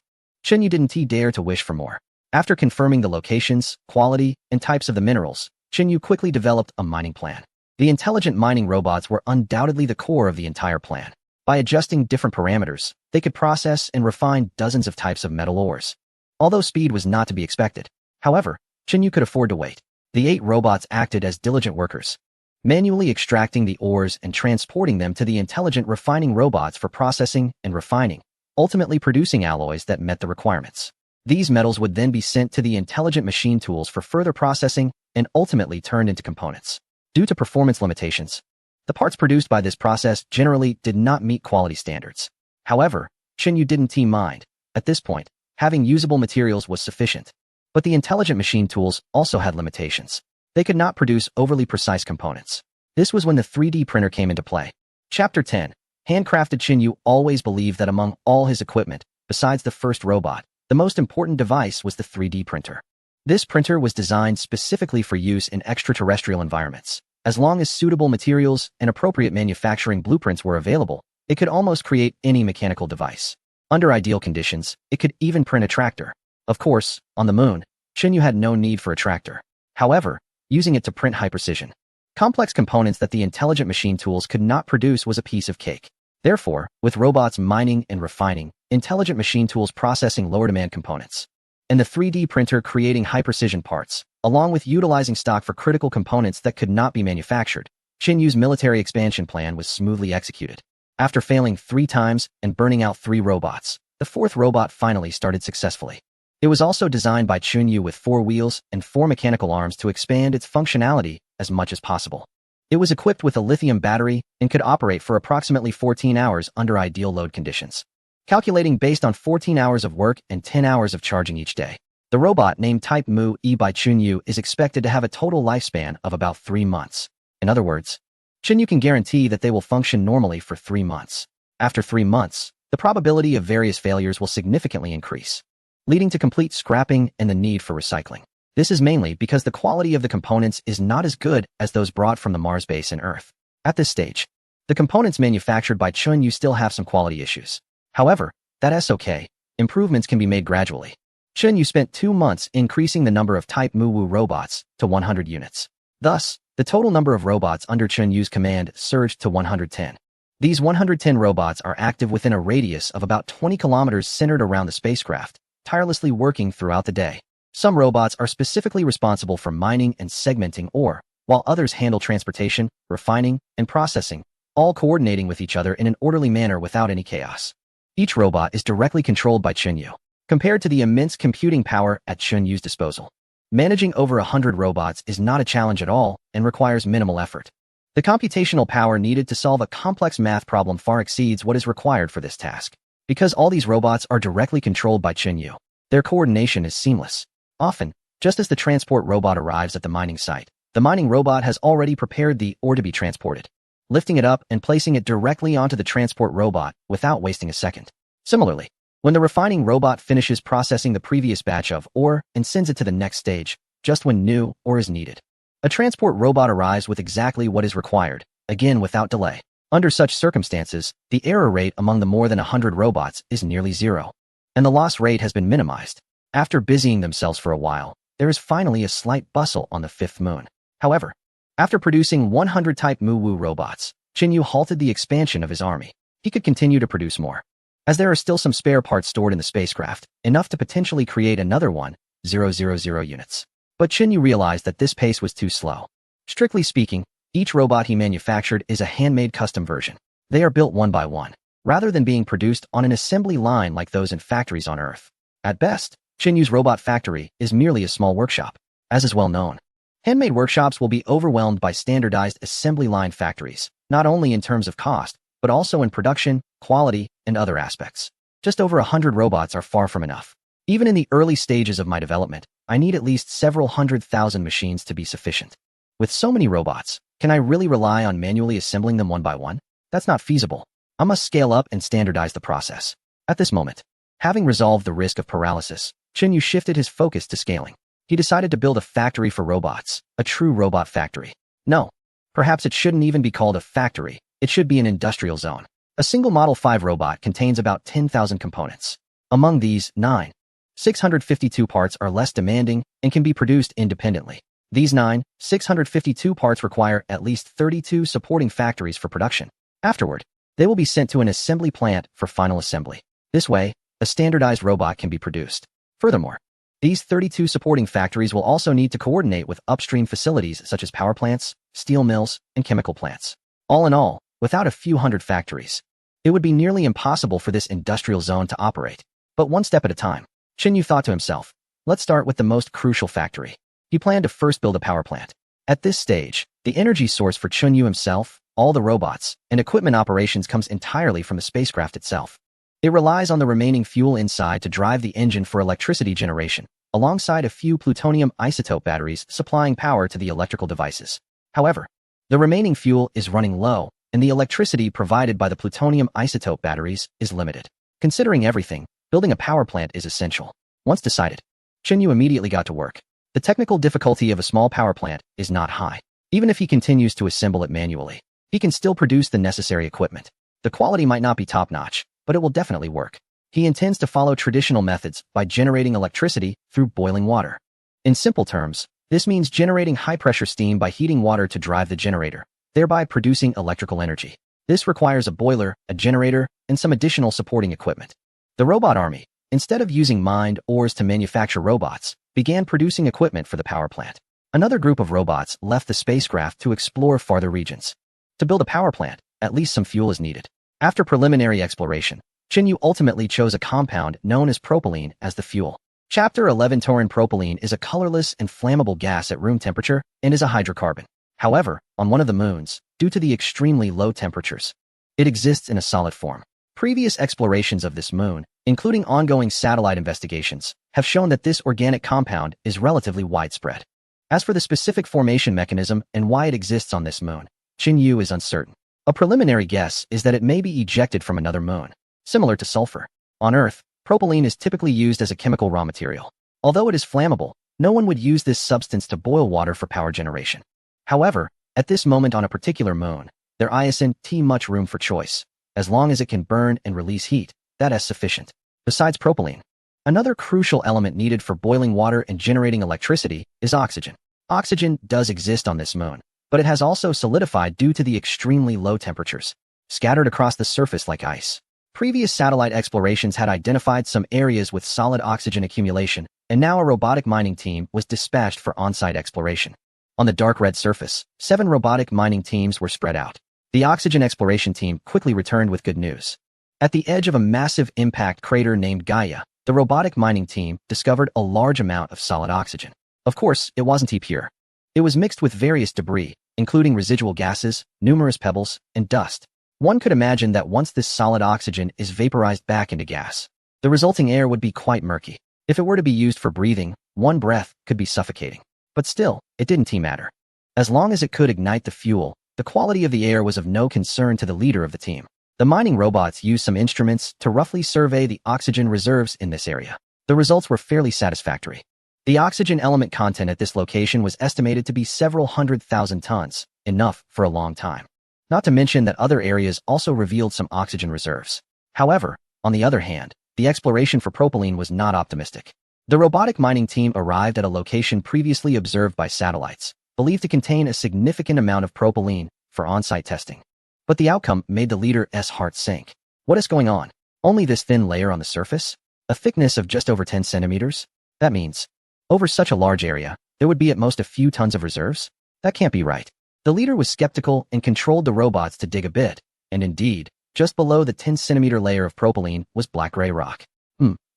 Chen-Yu didn't dare to wish for more. After confirming the locations, quality, and types of the minerals, Chen-Yu quickly developed a mining plan. The intelligent mining robots were undoubtedly the core of the entire plan. By adjusting different parameters, they could process and refine dozens of types of metal ores. Although speed was not to be expected, however, Chen-Yu could afford to wait. The 8 robots acted as diligent workers, manually extracting the ores and transporting them to the intelligent refining robots for processing and refining, ultimately producing alloys that met the requirements. These metals would then be sent to the intelligent machine tools for further processing and ultimately turned into components. Due to performance limitations, the parts produced by this process generally did not meet quality standards. However, Chen-Yu didn't mind. At this point, having usable materials was sufficient. But the intelligent machine tools also had limitations. They could not produce overly precise components. This was when the 3D printer came into play. Chapter 10. Handcrafted. Chinyu always believed that among all his equipment, besides the first robot, the most important device was the 3D printer. This printer was designed specifically for use in extraterrestrial environments. As long as suitable materials and appropriate manufacturing blueprints were available, it could almost create any mechanical device. Under ideal conditions, it could even print a tractor. Of course, on the moon, Chinyu had no need for a tractor. However, using it to print high-precision, complex components that the intelligent machine tools could not produce was a piece of cake. Therefore, with robots mining and refining, intelligent machine tools processing lower-demand components, and the 3D printer creating high-precision parts, along with utilizing stock for critical components that could not be manufactured, Chinyu's military expansion plan was smoothly executed. After failing 3 times and burning out 3 robots, the 4th robot finally started successfully. It was also designed by Chinyu with 4 wheels and 4 mechanical arms to expand its functionality as much as possible. It was equipped with a lithium battery and could operate for approximately 14 hours under ideal load conditions, calculating based on 14 hours of work and 10 hours of charging each day. The robot, named Type Mu-E by Chinyu, is expected to have a total lifespan of about 3 months. In other words, Chinyu can guarantee that they will function normally for 3 months. After 3 months, the probability of various failures will significantly increase, leading to complete scrapping and the need for recycling. This is mainly because the quality of the components is not as good as those brought from the Mars base and Earth. At this stage, the components manufactured by Chinyu still have some quality issues. However, that's okay. Improvements can be made gradually. Chinyu spent 2 months increasing the number of Type Mu-Wu robots to 100 units. Thus, the total number of robots under Chinyu's command surged to 110. These 110 robots are active within a radius of about 20 kilometers centered around the spacecraft, tirelessly working throughout the day. Some robots are specifically responsible for mining and segmenting ore, while others handle transportation, refining, and processing, all coordinating with each other in an orderly manner without any chaos. Each robot is directly controlled by Chinyu. Compared to the immense computing power at Chinyu's disposal, managing over 100 robots is not a challenge at all and requires minimal effort. The computational power needed to solve a complex math problem far exceeds what is required for this task. Because all these robots are directly controlled by Chinyu, their coordination is seamless. Often, just as the transport robot arrives at the mining site, the mining robot has already prepared the ore to be transported, lifting it up and placing it directly onto the transport robot without wasting a second. Similarly, when the refining robot finishes processing the previous batch of ore and sends it to the next stage, just when new ore is needed, a transport robot arrives with exactly what is required, again without delay. Under such circumstances, the error rate among the more than 100 robots is nearly 0, and the loss rate has been minimized. After busying themselves for a while, there is finally a slight bustle on the 5th moon. However, after producing 100 Type Mu-Wu robots, Chinyu halted the expansion of his army. He could continue to produce more, as there are still some spare parts stored in the spacecraft, enough to potentially create another 1,000 units. But Chinyu realized that this pace was too slow. Strictly speaking, each robot he manufactured is a handmade custom version. They are built one by one, rather than being produced on an assembly line like those in factories on Earth. At best, Chinyu's robot factory is merely a small workshop. As is well known, handmade workshops will be overwhelmed by standardized assembly line factories, not only in terms of cost, but also in production, quality, and other aspects. Just over 100 robots are far from enough. Even in the early stages of my development, I need at least several 100,000 machines to be sufficient. With so many robots, can I really rely on manually assembling them one by one? That's not feasible. I must scale up and standardize the process. At this moment, having resolved the risk of paralysis, Chinyu shifted his focus to scaling. He decided to build a factory for robots, a true robot factory. No, perhaps it shouldn't even be called a factory. It should be an industrial zone. A single Model 5 robot contains about 10,000 components. Among these, 652 parts are less demanding and can be produced independently. These 652 parts require at least 32 supporting factories for production. Afterward, they will be sent to an assembly plant for final assembly. This way, a standardized robot can be produced. Furthermore, these 32 supporting factories will also need to coordinate with upstream facilities such as power plants, steel mills, and chemical plants. All in all, without a few hundred factories, it would be nearly impossible for this industrial zone to operate. But one step at a time, Chinyu thought to himself, let's start with the most crucial factory. He planned to first build a power plant. At this stage, the energy source for Chinyu himself, all the robots, and equipment operations comes entirely from the spacecraft itself. It relies on the remaining fuel inside to drive the engine for electricity generation, alongside a few plutonium isotope batteries supplying power to the electrical devices. However, the remaining fuel is running low, and the electricity provided by the plutonium isotope batteries is limited. Considering everything, building a power plant is essential. Once decided, Chinyu immediately got to work. The technical difficulty of a small power plant is not high. Even if he continues to assemble it manually, he can still produce the necessary equipment. The quality might not be top-notch, but it will definitely work. He intends to follow traditional methods by generating electricity through boiling water. In simple terms, this means generating high-pressure steam by heating water to drive the generator, thereby producing electrical energy. This requires a boiler, a generator, and some additional supporting equipment. The robot army, instead of using mined ores to manufacture robots, began producing equipment for the power plant. Another group of robots left the spacecraft to explore farther regions. To build a power plant, at least some fuel is needed. After preliminary exploration, Chinyu ultimately chose a compound known as propylene as the fuel. Chapter 11 Taurin propylene is a colorless and flammable gas at room temperature and is a hydrocarbon. However, on one of the moons, due to the extremely low temperatures, it exists in a solid form. Previous explorations of this moon, including ongoing satellite investigations, have shown that this organic compound is relatively widespread. As for the specific formation mechanism and why it exists on this moon, Chinyu is uncertain. A preliminary guess is that it may be ejected from another moon, similar to sulfur. On Earth, propylene is typically used as a chemical raw material. Although it is flammable, no one would use this substance to boil water for power generation. However, at this moment on a particular moon, there isn't much room for choice. As long as it can burn and release heat, that is sufficient. Besides propylene, another crucial element needed for boiling water and generating electricity is oxygen. Oxygen does exist on this moon, but it has also solidified due to the extremely low temperatures, scattered across the surface like ice. Previous satellite explorations had identified some areas with solid oxygen accumulation, and now a robotic mining team was dispatched for on-site exploration. On the dark red surface, 7 robotic mining teams were spread out. The oxygen exploration team quickly returned with good news. At the edge of a massive impact crater named Gaia, the robotic mining team discovered a large amount of solid oxygen. Of course, it wasn't pure. It was mixed with various debris, including residual gases, numerous pebbles, and dust. One could imagine that once this solid oxygen is vaporized back into gas, the resulting air would be quite murky. If it were to be used for breathing, one breath could be suffocating. But still, it didn't matter. As long as it could ignite the fuel, the quality of the air was of no concern to the leader of the team. The mining robots used some instruments to roughly survey the oxygen reserves in this area. The results were fairly satisfactory. The oxygen element content at this location was estimated to be several 100,000 tons, enough for a long time. Not to mention that other areas also revealed some oxygen reserves. However, on the other hand, the exploration for propylene was not optimistic. The robotic mining team arrived at a location previously observed by satellites, believed to contain a significant amount of propylene for on-site testing. But the outcome made the leader's heart sink. What is going on? Only this thin layer on the surface? A thickness of just over 10 centimeters? That means, over such a large area, there would be at most a few tons of reserves? That can't be right. The leader was skeptical and controlled the robots to dig a bit, and indeed, just below the 10-centimeter layer of propylene was black-gray rock.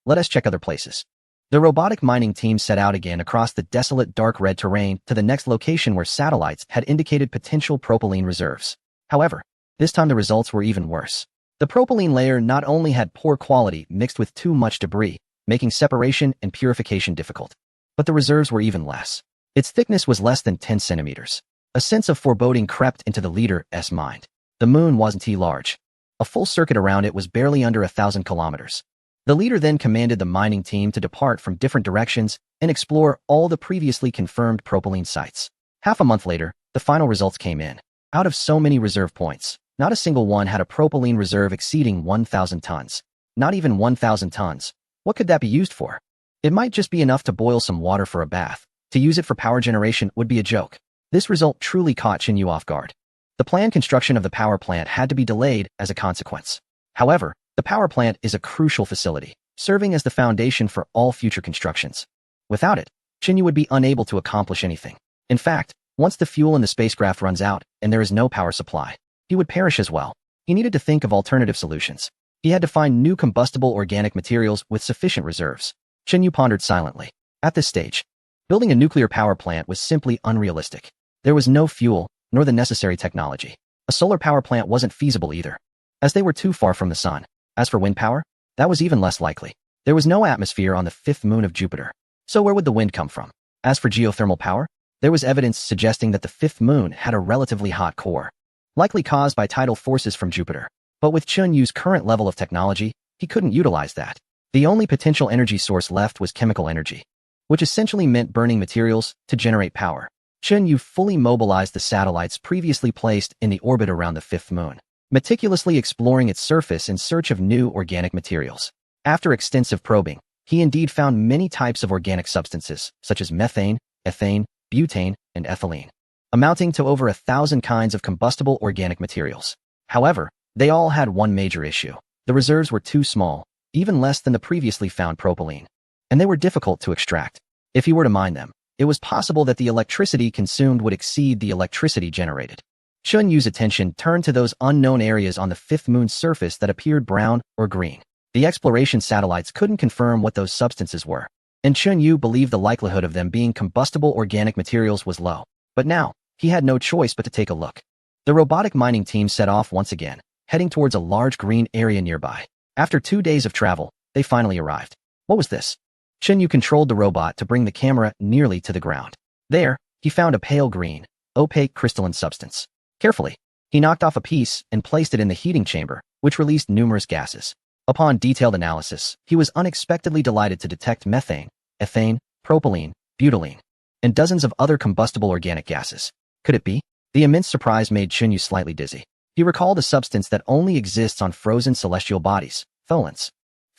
Let us check other places. The robotic mining team set out again across the desolate dark red terrain to the next location where satellites had indicated potential propylene reserves. However, this time the results were even worse. The propylene layer not only had poor quality mixed with too much debris, making separation and purification difficult, but the reserves were even less. Its thickness was less than 10 centimeters. A sense of foreboding crept into the leader's mind. The moon wasn't large. A full circuit around it was barely under 1,000 kilometers. The leader then commanded the mining team to depart from different directions and explore all the previously confirmed propylene sites. Half a month later, the final results came in. Out of so many reserve points, not a single one had a propylene reserve exceeding 1,000 tons. Not even 1,000 tons. What could that be used for? It might just be enough to boil some water for a bath. To use it for power generation would be a joke. This result truly caught Chinyu off guard. The planned construction of the power plant had to be delayed as a consequence. However, the power plant is a crucial facility, serving as the foundation for all future constructions. Without it, Chinyu would be unable to accomplish anything. In fact, once the fuel in the spacecraft runs out and there is no power supply, he would perish as well. He needed to think of alternative solutions. He had to find new combustible organic materials with sufficient reserves. Chinyu pondered silently. At this stage, building a nuclear power plant was simply unrealistic. There was no fuel, nor the necessary technology. A solar power plant wasn't feasible either, as they were too far from the sun. As for wind power, that was even less likely. There was no atmosphere on the 5th moon of Jupiter, So where would the wind come from? As for geothermal power, there was evidence suggesting that the fifth moon had a relatively hot core, likely caused by tidal forces from Jupiter. But with Chun Yu's current level of technology, he couldn't utilize that. The only potential energy source left was chemical energy, which essentially meant burning materials to generate power. Chun Yu fully mobilized the satellites previously placed in the orbit around the fifth moon, meticulously exploring its surface in search of new organic materials. After extensive probing, he indeed found many types of organic substances, such as methane, ethane, butane, and ethylene, amounting to over 1,000 kinds of combustible organic materials. However, they all had one major issue. The reserves were too small, even less than the previously found propylene, and they were difficult to extract. If he were to mine them, it was possible that the electricity consumed would exceed the electricity generated. Chun Yu's attention turned to those unknown areas on the fifth moon's surface that appeared brown or green. The exploration satellites couldn't confirm what those substances were, and Chun Yu believed the likelihood of them being combustible organic materials was low. But now, he had no choice but to take a look. The robotic mining team set off once again, heading towards a large green area nearby. After 2 days of travel, they finally arrived. What was this? Chun Yu controlled the robot to bring the camera nearly to the ground. There, he found a pale green, opaque crystalline substance. Carefully, he knocked off a piece and placed it in the heating chamber, which released numerous gases. Upon detailed analysis, he was unexpectedly delighted to detect methane, ethane, propylene, butylene, and dozens of other combustible organic gases. Could it be? The immense surprise made Chun Yu slightly dizzy. He recalled a substance that only exists on frozen celestial bodies, tholins.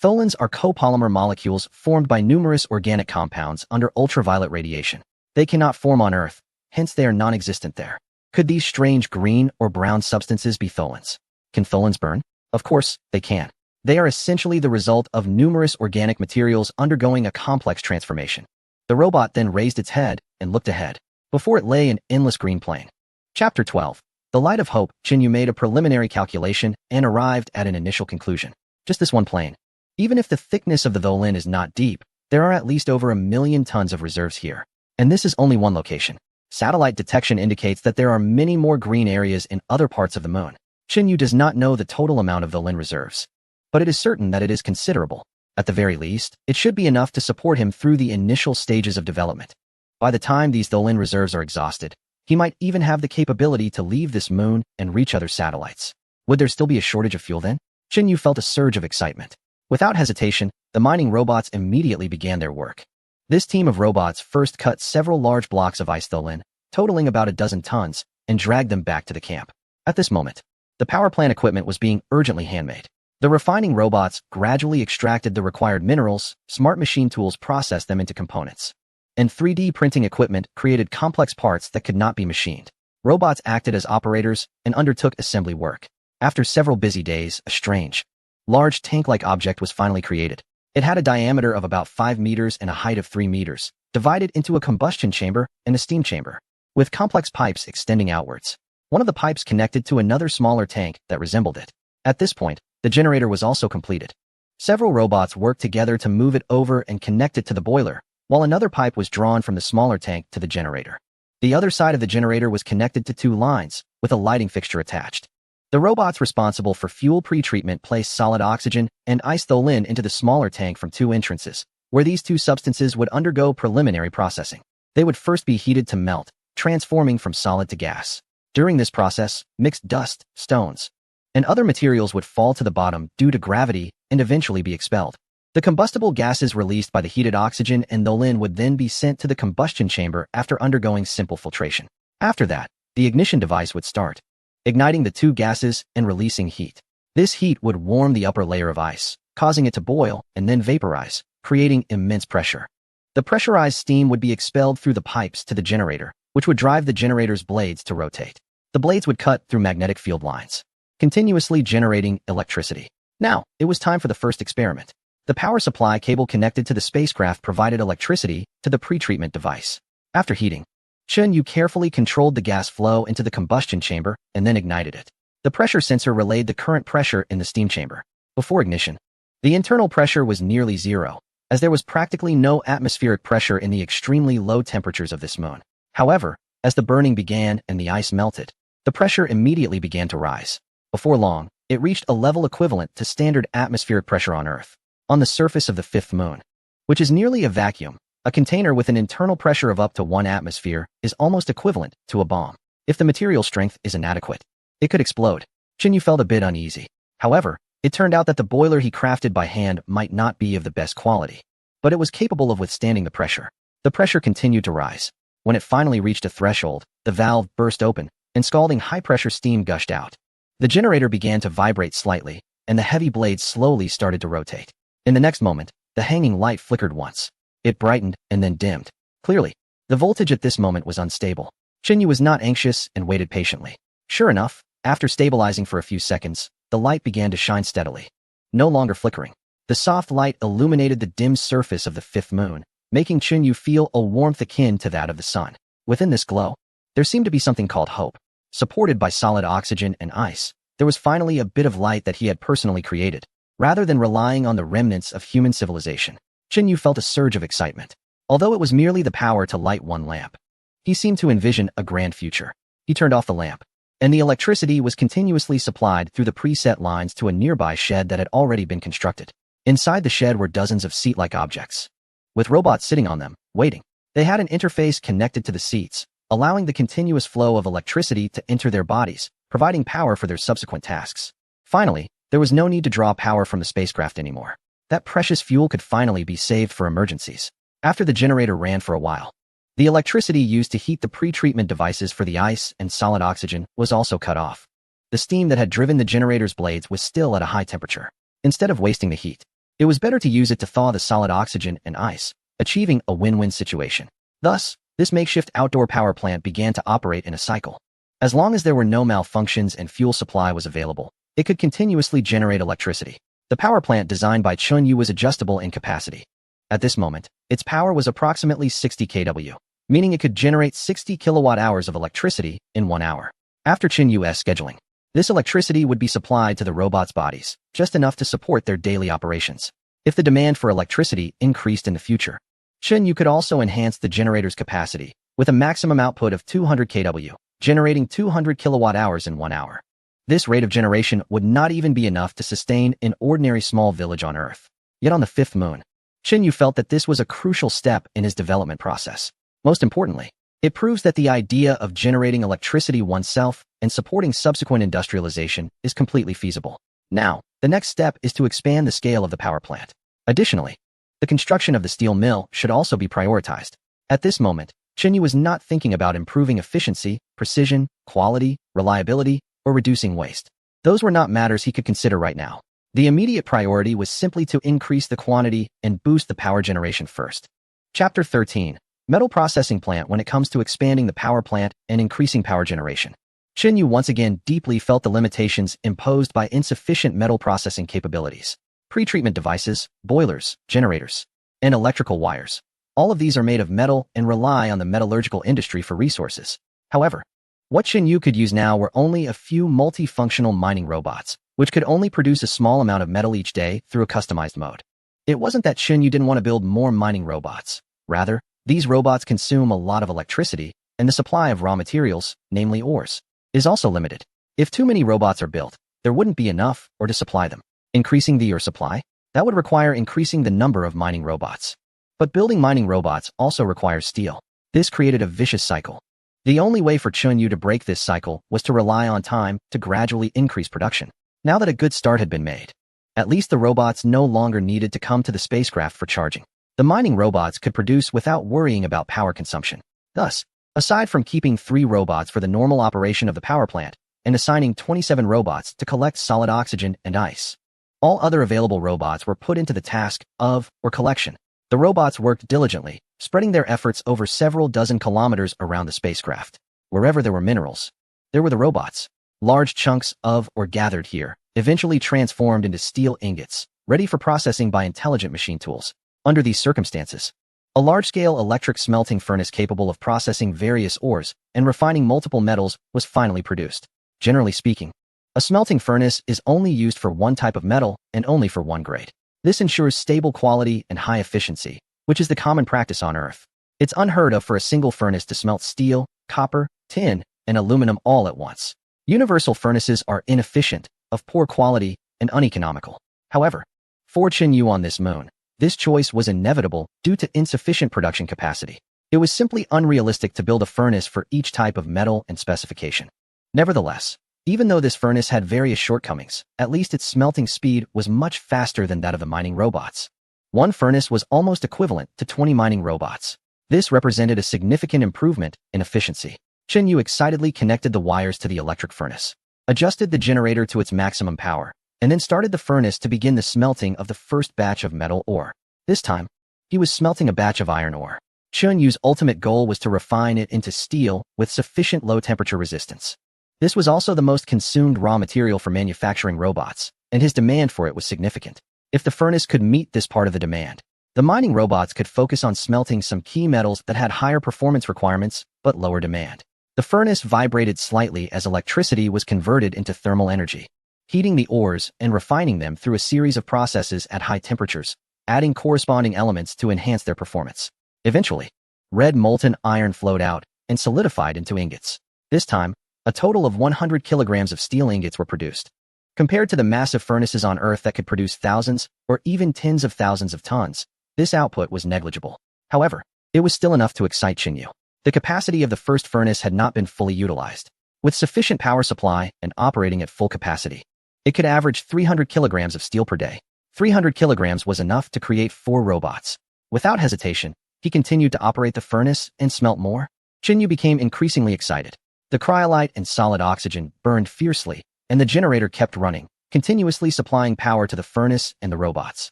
Tholins are copolymer molecules formed by numerous organic compounds under ultraviolet radiation. They cannot form on Earth, hence they are non-existent there. Could these strange green or brown substances be tholins? Can tholins burn? Of course, they can. They are essentially the result of numerous organic materials undergoing a complex transformation. The robot then raised its head and looked ahead. Before it lay an endless green plain. Chapter 12. The Light of Hope. Chun Yu made a preliminary calculation and arrived at an initial conclusion. Just this one plain. Even if the thickness of the tholin is not deep, there are at least over 1 million tons of reserves here. And this is only one location. Satellite detection indicates that there are many more green areas in other parts of the moon. Chun Yu does not know the total amount of tholin reserves, but it is certain that it is considerable. At the very least, it should be enough to support him through the initial stages of development. By the time these tholin reserves are exhausted, he might even have the capability to leave this moon and reach other satellites. Would there still be a shortage of fuel then? Chun Yu felt a surge of excitement. Without hesitation, the mining robots immediately began their work. This team of robots first cut several large blocks of ice tholin, totaling about a dozen tons, and dragged them back to the camp. At this moment, the power plant equipment was being urgently handmade. The refining robots gradually extracted the required minerals, smart machine tools processed them into components, and 3D printing equipment created complex parts that could not be machined. Robots acted as operators and undertook assembly work. After several busy days, a strange, large tank-like object was finally created. It had a diameter of about 5 meters and a height of 3 meters, divided into a combustion chamber and a steam chamber, with complex pipes extending outwards. One of the pipes connected to another smaller tank that resembled it. At this point, the generator was also completed. Several robots worked together to move it over and connect it to the boiler, while another pipe was drawn from the smaller tank to the generator. The other side of the generator was connected to 2 lines, with a lighting fixture attached. The robots responsible for fuel pretreatment placed solid oxygen and ice tholin into the smaller tank from 2 entrances, where these 2 substances would undergo preliminary processing. They would first be heated to melt, transforming from solid to gas. During this process, mixed dust, stones, and other materials would fall to the bottom due to gravity and eventually be expelled. The combustible gases released by the heated oxygen and tholin would then be sent to the combustion chamber after undergoing simple filtration. After that, the ignition device would start, igniting the 2 gases and releasing heat. This heat would warm the upper layer of ice, causing it to boil and then vaporize, creating immense pressure. The pressurized steam would be expelled through the pipes to the generator, which would drive the generator's blades to rotate. The blades would cut through magnetic field lines, continuously generating electricity. Now, it was time for the first experiment. The power supply cable connected to the spacecraft provided electricity to the pretreatment device. After heating, Chun Yu carefully controlled the gas flow into the combustion chamber and then ignited it. The pressure sensor relayed the current pressure in the steam chamber. Before ignition, the internal pressure was nearly 0, as there was practically no atmospheric pressure in the extremely low temperatures of this moon. However, as the burning began and the ice melted, the pressure immediately began to rise. Before long, it reached a level equivalent to standard atmospheric pressure on Earth. On the surface of the 5th moon, which is nearly a vacuum, A container with an internal pressure of up to 1 atmosphere is almost equivalent to a bomb. If the material strength is inadequate, it could explode. Chinyu felt a bit uneasy. However, it turned out that the boiler he crafted by hand might not be of the best quality, but it was capable of withstanding the pressure. The pressure continued to rise. When it finally reached a threshold, the valve burst open, and scalding high-pressure steam gushed out. The generator began to vibrate slightly, and the heavy blades slowly started to rotate. In the next moment, the hanging light flickered once. It brightened and then dimmed. Clearly, the voltage at this moment was unstable. Chinyu was not anxious and waited patiently. Sure enough, after stabilizing for a few seconds, the light began to shine steadily. No longer flickering. The soft light illuminated the dim surface of the fifth moon, making Chinyu feel a warmth akin to that of the sun. Within this glow, there seemed to be something called hope. Supported by solid oxygen and ice, there was finally a bit of light that he had personally created. Rather than relying on the remnants of human civilization, Chinyu felt a surge of excitement. Although it was merely the power to light one lamp, he seemed to envision a grand future. He turned off the lamp, and the electricity was continuously supplied through the preset lines to a nearby shed that had already been constructed. Inside the shed were dozens of seat-like objects, with robots sitting on them, waiting. They had an interface connected to the seats, allowing the continuous flow of electricity to enter their bodies, providing power for their subsequent tasks. Finally, there was no need to draw power from the spacecraft anymore. That precious fuel could finally be saved for emergencies. After the generator ran for a while, the electricity used to heat the pre-treatment devices for the ice and solid oxygen was also cut off. The steam that had driven the generator's blades was still at a high temperature. Instead of wasting the heat, it was better to use it to thaw the solid oxygen and ice, achieving a win-win situation. Thus, this makeshift outdoor power plant began to operate in a cycle. As long as there were no malfunctions and fuel supply was available, it could continuously generate electricity. The power plant designed by Chinyu was adjustable in capacity. At this moment, its power was approximately 60 kW, meaning it could generate 60 kilowatt-hours of electricity in 1 hour. After Chinyu's scheduling, this electricity would be supplied to the robots' bodies, just enough to support their daily operations. If the demand for electricity increased in the future, Chinyu could also enhance the generator's capacity, with a maximum output of 200 kW, generating 200 kilowatt-hours in 1 hour. This rate of generation would not even be enough to sustain an ordinary small village on Earth. Yet on the fifth moon, Chinyu felt that this was a crucial step in his development process. Most importantly, it proves that the idea of generating electricity oneself and supporting subsequent industrialization is completely feasible. Now, the next step is to expand the scale of the power plant. Additionally, the construction of the steel mill should also be prioritized. At this moment, Chinyu was not thinking about improving efficiency, precision, quality, reliability, or reducing waste. Those were not matters he could consider right now. The immediate priority was simply to increase the quantity and boost the power generation first. Chapter 13. Metal Processing Plant. When it comes to expanding the power plant and increasing power generation, Chinyu once again deeply felt the limitations imposed by insufficient metal processing capabilities. Pre-treatment devices, boilers, generators, and electrical wires. All of these are made of metal and rely on the metallurgical industry for resources. However, what Chinyu could use now were only a few multifunctional mining robots, which could only produce a small amount of metal each day through a customized mode. It wasn't that Chinyu didn't want to build more mining robots. Rather, these robots consume a lot of electricity, and the supply of raw materials, namely ores, is also limited. If too many robots are built, there wouldn't be enough ore to supply them. Increasing the ore supply? That would require increasing the number of mining robots. But building mining robots also requires steel. This created a vicious cycle. The only way for Chinyu to break this cycle was to rely on time to gradually increase production. Now that a good start had been made, at least the robots no longer needed to come to the spacecraft for charging. The mining robots could produce without worrying about power consumption. Thus, aside from keeping 3 robots for the normal operation of the power plant and assigning 27 robots to collect solid oxygen and ice, all other available robots were put into the task of or collection. The robots worked diligently, spreading their efforts over several dozen kilometers around the spacecraft. Wherever there were minerals, there were the robots. Large chunks of or gathered here, eventually transformed into steel ingots, ready for processing by intelligent machine tools. Under these circumstances, a large-scale electric smelting furnace capable of processing various ores and refining multiple metals was finally produced. Generally speaking, a smelting furnace is only used for one type of metal and only for one grade. This ensures stable quality and high efficiency, which is the common practice on Earth. It's unheard of for a single furnace to smelt steel, copper, tin, and aluminum all at once. Universal furnaces are inefficient, of poor quality, and uneconomical. However, for Chinyu on this moon, This choice was inevitable due to insufficient production capacity. It was simply unrealistic to build a furnace for each type of metal and specification. Nevertheless, even though this furnace had various shortcomings, at least its smelting speed was much faster than that of the mining robots. One furnace was almost equivalent to 20 mining robots. This represented a significant improvement in efficiency. Chen Yu excitedly connected the wires to the electric furnace, adjusted the generator to its maximum power, and then started the furnace to begin the smelting of the first batch of metal ore. This time, he was smelting a batch of iron ore. Chen Yu's ultimate goal was to refine it into steel with sufficient low-temperature resistance. This was also the most consumed raw material for manufacturing robots, and his demand for it was significant. If the furnace could meet this part of the demand, the mining robots could focus on smelting some key metals that had higher performance requirements but lower demand. The furnace vibrated slightly as electricity was converted into thermal energy, heating the ores and refining them through a series of processes at high temperatures, adding corresponding elements to enhance their performance. Eventually, red molten iron flowed out and solidified into ingots. This time, a total of 100 kilograms of steel ingots were produced. Compared to the massive furnaces on Earth that could produce thousands or even tens of thousands of tons, this output was negligible. However, it was still enough to excite Chen Yu. The capacity of the first furnace had not been fully utilized. With sufficient power supply and operating at full capacity, it could average 300 kilograms of steel per day. 300 kilograms was enough to create 4 robots. Without hesitation, he continued to operate the furnace and smelt more. Chen Yu became increasingly excited. The cryolite and solid oxygen burned fiercely, and the generator kept running, continuously supplying power to the furnace and the robots.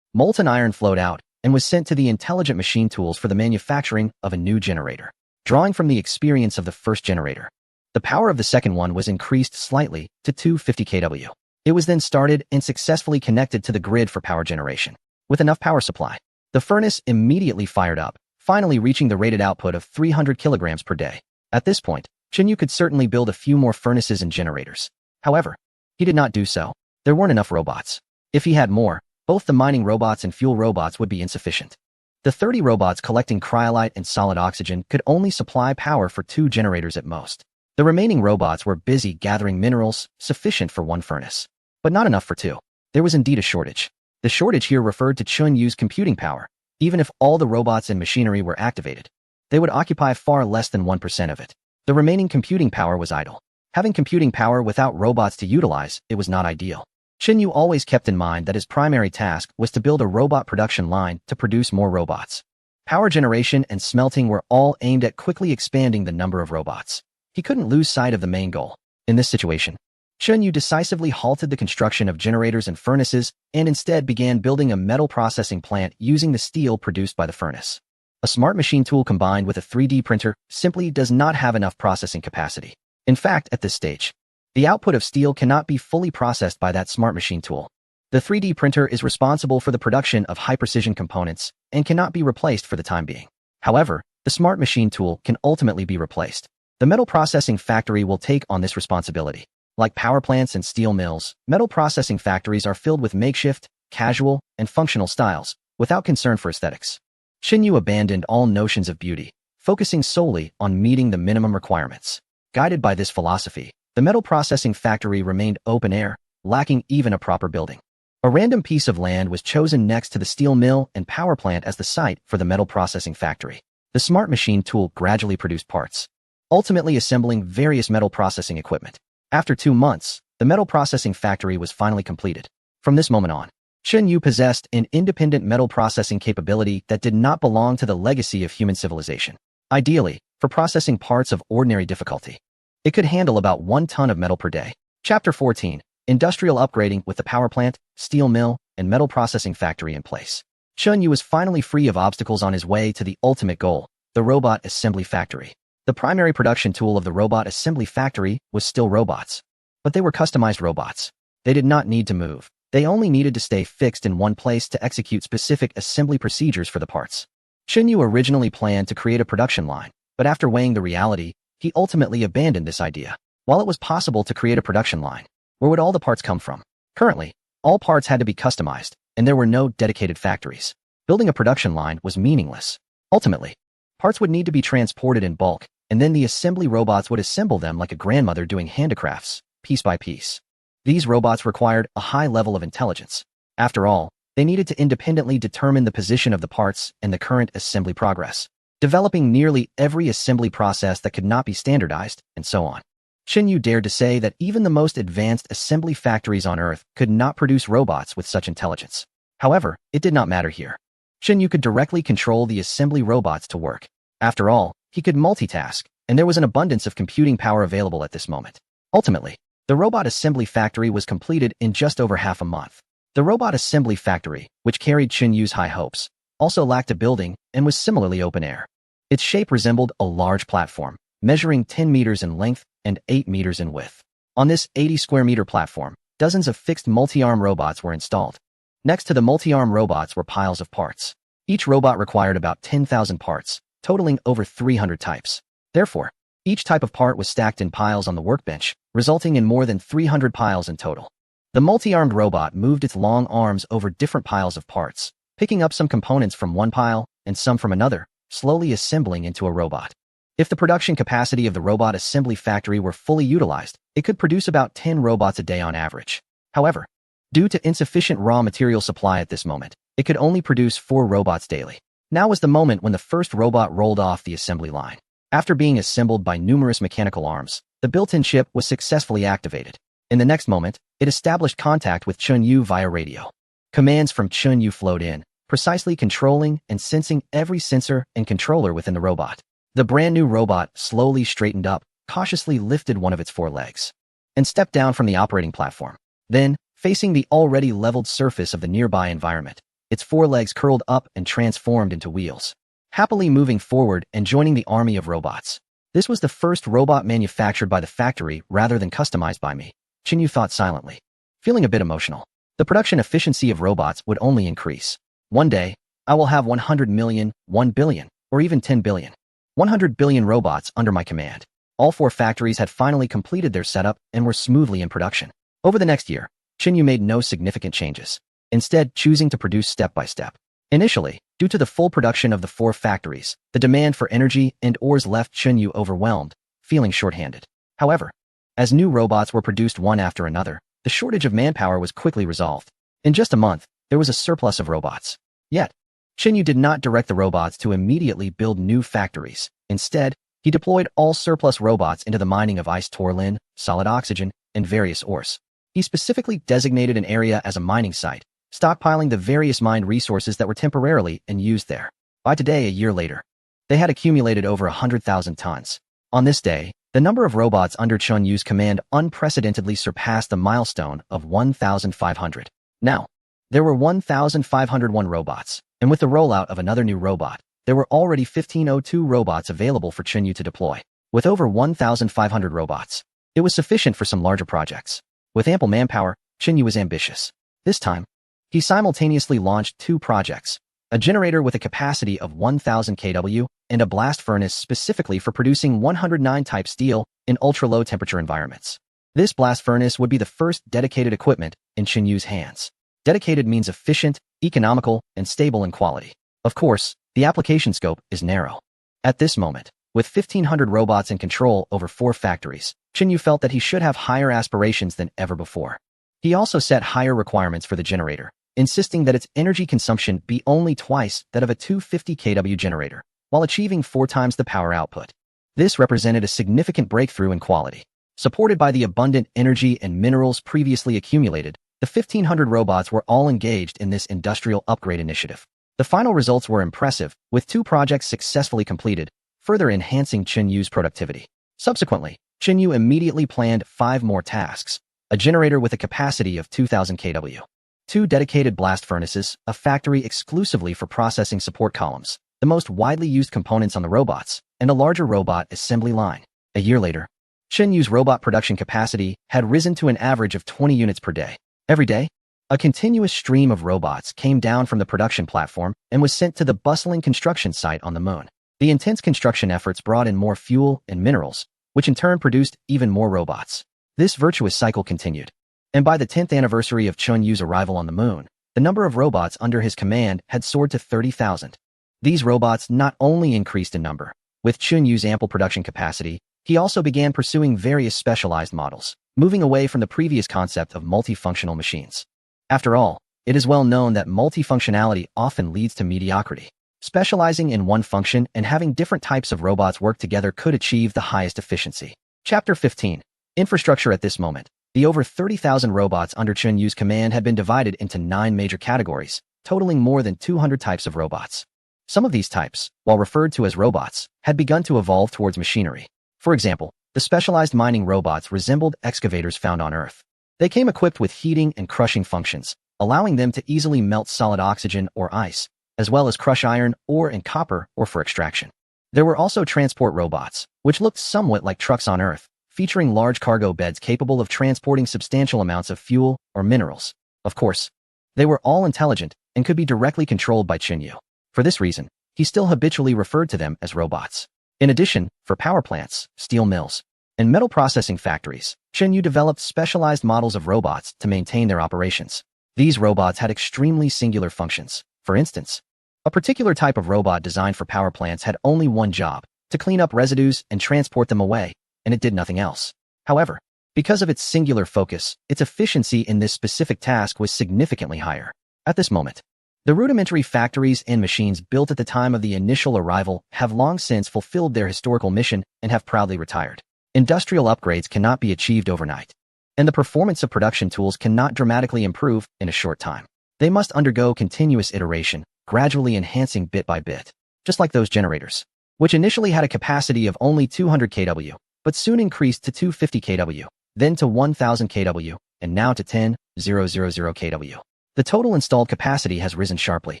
Molten iron flowed out and was sent to the intelligent machine tools for the manufacturing of a new generator. Drawing from the experience of the first generator, the power of the second one was increased slightly to 250 kW. It was then started and successfully connected to the grid for power generation. With enough power supply, the furnace immediately fired up, finally reaching the rated output of 300 kilograms per day. At this point, Chen Yu could certainly build a few more furnaces and generators. However, he did not do so. There weren't enough robots. If he had more, both the mining robots and fuel robots would be insufficient. The 30 robots collecting cryolite and solid oxygen could only supply power for 2 generators at most. The remaining robots were busy gathering minerals sufficient for 1 furnace, but not enough for 2. There was indeed a shortage. The shortage here referred to Chen Yu's computing power. Even if all the robots and machinery were activated, they would occupy far less than 1% of it. The remaining computing power was idle. Having computing power without robots to utilize, it was not ideal. Chen Yu always kept in mind that his primary task was to build a robot production line to produce more robots. Power generation and smelting were all aimed at quickly expanding the number of robots. He couldn't lose sight of the main goal. In this situation, Chen Yu decisively halted the construction of generators and furnaces and instead began building a metal processing plant using the steel produced by the furnace. A smart machine tool combined with a 3D printer simply does not have enough processing capacity. In fact, at this stage, the output of steel cannot be fully processed by that smart machine tool. The 3D printer is responsible for the production of high-precision components and cannot be replaced for the time being. However, the smart machine tool can ultimately be replaced. The metal processing factory will take on this responsibility. Like power plants and steel mills, metal processing factories are filled with makeshift, casual, and functional styles, without concern for aesthetics. Chen Yu abandoned all notions of beauty, focusing solely on meeting the minimum requirements. Guided by this philosophy, the metal processing factory remained open air, lacking even a proper building. A random piece of land was chosen next to the steel mill and power plant as the site for the metal processing factory. The smart machine tool gradually produced parts, ultimately assembling various metal processing equipment. After 2 months, the metal processing factory was finally completed. From this moment on, Chen Yu possessed an independent metal processing capability that did not belong to the legacy of human civilization. Ideally, for processing parts of ordinary difficulty, it could handle about 1 ton of metal per day. Chapter 14. Industrial upgrading with the power plant, steel mill, and metal processing factory in place. Chen Yu was finally free of obstacles on his way to the ultimate goal, the robot assembly factory. The primary production tool of the robot assembly factory was still robots. But they were customized robots. They did not need to move. They only needed to stay fixed in one place to execute specific assembly procedures for the parts. Chen Yu originally planned to create a production line, but after weighing the reality, he ultimately abandoned this idea. While it was possible to create a production line, where would all the parts come from? Currently, all parts had to be customized, and there were no dedicated factories. Building a production line was meaningless. Ultimately, parts would need to be transported in bulk, and then the assembly robots would assemble them like a grandmother doing handicrafts, piece by piece. These robots required a high level of intelligence. After all, They needed to independently determine the position of the parts and the current assembly progress, developing nearly every assembly process that could not be standardized, and so on. Xinyu dared to say that even the most advanced assembly factories on Earth could not produce robots with such intelligence. However, it did not matter here. Xinyu could directly control the assembly robots to work. After all, he could multitask, and there was an abundance of computing power available at this moment. Ultimately, the robot assembly factory was completed in just over half a month. The robot assembly factory, which carried Xinyu's high hopes, also lacked a building and was similarly open air. Its shape resembled a large platform, measuring 10 meters in length and 8 meters in width. On this 80-square-meter platform, dozens of fixed multi-arm robots were installed. Next to the multi-arm robots were piles of parts. Each robot required about 10,000 parts, totaling over 300 types. Therefore, each type of part was stacked in piles on the workbench, resulting in more than 300 piles in total. The multi-armed robot moved its long arms over different piles of parts, picking up some components from one pile and some from another, slowly assembling into a robot. If the production capacity of the robot assembly factory were fully utilized, it could produce about 10 robots a day on average. However, due to insufficient raw material supply at this moment, it could only produce 4 robots daily. Now was the moment when the first robot rolled off the assembly line. After being assembled by numerous mechanical arms, the built-in chip was successfully activated. In the next moment, it established contact with Xinyu via radio. Commands from Xinyu flowed in, precisely controlling and sensing every sensor and controller within the robot. The brand new robot slowly straightened up, cautiously lifted one of its 4 legs, and stepped down from the operating platform. Then, facing the already leveled surface of the nearby environment, its 4 legs curled up and transformed into wheels, happily moving forward and joining the army of robots. This was the first robot manufactured by the factory rather than customized by me, Xinyu thought silently. Feeling a bit emotional, the production efficiency of robots would only increase. One day, I will have 100 million, 1 billion, or even 10 billion. 100 billion robots under my command. All 4 factories had finally completed their setup and were smoothly in production. Over the next year, Xinyu made no significant changes, instead choosing to produce step by step. Initially, due to the full production of the 4 factories, the demand for energy and ores left Xinyu overwhelmed, feeling short-handed. However, as new robots were produced one after another, the shortage of manpower was quickly resolved. In just a month, there was a surplus of robots. Yet, Xinyu did not direct the robots to immediately build new factories. Instead, he deployed all surplus robots into the mining of ice torlin, solid oxygen, and various ores. He specifically designated an area as a mining site, stockpiling the various mined resources that were temporarily unused there. By today, a year later, they had accumulated over 100,000 tons. On this day, the number of robots under Xinyu's command unprecedentedly surpassed the milestone of 1,500. Now, there were 1,501 robots, and with the rollout of another new robot, there were already 1,502 robots available for Xinyu to deploy. With over 1,500 robots, it was sufficient for some larger projects. With ample manpower, Xinyu was ambitious. This time, he simultaneously launched 2 projects, a generator with a capacity of 1,000 kW and a blast furnace specifically for producing 109 type steel in ultra-low temperature environments. This blast furnace would be the first dedicated equipment in Xinyu's hands. Dedicated means efficient, economical, and stable in quality. Of course, the application scope is narrow. At this moment, with 1,500 robots in control over 4 factories, Xinyu felt that he should have higher aspirations than ever before. He also set higher requirements for the generator, insisting that its energy consumption be only twice that of a 250 kW generator, while achieving 4 times the power output. This represented a significant breakthrough in quality. Supported by the abundant energy and minerals previously accumulated, the 1,500 robots were all engaged in this industrial upgrade initiative. The final results were impressive, with 2 projects successfully completed, further enhancing Xinyu's productivity. Subsequently, Xinyu immediately planned 5 more tasks: a generator with a capacity of 2,000 kW, 2 dedicated blast furnaces, a factory exclusively for processing support columns, the most widely used components on the robots, and a larger robot assembly line. A year later, Xinyu's robot production capacity had risen to an average of 20 units per day. Every day, a continuous stream of robots came down from the production platform and was sent to the bustling construction site on the moon. The intense construction efforts brought in more fuel and minerals, which in turn produced even more robots. This virtuous cycle continued. And by the 10th anniversary of Xinyu's arrival on the moon, the number of robots under his command had soared to 30,000. These robots not only increased in number. With Xinyu's ample production capacity, he also began pursuing various specialized models, moving away from the previous concept of multifunctional machines. After all, It is well known that multifunctionality often leads to mediocrity. Specializing in one function and having different types of robots work together could achieve the highest efficiency. Chapter 15. Infrastructure. At this moment, the over 30,000 robots under Chen Yu's command had been divided into 9 major categories, totaling more than 200 types of robots. Some of these types, while referred to as robots, had begun to evolve towards machinery. For example, the specialized mining robots resembled excavators found on Earth. They came equipped with heating and crushing functions, allowing them to easily melt solid oxygen or ice, as well as crush iron, ore, and copper, or for extraction. There were also transport robots, which looked somewhat like trucks on Earth, featuring large cargo beds capable of transporting substantial amounts of fuel or minerals. Of course, they were all intelligent and could be directly controlled by Chen Yu. For this reason, he still habitually referred to them as robots. In addition, for power plants, steel mills, and metal processing factories, Chen Yu developed specialized models of robots to maintain their operations. These robots had extremely singular functions. For instance, a particular type of robot designed for power plants had only one job: to clean up residues and transport them away, and it did nothing else. However, because of its singular focus, its efficiency in this specific task was significantly higher. At this moment, the rudimentary factories and machines built at the time of the initial arrival have long since fulfilled their historical mission and have proudly retired. Industrial upgrades cannot be achieved overnight, and the performance of production tools cannot dramatically improve in a short time. They must undergo continuous iteration, gradually enhancing bit by bit. Just like those generators, which initially had a capacity of only 200 kW, but soon increased to 250 kW, then to 1000 kW, and now to 10,000 kW. The total installed capacity has risen sharply,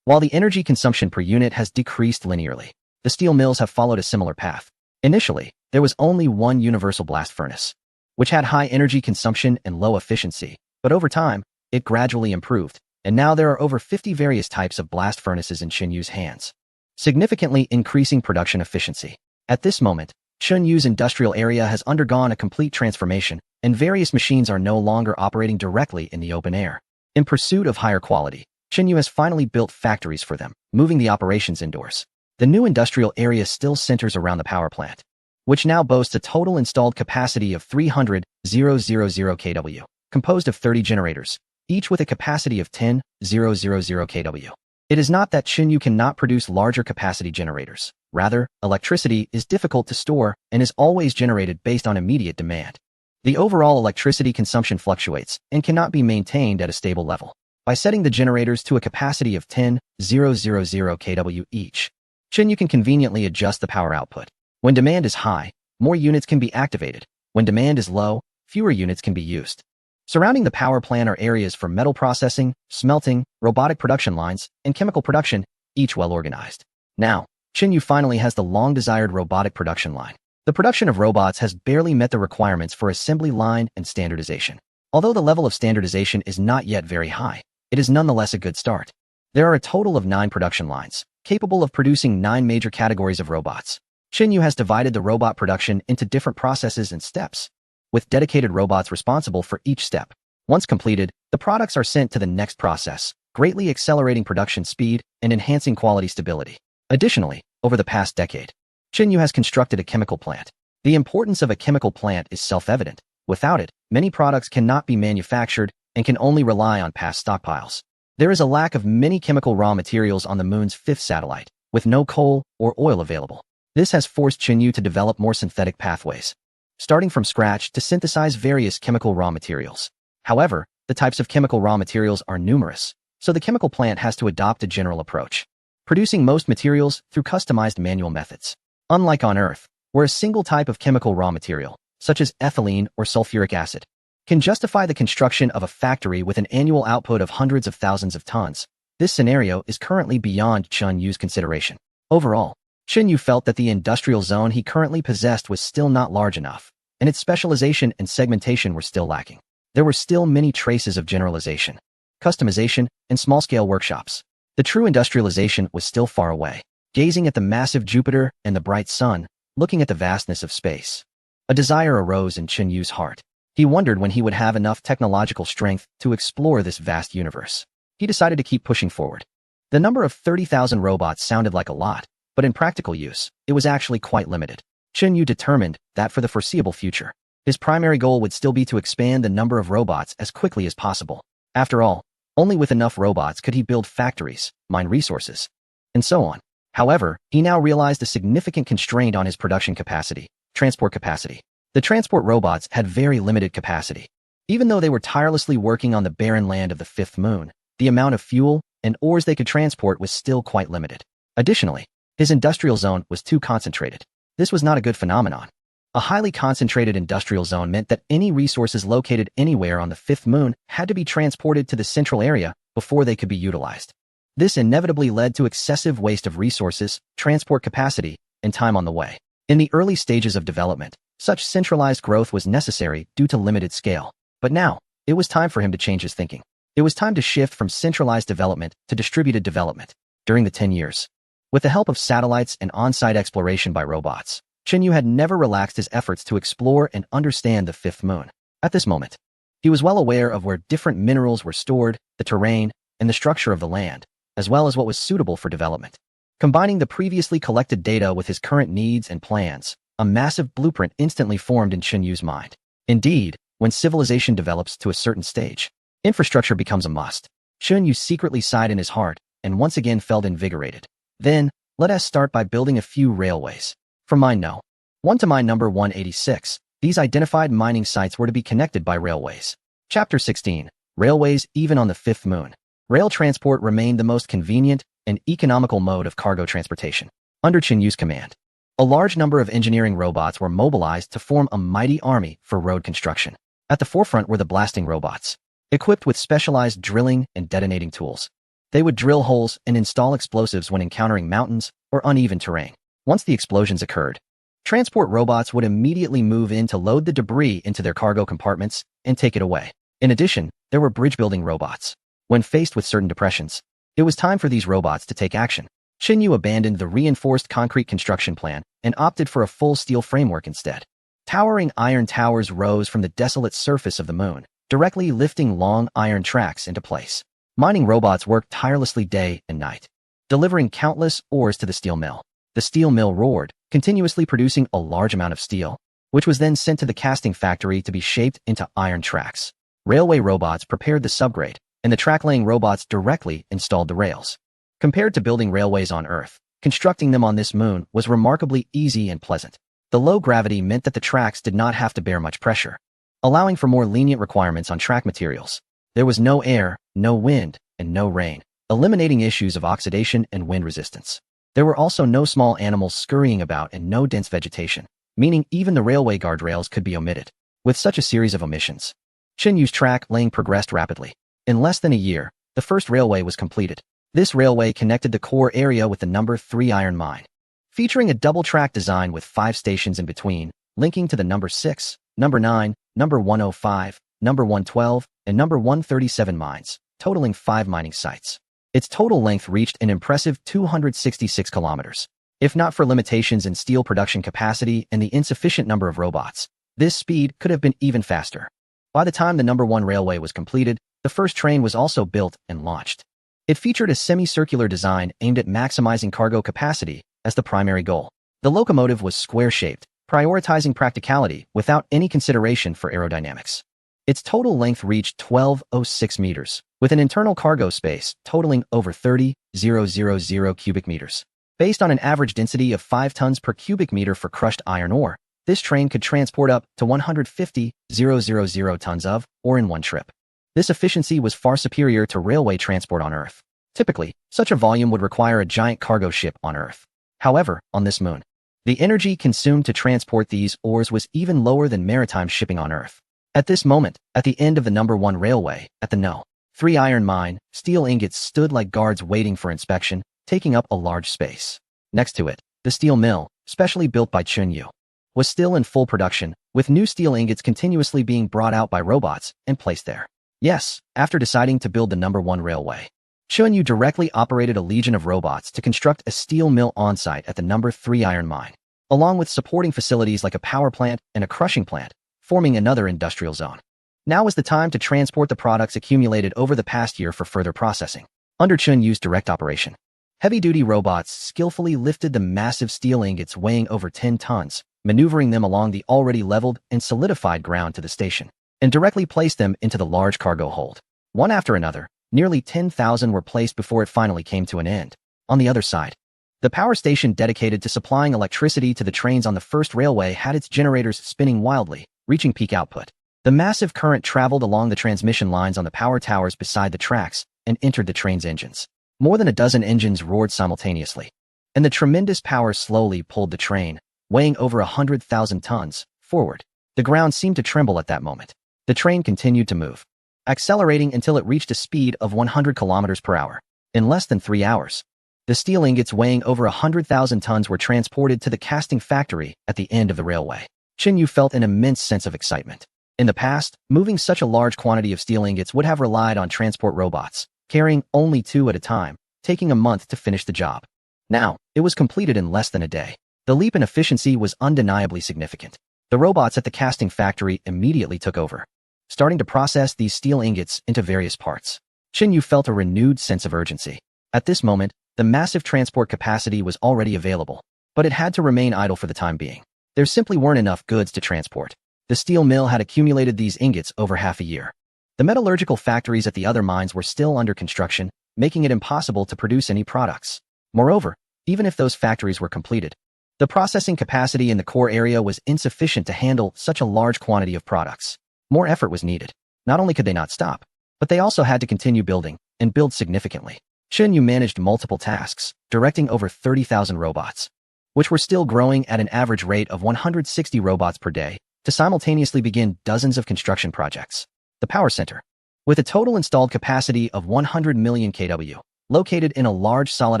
while the energy consumption per unit has decreased linearly. The steel mills have followed a similar path. Initially, there was only one universal blast furnace, which had high energy consumption and low efficiency, but over time, it gradually improved, and now there are over 50 various types of blast furnaces in Chen Yu's hands, significantly increasing production efficiency. At this moment, Chen Yu's industrial area has undergone a complete transformation, and various machines are no longer operating directly in the open air. In pursuit of higher quality, Chen Yu has finally built factories for them, moving the operations indoors. The new industrial area still centers around the power plant, which now boasts a total installed capacity of 300,000 kW, composed of 30 generators, each with a capacity of 10,000 kW. It is not that Chen Yu cannot produce larger capacity generators. Rather, electricity is difficult to store and is always generated based on immediate demand. The overall electricity consumption fluctuates and cannot be maintained at a stable level. By setting the generators to a capacity of 10,000 kW each, Chen Yu can conveniently adjust the power output. When demand is high, more units can be activated. When demand is low, fewer units can be used. Surrounding the power plant are areas for metal processing, smelting, robotic production lines, and chemical production, each well organized. Now, Chen Yu finally has the long-desired robotic production line. The production of robots has barely met the requirements for assembly line and standardization. Although the level of standardization is not yet very high, it is nonetheless a good start. There are a total of 9 production lines, capable of producing 9 major categories of robots. Chen Yu has divided the robot production into different processes and steps, with dedicated robots responsible for each step. Once completed, the products are sent to the next process, greatly accelerating production speed and enhancing quality stability. Additionally, over the past decade, Chen Yu has constructed a chemical plant. The importance of a chemical plant is self-evident. Without it, many products cannot be manufactured and can only rely on past stockpiles. There is a lack of many chemical raw materials on the Moon's 5th satellite, with no coal or oil available. This has forced Chen Yu to develop more synthetic pathways, starting from scratch to synthesize various chemical raw materials. However, the types of chemical raw materials are numerous, so the chemical plant has to adopt a general approach, producing most materials through customized manual methods. Unlike on Earth, where a single type of chemical raw material, such as ethylene or sulfuric acid, can justify the construction of a factory with an annual output of hundreds of thousands of tons, this scenario is currently beyond Chen Yu's consideration. Overall, Chen Yu felt that the industrial zone he currently possessed was still not large enough, and its specialization and segmentation were still lacking. There were still many traces of generalization, customization, and small-scale workshops. The true industrialization was still far away. Gazing at the massive Jupiter and the bright sun, looking at the vastness of space, a desire arose in Chen Yu's heart. He wondered when he would have enough technological strength to explore this vast universe. He decided to keep pushing forward. The number of 30,000 robots sounded like a lot, but in practical use, it was actually quite limited. Chen Yu determined that for the foreseeable future, his primary goal would still be to expand the number of robots as quickly as possible. After all, Only with enough robots could he build factories, mine resources, and so on. However, he now realized a significant constraint on his production capacity, transport capacity. The transport robots had very limited capacity. Even though they were tirelessly working on the barren land of the fifth moon, the amount of fuel and ores they could transport was still quite limited. Additionally, his industrial zone was too concentrated. This was not a good phenomenon. A highly concentrated industrial zone meant that any resources located anywhere on the fifth moon had to be transported to the central area before they could be utilized. This inevitably led to excessive waste of resources, transport capacity, and time on the way. In the early stages of development, such centralized growth was necessary due to limited scale. But now, it was time for him to change his thinking. It was time to shift from centralized development to distributed development. During the 10 years, with the help of satellites and on-site exploration by robots, Chen had never relaxed his efforts to explore and understand the fifth moon. At this moment, he was well aware of where different minerals were stored, the terrain, and the structure of the land, as well as what was suitable for development. Combining the previously collected data with his current needs and plans, a massive blueprint instantly formed in Chen Yu's mind. Indeed, when civilization develops to a certain stage, infrastructure becomes a must. Chen Yu secretly sighed in his heart and once again felt invigorated. Then, let us start by building a few railways. From mine no. 1 to mine number 186, these identified mining sites were to be connected by railways. Chapter 16. Railways even on the fifth moon. Rail transport remained the most convenient and economical mode of cargo transportation. Under Chen Yu's command, a large number of engineering robots were mobilized to form a mighty army for road construction. At the forefront were the blasting robots, equipped with specialized drilling and detonating tools. They would drill holes and install explosives when encountering mountains or uneven terrain. Once the explosions occurred, transport robots would immediately move in to load the debris into their cargo compartments and take it away. In addition, there were bridge-building robots. When faced with certain depressions, it was time for these robots to take action. Chen Yu abandoned the reinforced concrete construction plan and opted for a full steel framework instead. Towering iron towers rose from the desolate surface of the moon, directly lifting long iron tracks into place. Mining robots worked tirelessly day and night, delivering countless ores to the steel mill. The steel mill roared, continuously producing a large amount of steel, which was then sent to the casting factory to be shaped into iron tracks. Railway robots prepared the subgrade, and the track-laying robots directly installed the rails. Compared to building railways on Earth, constructing them on this moon was remarkably easy and pleasant. The low gravity meant that the tracks did not have to bear much pressure, allowing for more lenient requirements on track materials. There was no air, no wind, and no rain, eliminating issues of oxidation and wind resistance. There were also no small animals scurrying about and no dense vegetation, meaning even the railway guardrails could be omitted. With such a series of omissions, Chen Yu's track laying progressed rapidly. In less than a year, the first railway was completed. This railway connected the core area with the number 3 iron mine, featuring a double-track design with 5 stations in between, linking to the number 6, number 9, number 105, number 112, and number 137 mines, totaling 5 mining sites. Its total length reached an impressive 266 kilometers. If not for limitations in steel production capacity and the insufficient number of robots, this speed could have been even faster. By the time the number 1 railway was completed, the first train was also built and launched. It featured a semicircular design aimed at maximizing cargo capacity as the primary goal. The locomotive was square-shaped, prioritizing practicality without any consideration for aerodynamics. Its total length reached 1206 meters, with an internal cargo space totaling over 30,000 cubic meters. Based on an average density of 5 tons per cubic meter for crushed iron ore, this train could transport up to 150,000 tons of ore in one trip. This efficiency was far superior to railway transport on Earth. Typically, such a volume would require a giant cargo ship on Earth. However, on this moon, the energy consumed to transport these ores was even lower than maritime shipping on Earth. At this moment, at the end of the number 1 railway, at the No. 3 iron mine, steel ingots stood like guards waiting for inspection, taking up a large space. Next to it, the steel mill, specially built by Chen Yu, was still in full production, with new steel ingots continuously being brought out by robots and placed there. Yes, after deciding to build the number 1 railway, Chen Yu directly operated a legion of robots to construct a steel mill on-site at the number 3 iron mine, along with supporting facilities like a power plant and a crushing plant, forming another industrial zone. Now was the time to transport the products accumulated over the past year for further processing. Under Chen Yu's direct operation, heavy-duty robots skillfully lifted the massive steel ingots weighing over 10 tons, maneuvering them along the already leveled and solidified ground to the station, and directly placed them into the large cargo hold. One after another, Nearly 10,000 were placed before it finally came to an end. On the other side, the power station dedicated to supplying electricity to the trains on the first railway had its generators spinning wildly, reaching peak output. The massive current traveled along the transmission lines on the power towers beside the tracks and entered the train's engines. More than a dozen engines roared simultaneously, and the tremendous power slowly pulled the train, weighing over 100,000 tons, forward. The ground seemed to tremble at that moment. The train continued to move, accelerating until it reached a speed of 100 kilometers per hour. In less than 3 hours, the steel ingots weighing over 100,000 tons were transported to the casting factory at the end of the railway. Yu felt an immense sense of excitement. In the past, moving such a large quantity of steel ingots would have relied on transport robots, carrying only 2 at a time, taking a month to finish the job. Now, it was completed in less than a day. The leap in efficiency was undeniably significant. The robots at the casting factory immediately took over, starting to process these steel ingots into various parts. Yu felt a renewed sense of urgency. At this moment, the massive transport capacity was already available, but it had to remain idle for the time being. There simply weren't enough goods to transport. The steel mill had accumulated these ingots over half a year. The metallurgical factories at the other mines were still under construction, making it impossible to produce any products. Moreover, even if those factories were completed, the processing capacity in the core area was insufficient to handle such a large quantity of products. More effort was needed. Not only could they not stop, but they also had to continue building, and build significantly. Yu managed multiple tasks, directing over 30,000 robots, which were still growing at an average rate of 160 robots per day, to simultaneously begin dozens of construction projects. The power center, with a total installed capacity of 100 million kW, located in a large solid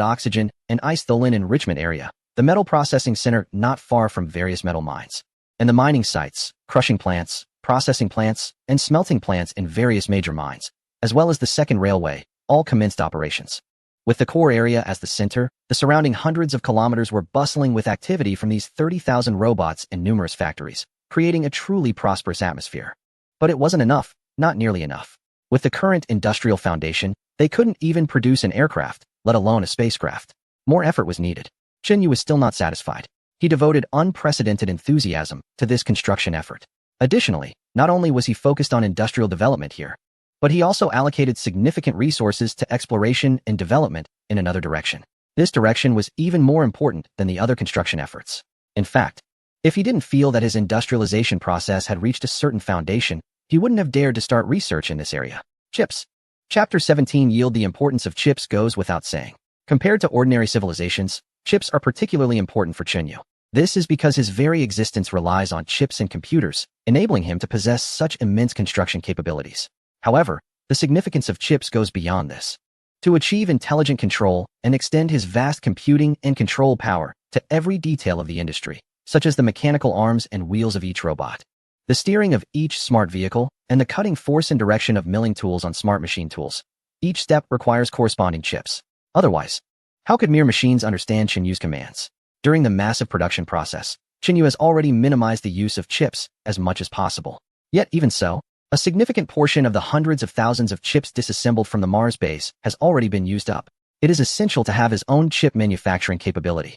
oxygen and isothylene enrichment area, the metal processing center not far from various metal mines, and the mining sites, crushing plants, processing plants, and smelting plants in various major mines, as well as the second railway, all commenced operations. With the core area as the center, the surrounding hundreds of kilometers were bustling with activity from these 30,000 robots and numerous factories, creating a truly prosperous atmosphere. But it wasn't enough, not nearly enough. With the current industrial foundation, they couldn't even produce an aircraft, let alone a spacecraft. More effort was needed. Yu was still not satisfied. He devoted unprecedented enthusiasm to this construction effort. Additionally, not only was he focused on industrial development here, but he also allocated significant resources to exploration and development in another direction. This direction was even more important than the other construction efforts. In fact, if he didn't feel that his industrialization process had reached a certain foundation, he wouldn't have dared to start research in this area. Chips. Chapter 17 Yield. The importance of chips goes without saying. Compared to ordinary civilizations, chips are particularly important for Yu. This is because his very existence relies on chips and computers, enabling him to possess such immense construction capabilities. However, the significance of chips goes beyond this. To achieve intelligent control and extend his vast computing and control power to every detail of the industry, such as the mechanical arms and wheels of each robot, the steering of each smart vehicle, and the cutting force and direction of milling tools on smart machine tools, each step requires corresponding chips. Otherwise, how could mere machines understand Yu's commands? During the massive production process, Yu has already minimized the use of chips as much as possible. Yet even so, a significant portion of the hundreds of thousands of chips disassembled from the Mars base has already been used up. It is essential to have his own chip manufacturing capability.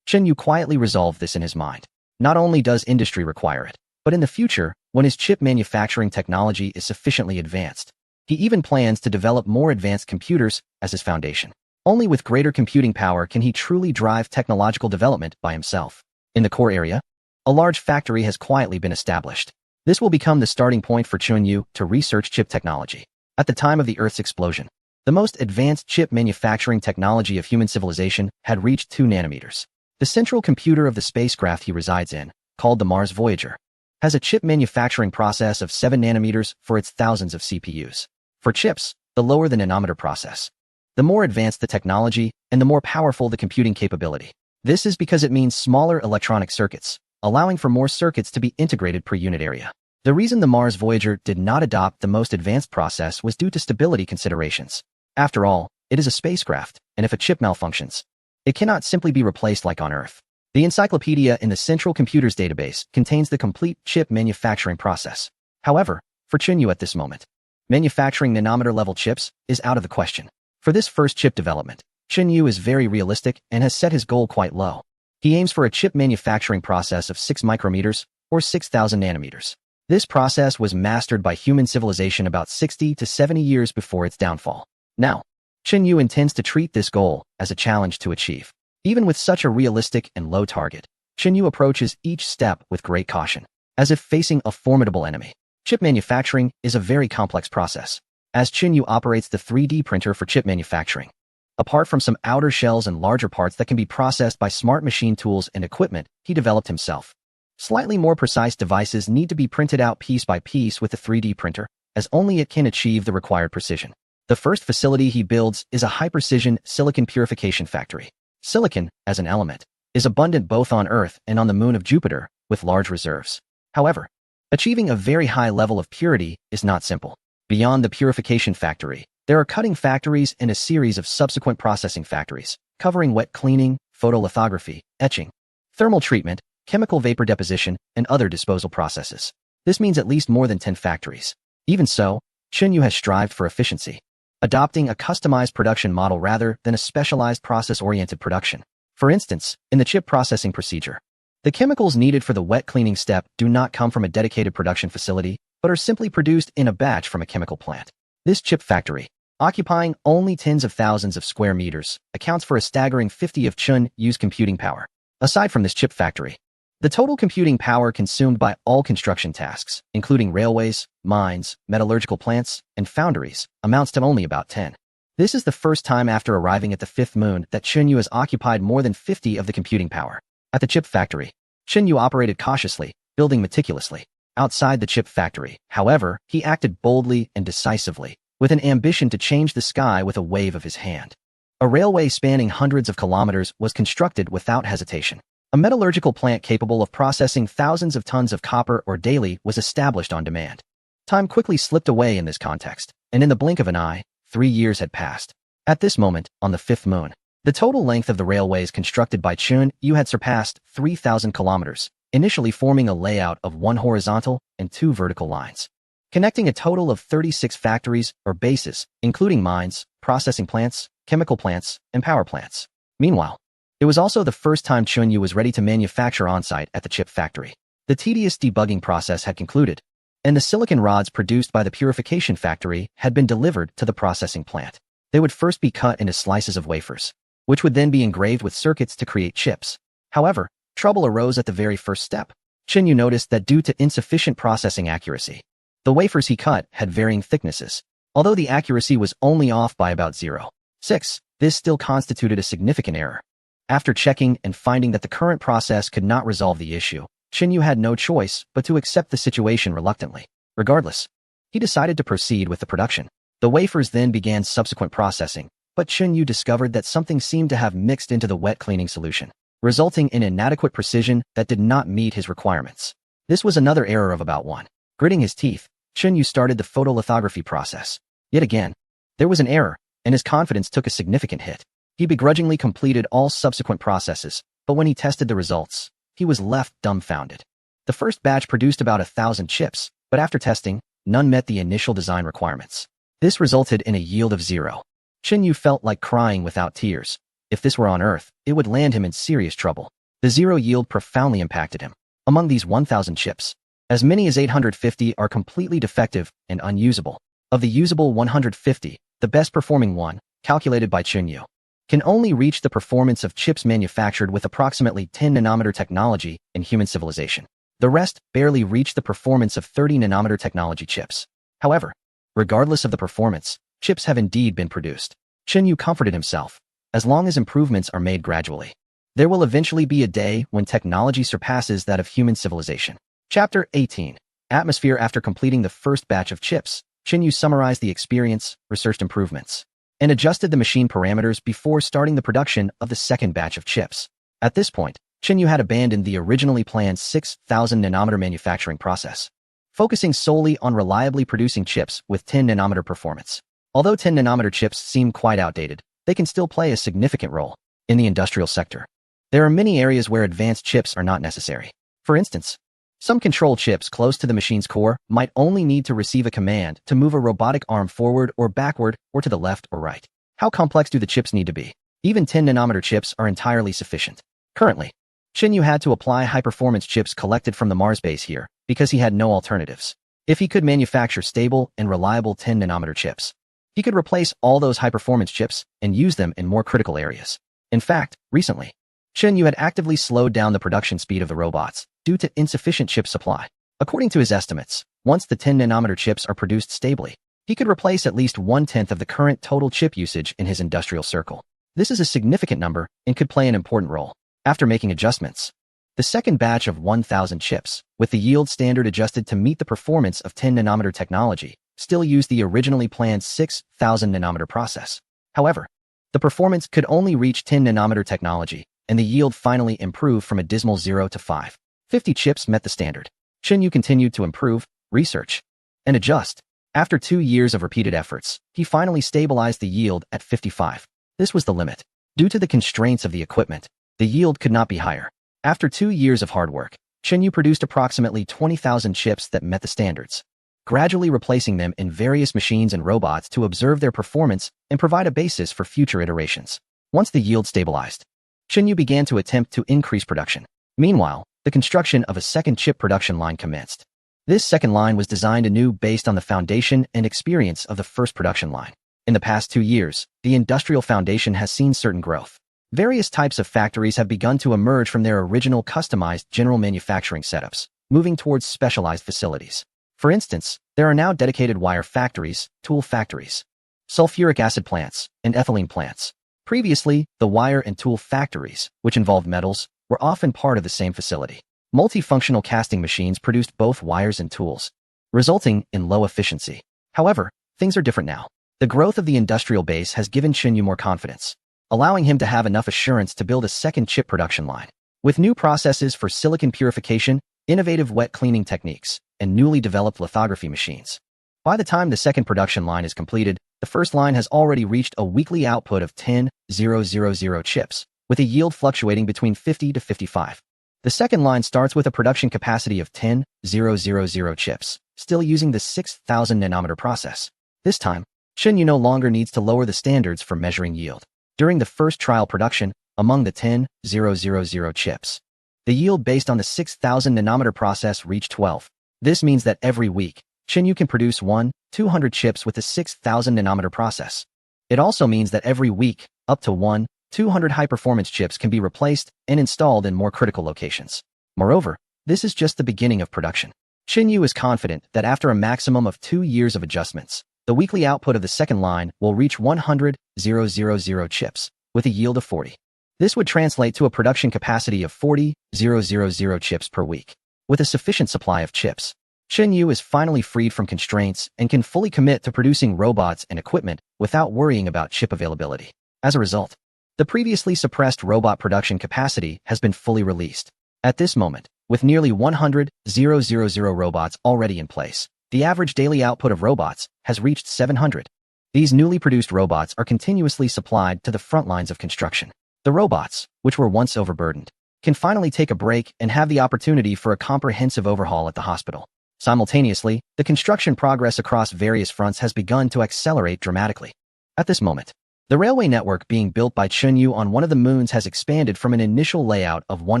Yu quietly resolved this in his mind. Not only does industry require it, but in the future, when his chip manufacturing technology is sufficiently advanced, he even plans to develop more advanced computers as his foundation. Only with greater computing power can he truly drive technological development by himself. In the core area, a large factory has quietly been established. This will become the starting point for Yu to research chip technology. At the time of the Earth's explosion, the most advanced chip manufacturing technology of human civilization had reached 2 nanometers. The central computer of the spacecraft he resides in, called the Mars Voyager, has a chip manufacturing process of 7 nanometers for its thousands of CPUs. For chips, the lower the nanometer process, the more advanced the technology and the more powerful the computing capability. This is because it means smaller electronic circuits, allowing for more circuits to be integrated per unit area. The reason the Mars Voyager did not adopt the most advanced process was due to stability considerations. After all, it is a spacecraft, and if a chip malfunctions, it cannot simply be replaced like on Earth. The encyclopedia in the Central Computers database contains the complete chip manufacturing process. However, for Yu at this moment, manufacturing nanometer-level chips is out of the question. For this first chip development, Yu is very realistic and has set his goal quite low. He aims for a chip manufacturing process of 6 micrometers, or 6,000 nanometers. This process was mastered by human civilization about 60 to 70 years before its downfall. Now, Qin Yu intends to treat this goal as a challenge to achieve. Even with such a realistic and low target, Qin Yu approaches each step with great caution, as if facing a formidable enemy. Chip manufacturing is a very complex process, as Qin Yu operates the 3D printer for chip manufacturing. Apart from some outer shells and larger parts that can be processed by smart machine tools and equipment he developed himself, slightly more precise devices need to be printed out piece by piece with the 3D printer, as only it can achieve the required precision. The first facility he builds is a high-precision silicon purification factory. Silicon, as an element, is abundant both on Earth and on the moon of Jupiter, with large reserves. However, achieving a very high level of purity is not simple. Beyond the purification factory, there are cutting factories and a series of subsequent processing factories, covering wet cleaning, photolithography, etching, thermal treatment, chemical vapor deposition, and other disposal processes. This means at least more than 10 factories. Even so, Qin Yu has strived for efficiency, adopting a customized production model rather than a specialized process-oriented production. For instance, in the chip processing procedure, the chemicals needed for the wet cleaning step do not come from a dedicated production facility, but are simply produced in a batch from a chemical plant. This chip factory, occupying only tens of thousands of square meters, accounts for a staggering 50 of Qin Yu's computing power. Aside from this chip factory, the total computing power consumed by all construction tasks, including railways, mines, metallurgical plants, and foundries, amounts to only about 10. This is the first time after arriving at the fifth moon that Qin Yu has occupied more than 50 of the computing power. At the chip factory, Qin Yu operated cautiously, building meticulously. Outside the chip factory, however, he acted boldly and decisively, with an ambition to change the sky with a wave of his hand. A railway spanning hundreds of kilometers was constructed without hesitation. A metallurgical plant capable of processing thousands of tons of copper ore daily was established on demand. Time quickly slipped away in this context, and in the blink of an eye, 3 years had passed. At this moment, on the fifth moon, the total length of the railways constructed by Qin Yu had surpassed 3,000 kilometers, initially forming a layout of 1 horizontal and 2 vertical lines, connecting a total of 36 factories or bases, including mines, processing plants, chemical plants, and power plants. Meanwhile, it was also the first time Qin Yu was ready to manufacture on-site at the chip factory. The tedious debugging process had concluded, and the silicon rods produced by the purification factory had been delivered to the processing plant. They would first be cut into slices of wafers, which would then be engraved with circuits to create chips. However, trouble arose at the very first step. Qin Yu noticed that due to insufficient processing accuracy, the wafers he cut had varying thicknesses. Although the accuracy was only off by about 0.6, this still constituted a significant error. After checking and finding that the current process could not resolve the issue, Qin Yu had no choice but to accept the situation reluctantly. Regardless, he decided to proceed with the production. The wafers then began subsequent processing, but Qin Yu discovered that something seemed to have mixed into the wet cleaning solution, resulting in inadequate precision that did not meet his requirements. This was another error of about 1. Gritting his teeth, Qin Yu started the photolithography process. Yet again, there was an error, and his confidence took a significant hit. He begrudgingly completed all subsequent processes, but when he tested the results, he was left dumbfounded. The first batch produced about 1,000 chips, but after testing, none met the initial design requirements. This resulted in a yield of 0. Qin Yu felt like crying without tears. If this were on Earth, it would land him in serious trouble. The 0 yield profoundly impacted him. Among these 1,000 chips, as many as 850 are completely defective and unusable. Of the usable 150, the best performing one, calculated by Qin Yu, can only reach the performance of chips manufactured with approximately 10 nanometer technology in human civilization. The rest barely reach the performance of 30 nanometer technology chips. However, regardless of the performance, chips have indeed been produced. Qin Yu comforted himself. As long as improvements are made gradually, there will eventually be a day when technology surpasses that of human civilization. Chapter 18. Atmosphere. After completing the first batch of chips, Qin Yu summarized the experience, researched improvements, and adjusted the machine parameters before starting the production of the second batch of chips. At this point, Qin Yu had abandoned the originally planned 6,000 nanometer manufacturing process, focusing solely on reliably producing chips with 10 nanometer performance. Although 10 nanometer chips seem quite outdated, they can still play a significant role in the industrial sector. There are many areas where advanced chips are not necessary. For instance, some control chips close to the machine's core might only need to receive a command to move a robotic arm forward or backward or to the left or right. How complex do the chips need to be? Even 10 nanometer chips are entirely sufficient. Currently, Qin Yu had to apply high-performance chips collected from the Mars base here because he had no alternatives. If he could manufacture stable and reliable 10 nanometer chips, He could replace all those high-performance chips and use them in more critical areas. In fact, recently, Chen Yu had actively slowed down the production speed of the robots due to insufficient chip supply. According to his estimates, once the 10-nanometer chips are produced stably, he could replace at least 1/10 of the current total chip usage in his industrial circle. This is a significant number and could play an important role. After making adjustments, the second batch of 1,000 chips, with the yield standard adjusted to meet the performance of 10-nanometer technology, still used the originally planned 6,000-nanometer process. However, the performance could only reach 10-nanometer technology, and the yield finally improved from a dismal 0 to 5. 50 chips met the standard. Chen Yu continued to improve, research, and adjust. After 2 years of repeated efforts, he finally stabilized the yield at 55. This was the limit. Due to the constraints of the equipment, the yield could not be higher. After 2 years of hard work, Chen Yu produced approximately 20,000 chips that met the standards, gradually replacing them in various machines and robots to observe their performance and provide a basis for future iterations. Once the yield stabilized, Chen Yu began to attempt to increase production. Meanwhile, the construction of a second chip production line commenced. This second line was designed anew based on the foundation and experience of the first production line. In the past 2 years, the industrial foundation has seen certain growth. Various types of factories have begun to emerge from their original customized general manufacturing setups, moving towards specialized facilities. For instance, there are now dedicated wire factories, tool factories, sulfuric acid plants, and ethylene plants. Previously, the wire and tool factories, which involved metals, were often part of the same facility. Multifunctional casting machines produced both wires and tools, resulting in low efficiency. However, things are different now. The growth of the industrial base has given Chen Yu more confidence, allowing him to have enough assurance to build a second chip production line. With new processes for silicon purification, innovative wet cleaning techniques, and newly developed lithography machines. By the time the second production line is completed, the first line has already reached a weekly output of 10,000 chips, with a yield fluctuating between 50 to 55. The second line starts with a production capacity of 10,000 chips, still using the 6,000-nanometer process. This time, Chen Yu no longer needs to lower the standards for measuring yield. During the first trial production, among the 10,000 chips, the yield based on the 6,000-nanometer process reached 12. This means that every week, Chen Yu can produce 200 chips with the 6,000-nanometer process. It also means that every week, up to 200 high-performance chips can be replaced and installed in more critical locations. Moreover, this is just the beginning of production. Chen Yu is confident that after a maximum of 2 years of adjustments, the weekly output of the second line will reach 100,000 chips, with a yield of 40. This would translate to a production capacity of 40,000 chips per week. With a sufficient supply of chips, Chen Yu is finally freed from constraints and can fully commit to producing robots and equipment without worrying about chip availability. As a result, the previously suppressed robot production capacity has been fully released. At this moment, with nearly 100,000 robots already in place, the average daily output of robots has reached 700. These newly produced robots are continuously supplied to the front lines of construction. The robots, which were once overburdened, can finally take a break and have the opportunity for a comprehensive overhaul at the hospital. Simultaneously, the construction progress across various fronts has begun to accelerate dramatically. At this moment, the railway network being built by Chen Yu on one of the moons has expanded from an initial layout of 1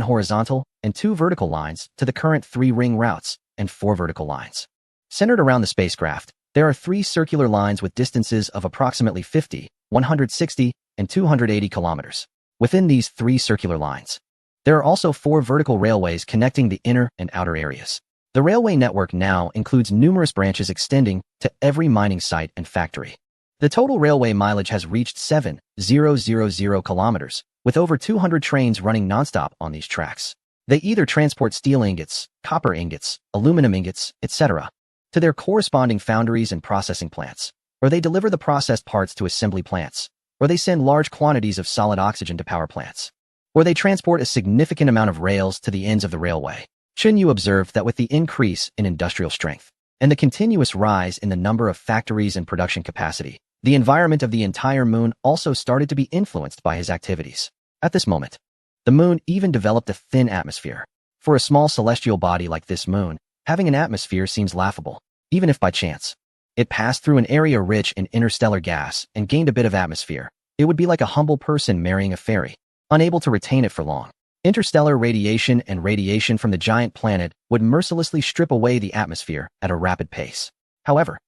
horizontal and 2 vertical lines to the current 3 ring routes and 4 vertical lines. Centered around the spacecraft, there are 3 circular lines with distances of approximately 50, 160, and 280 kilometers. Within these 3 circular lines, there are also 4 vertical railways connecting the inner and outer areas. The railway network now includes numerous branches extending to every mining site and factory. The total railway mileage has reached 7,000 kilometers, with over 200 trains running nonstop on these tracks. They either transport steel ingots, copper ingots, aluminum ingots, etc., to their corresponding foundries and processing plants, or they deliver the processed parts to assembly plants, or they send large quantities of solid oxygen to power plants, or they transport a significant amount of rails to the ends of the railway. Chen Yu observed that with the increase in industrial strength and the continuous rise in the number of factories and production capacity, the environment of the entire moon also started to be influenced by his activities. At this moment, the moon even developed a thin atmosphere. For a small celestial body like this moon, having an atmosphere seems laughable, even if by chance it passed through an area rich in interstellar gas and gained a bit of atmosphere. It would be like a humble person marrying a fairy, unable to retain it for long. Interstellar radiation and radiation from the giant planet would mercilessly strip away the atmosphere at a rapid pace. However,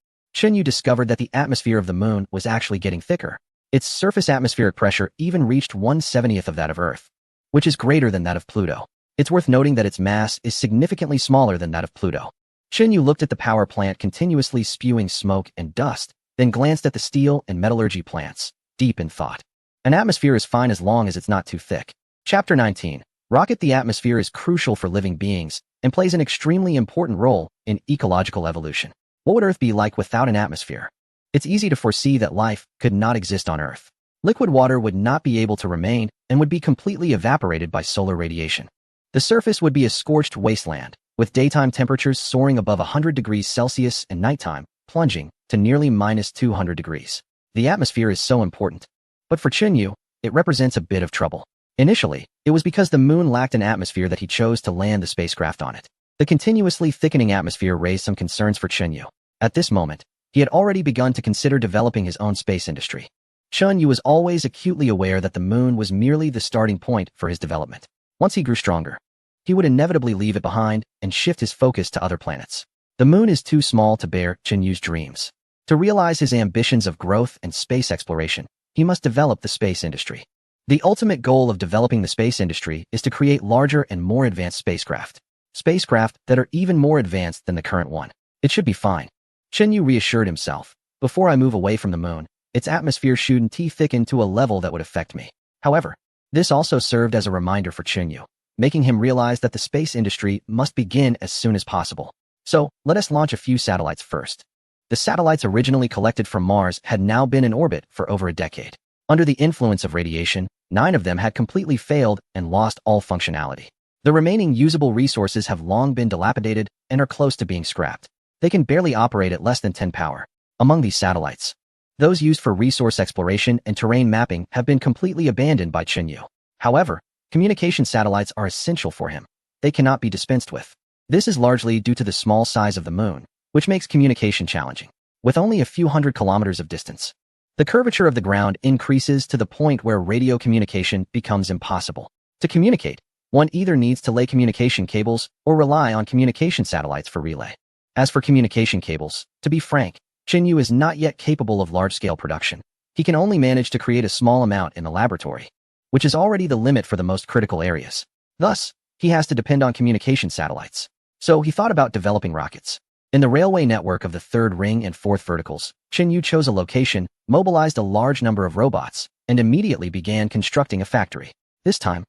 Yu discovered that the atmosphere of the moon was actually getting thicker. Its surface atmospheric pressure even reached 1/70th of that of Earth, which is greater than that of Pluto. It's worth noting that its mass is significantly smaller than that of Pluto. Yu looked at the power plant continuously spewing smoke and dust, then glanced at the steel and metallurgy plants, deep in thought. An atmosphere is fine as long as it's not too thick. Chapter 19. Rocket. The atmosphere is crucial for living beings and plays an extremely important role in ecological evolution. What would Earth be like without an atmosphere? It's easy to foresee that life could not exist on Earth. Liquid water would not be able to remain and would be completely evaporated by solar radiation. The surface would be a scorched wasteland, with daytime temperatures soaring above 100 degrees Celsius and nighttime plunging to nearly -200 degrees. The atmosphere is so important. But for Yu, it represents a bit of trouble. Initially, it was because the moon lacked an atmosphere that he chose to land the spacecraft on it. The continuously thickening atmosphere raised some concerns for Yu. At this moment, he had already begun to consider developing his own space industry. Yu was always acutely aware that the moon was merely the starting point for his development. Once he grew stronger, he would inevitably leave it behind and shift his focus to other planets. The moon is too small to bear Yu's dreams. To realize his ambitions of growth and space exploration, he must develop the space industry. The ultimate goal of developing the space industry is to create larger and more advanced spacecraft. Spacecraft that are even more advanced than the current one. It should be fine. Yu reassured himself. Before I move away from the moon, its atmosphere shouldn't thicken to a level that would affect me. However, this also served as a reminder for Yu, making him realize that the space industry must begin as soon as possible. So, let us launch a few satellites first. The satellites originally collected from Mars had now been in orbit for over a decade. Under the influence of radiation, 9 of them had completely failed and lost all functionality. The remaining usable resources have long been dilapidated and are close to being scrapped. They can barely operate at less than 10 power. Among these satellites, those used for resource exploration and terrain mapping have been completely abandoned by Yu. However, communication satellites are essential for him. They cannot be dispensed with. This is largely due to the small size of the moon, which makes communication challenging. With only a few hundred kilometers of distance, the curvature of the ground increases to the point where radio communication becomes impossible. To communicate, one either needs to lay communication cables or rely on communication satellites for relay. As for communication cables, to be frank, Yu is not yet capable of large-scale production. He can only manage to create a small amount in the laboratory, which is already the limit for the most critical areas. Thus, he has to depend on communication satellites. So he thought about developing rockets. In the railway network of the third ring and fourth verticals, Yu chose a location, mobilized a large number of robots, and immediately began constructing a factory. This time,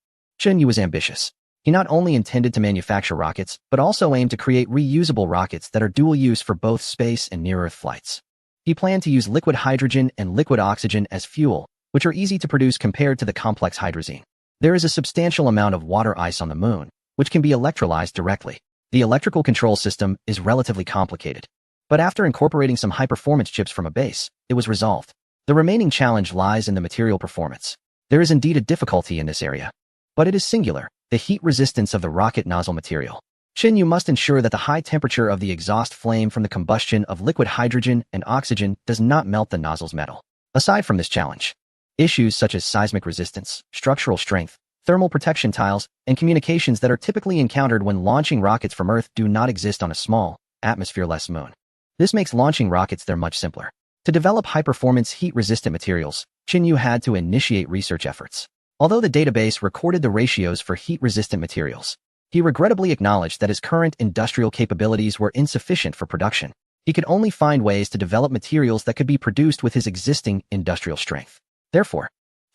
Yu was ambitious. He not only intended to manufacture rockets, but also aimed to create reusable rockets that are dual-use for both space and near-Earth flights. He planned to use liquid hydrogen and liquid oxygen as fuel, which are easy to produce compared to the complex hydrazine. There is a substantial amount of water ice on the moon, which can be electrolyzed directly. The electrical control system is relatively complicated. But after incorporating some high-performance chips from a base, it was resolved. The remaining challenge lies in the material performance. There is indeed a difficulty in this area, but it is singular: the heat resistance of the rocket nozzle material. Yu must ensure that the high temperature of the exhaust flame from the combustion of liquid hydrogen and oxygen does not melt the nozzle's metal. Aside from this challenge, issues such as seismic resistance, structural strength, thermal protection tiles, and communications that are typically encountered when launching rockets from Earth do not exist on a small, atmosphere-less moon. This makes launching rockets there much simpler. To develop high-performance heat-resistant materials, Yu had to initiate research efforts. Although the database recorded the ratios for heat-resistant materials, he regrettably acknowledged that his current industrial capabilities were insufficient for production. He could only find ways to develop materials that could be produced with his existing industrial strength. Therefore,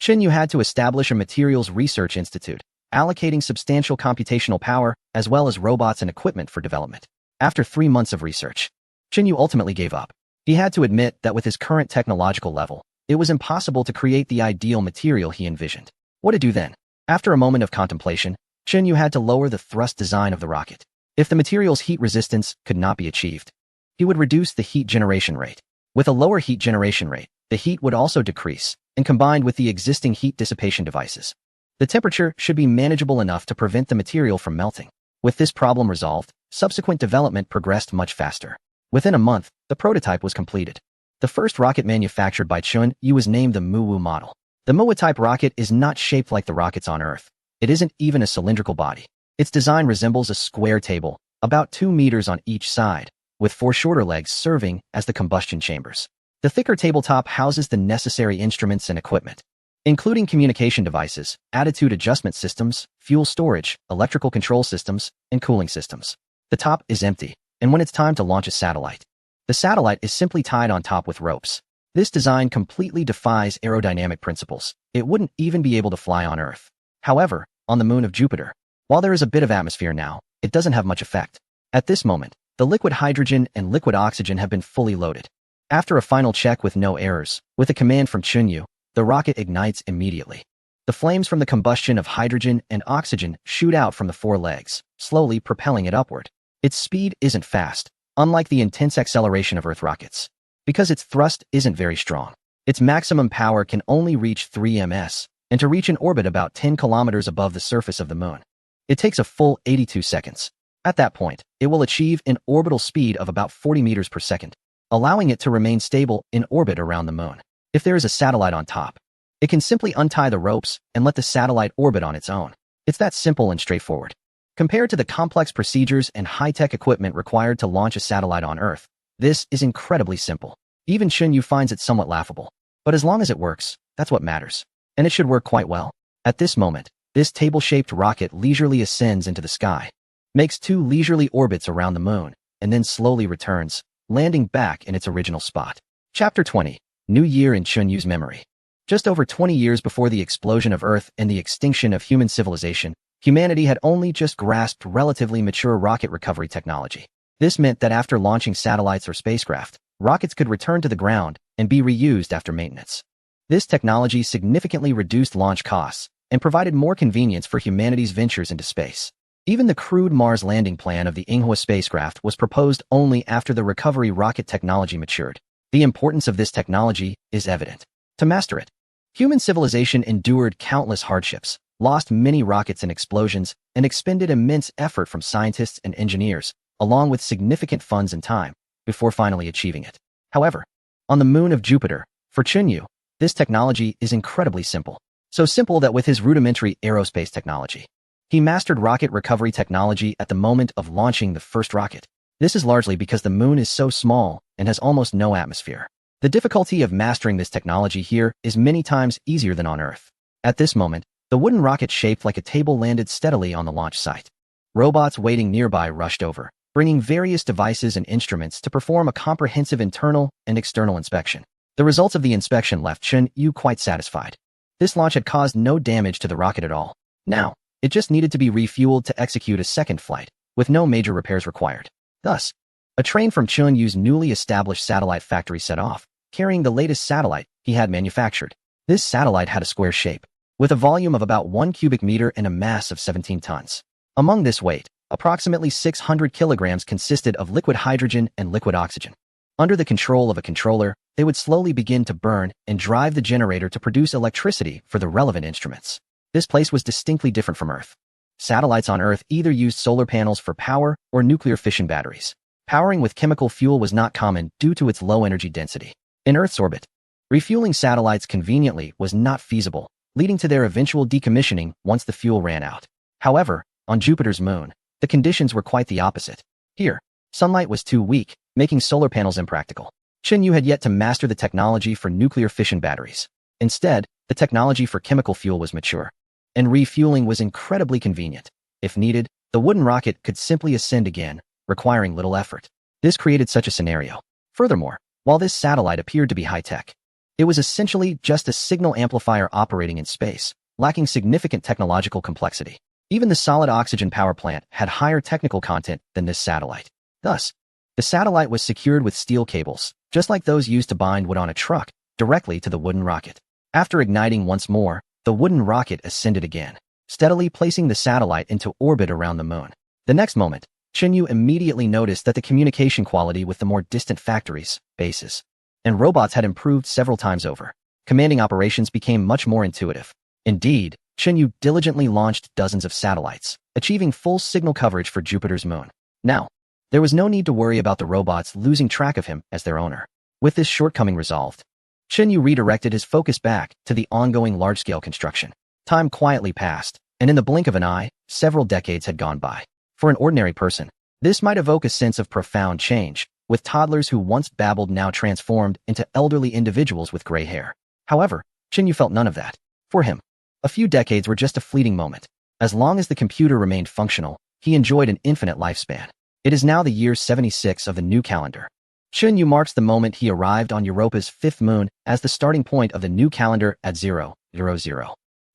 Yu had to establish a materials research institute, allocating substantial computational power as well as robots and equipment for development. After 3 months of research, Yu ultimately gave up. He had to admit that with his current technological level, it was impossible to create the ideal material he envisioned. What to do then? After a moment of contemplation, Yu had to lower the thrust design of the rocket. If the material's heat resistance could not be achieved, he would reduce the heat generation rate. With a lower heat generation rate, the heat would also decrease, and combined with the existing heat dissipation devices, the temperature should be manageable enough to prevent the material from melting. With this problem resolved, subsequent development progressed much faster. Within a month, the prototype was completed. The first rocket manufactured by Yu was named the Muwu model. The Muwu-type rocket is not shaped like the rockets on Earth. It isn't even a cylindrical body. Its design resembles a square table, about 2 meters on each side, with 4 shorter legs serving as the combustion chambers. The thicker tabletop houses the necessary instruments and equipment, including communication devices, attitude adjustment systems, fuel storage, electrical control systems, and cooling systems. The top is empty, and when it's time to launch a satellite, the satellite is simply tied on top with ropes. This design completely defies aerodynamic principles. It wouldn't even be able to fly on Earth. However, on the moon of Jupiter, while there is a bit of atmosphere now, it doesn't have much effect. At this moment, the liquid hydrogen and liquid oxygen have been fully loaded. After a final check with no errors, with a command from Chunyu, the rocket ignites immediately. The flames from the combustion of hydrogen and oxygen shoot out from the 4 legs, slowly propelling it upward. Its speed isn't fast, unlike the intense acceleration of Earth rockets, because its thrust isn't very strong. Its maximum power can only reach 3 ms, and to reach an orbit about 10 kilometers above the surface of the moon, it takes a full 82 seconds. At that point, it will achieve an orbital speed of about 40 meters per second, allowing it to remain stable in orbit around the moon. If there is a satellite on top, it can simply untie the ropes and let the satellite orbit on its own. It's that simple and straightforward. Compared to the complex procedures and high-tech equipment required to launch a satellite on Earth, this is incredibly simple. Even Chunyu finds it somewhat laughable. But as long as it works, that's what matters. And it should work quite well. At this moment, this table-shaped rocket leisurely ascends into the sky, makes 2 leisurely orbits around the moon, and then slowly returns, landing back in its original spot. Chapter 20. New Year in Chunyu's Memory. Just over 20 years before the explosion of Earth and the extinction of human civilization, humanity had only just grasped relatively mature rocket recovery technology. This meant that after launching satellites or spacecraft, rockets could return to the ground and be reused after maintenance. This technology significantly reduced launch costs and provided more convenience for humanity's ventures into space. Even the crude Mars landing plan of the Inghua spacecraft was proposed only after the recovery rocket technology matured. The importance of this technology is evident. To master it, human civilization endured countless hardships, lost many rockets in explosions, and expended immense effort from scientists and engineers, along with significant funds and time, before finally achieving it. However, on the moon of Jupiter, for Chunyu, this technology is incredibly simple. So simple that with his rudimentary aerospace technology, he mastered rocket recovery technology at the moment of launching the first rocket. This is largely because the moon is so small and has almost no atmosphere. The difficulty of mastering this technology here is many times easier than on Earth. At this moment, the wooden rocket shaped like a table landed steadily on the launch site. Robots waiting nearby rushed over, bringing various devices and instruments to perform a comprehensive internal and external inspection. The results of the inspection left Chunyu quite satisfied. This launch had caused no damage to the rocket at all. Now, it just needed to be refueled to execute a second flight, with no major repairs required. Thus, a train from Chunyu's newly established satellite factory set off, carrying the latest satellite he had manufactured. This satellite had a square shape, with a volume of about 1 cubic meter and a mass of 17 tons. Among this weight, approximately 600 kilograms consisted of liquid hydrogen and liquid oxygen. Under the control of a controller, they would slowly begin to burn and drive the generator to produce electricity for the relevant instruments. This place was distinctly different from Earth. Satellites on Earth either used solar panels for power or nuclear fission batteries. Powering with chemical fuel was not common due to its low energy density. In Earth's orbit, refueling satellites conveniently was not feasible, leading to their eventual decommissioning once the fuel ran out. However, on Jupiter's moon, the conditions were quite the opposite. Here, sunlight was too weak, making solar panels impractical. Chunyu had yet to master the technology for nuclear fission batteries. Instead, the technology for chemical fuel was mature, and refueling was incredibly convenient. If needed, the wooden rocket could simply ascend again, requiring little effort. This created such a scenario. Furthermore, while this satellite appeared to be high-tech, it was essentially just a signal amplifier operating in space, lacking significant technological complexity. Even the solid oxygen power plant had higher technical content than this satellite. Thus, the satellite was secured with steel cables, just like those used to bind wood on a truck, directly to the wooden rocket. After igniting once more, the wooden rocket ascended again, steadily placing the satellite into orbit around the moon. The next moment, Chunyu immediately noticed that the communication quality with the more distant factories, bases, and robots had improved several times over. Commanding operations became much more intuitive. Indeed, Chunyu diligently launched dozens of satellites, achieving full signal coverage for Jupiter's moon. Now, there was no need to worry about the robots losing track of him as their owner. With this shortcoming resolved, Chunyu redirected his focus back to the ongoing large-scale construction. Time quietly passed, and in the blink of an eye, several decades had gone by. For an ordinary person, This might evoke a sense of profound change, with toddlers who once babbled now transformed into elderly individuals with gray hair. However, Chinyu felt none of that. For him, a few decades were just a fleeting moment. As long as the computer remained functional, he enjoyed an infinite lifespan. It is now the year 76 of the new calendar. Chinyu marks the moment he arrived on Europa's fifth moon as the starting point of the new calendar at 000.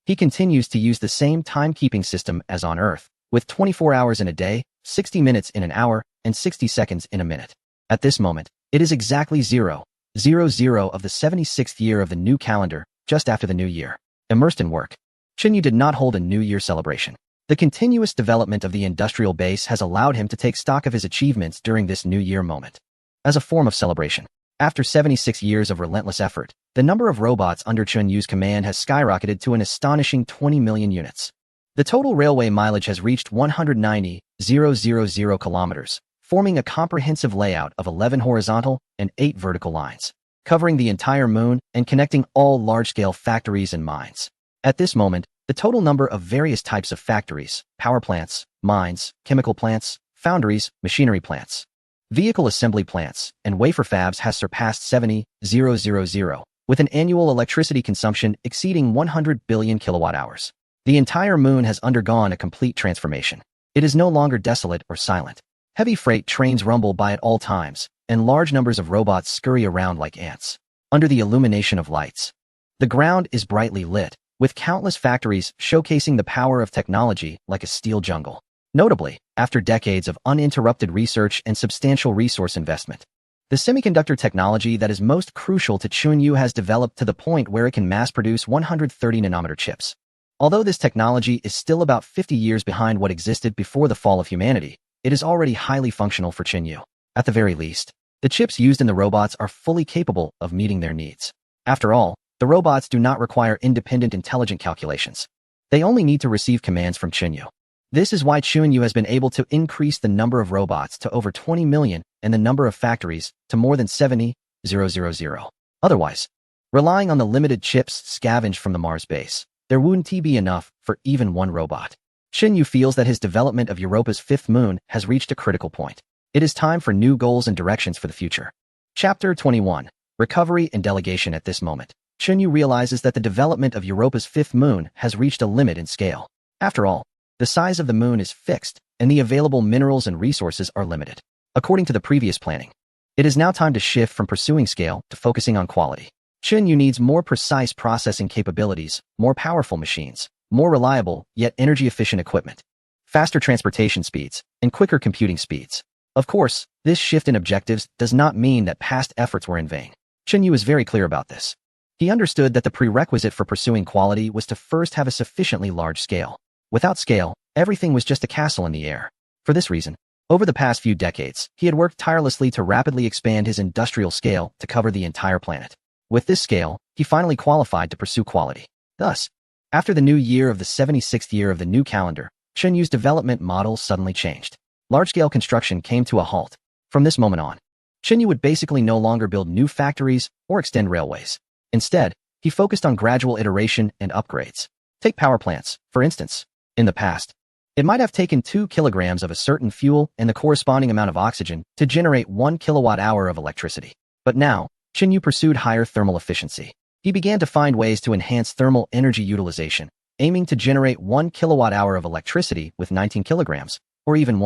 He continues to use the same timekeeping system as on Earth, with 24 hours in a day, 60 minutes in an hour, and 60 seconds in a minute. At this moment, it is exactly 000 of the 76th year of the new calendar, just after the new year. Immersed in work, Chinyu did not hold a New Year celebration. The continuous development of the industrial base has allowed him to take stock of his achievements during this New Year moment. As a form of celebration, after 76 years of relentless effort, the number of robots under Chinyu's command has skyrocketed to an astonishing 20 million units. The total railway mileage has reached 190,000 kilometers, forming a comprehensive layout of 11 horizontal and 8 vertical lines, covering the entire moon and connecting all large-scale factories and mines. At this moment, the total number of various types of factories, power plants, mines, chemical plants, foundries, machinery plants, vehicle assembly plants, and wafer fabs has surpassed 70,000, with an annual electricity consumption exceeding 100 billion kilowatt-hours. The entire moon has undergone a complete transformation. It is no longer desolate or silent. Heavy freight trains rumble by at all times, and large numbers of robots scurry around like ants, under the illumination of lights. The ground is brightly lit, with countless factories showcasing the power of technology like a steel jungle. Notably, after decades of uninterrupted research and substantial resource investment, the semiconductor technology that is most crucial to Chunyu has developed to the point where it can mass-produce 130-nanometer chips. Although this technology is still about 50 years behind what existed before the fall of humanity, it is already highly functional for Chinyu. At the very least, the chips used in the robots are fully capable of meeting their needs. After all, the robots do not require independent intelligent calculations. They only need to receive commands from Chinyu. This is why Chunyu has been able to increase the number of robots to over 20 million and the number of factories to more than 70,000. Otherwise, relying on the limited chips scavenged from the Mars base, there wouldn't be enough for even one robot. Chinyu feels that his development of Europa's fifth moon has reached a critical point. It is time for new goals and directions for the future. Chapter 21. Recovery and Delegation. At this moment, Chinyu realizes that the development of Europa's fifth moon has reached a limit in scale. After all, the size of the moon is fixed, and the available minerals and resources are limited. According to the previous planning, it is now time to shift from pursuing scale to focusing on quality. Chinyu needs more precise processing capabilities, more powerful machines, more reliable yet energy-efficient equipment, faster transportation speeds, and quicker computing speeds. Of course, this shift in objectives does not mean that past efforts were in vain. Chinyu is very clear about this. He understood that the prerequisite for pursuing quality was to first have a sufficiently large scale. Without scale, everything was just a castle in the air. For this reason, over the past few decades, he had worked tirelessly to rapidly expand his industrial scale to cover the entire planet. With this scale, he finally qualified to pursue quality. Thus, after the new year of the 76th year of the new calendar, Chinyu's development model suddenly changed. Large-scale construction came to a halt. From this moment on, Chinyu would basically no longer build new factories or extend railways. Instead, he focused on gradual iteration and upgrades. Take power plants, for instance. In the past, it might have taken 2 kilograms of a certain fuel and the corresponding amount of oxygen to generate 1 kilowatt-hour of electricity. But now, Chinyu pursued higher thermal efficiency. He began to find ways to enhance thermal energy utilization, aiming to generate 1 kilowatt-hour of electricity with 19 kilograms, or even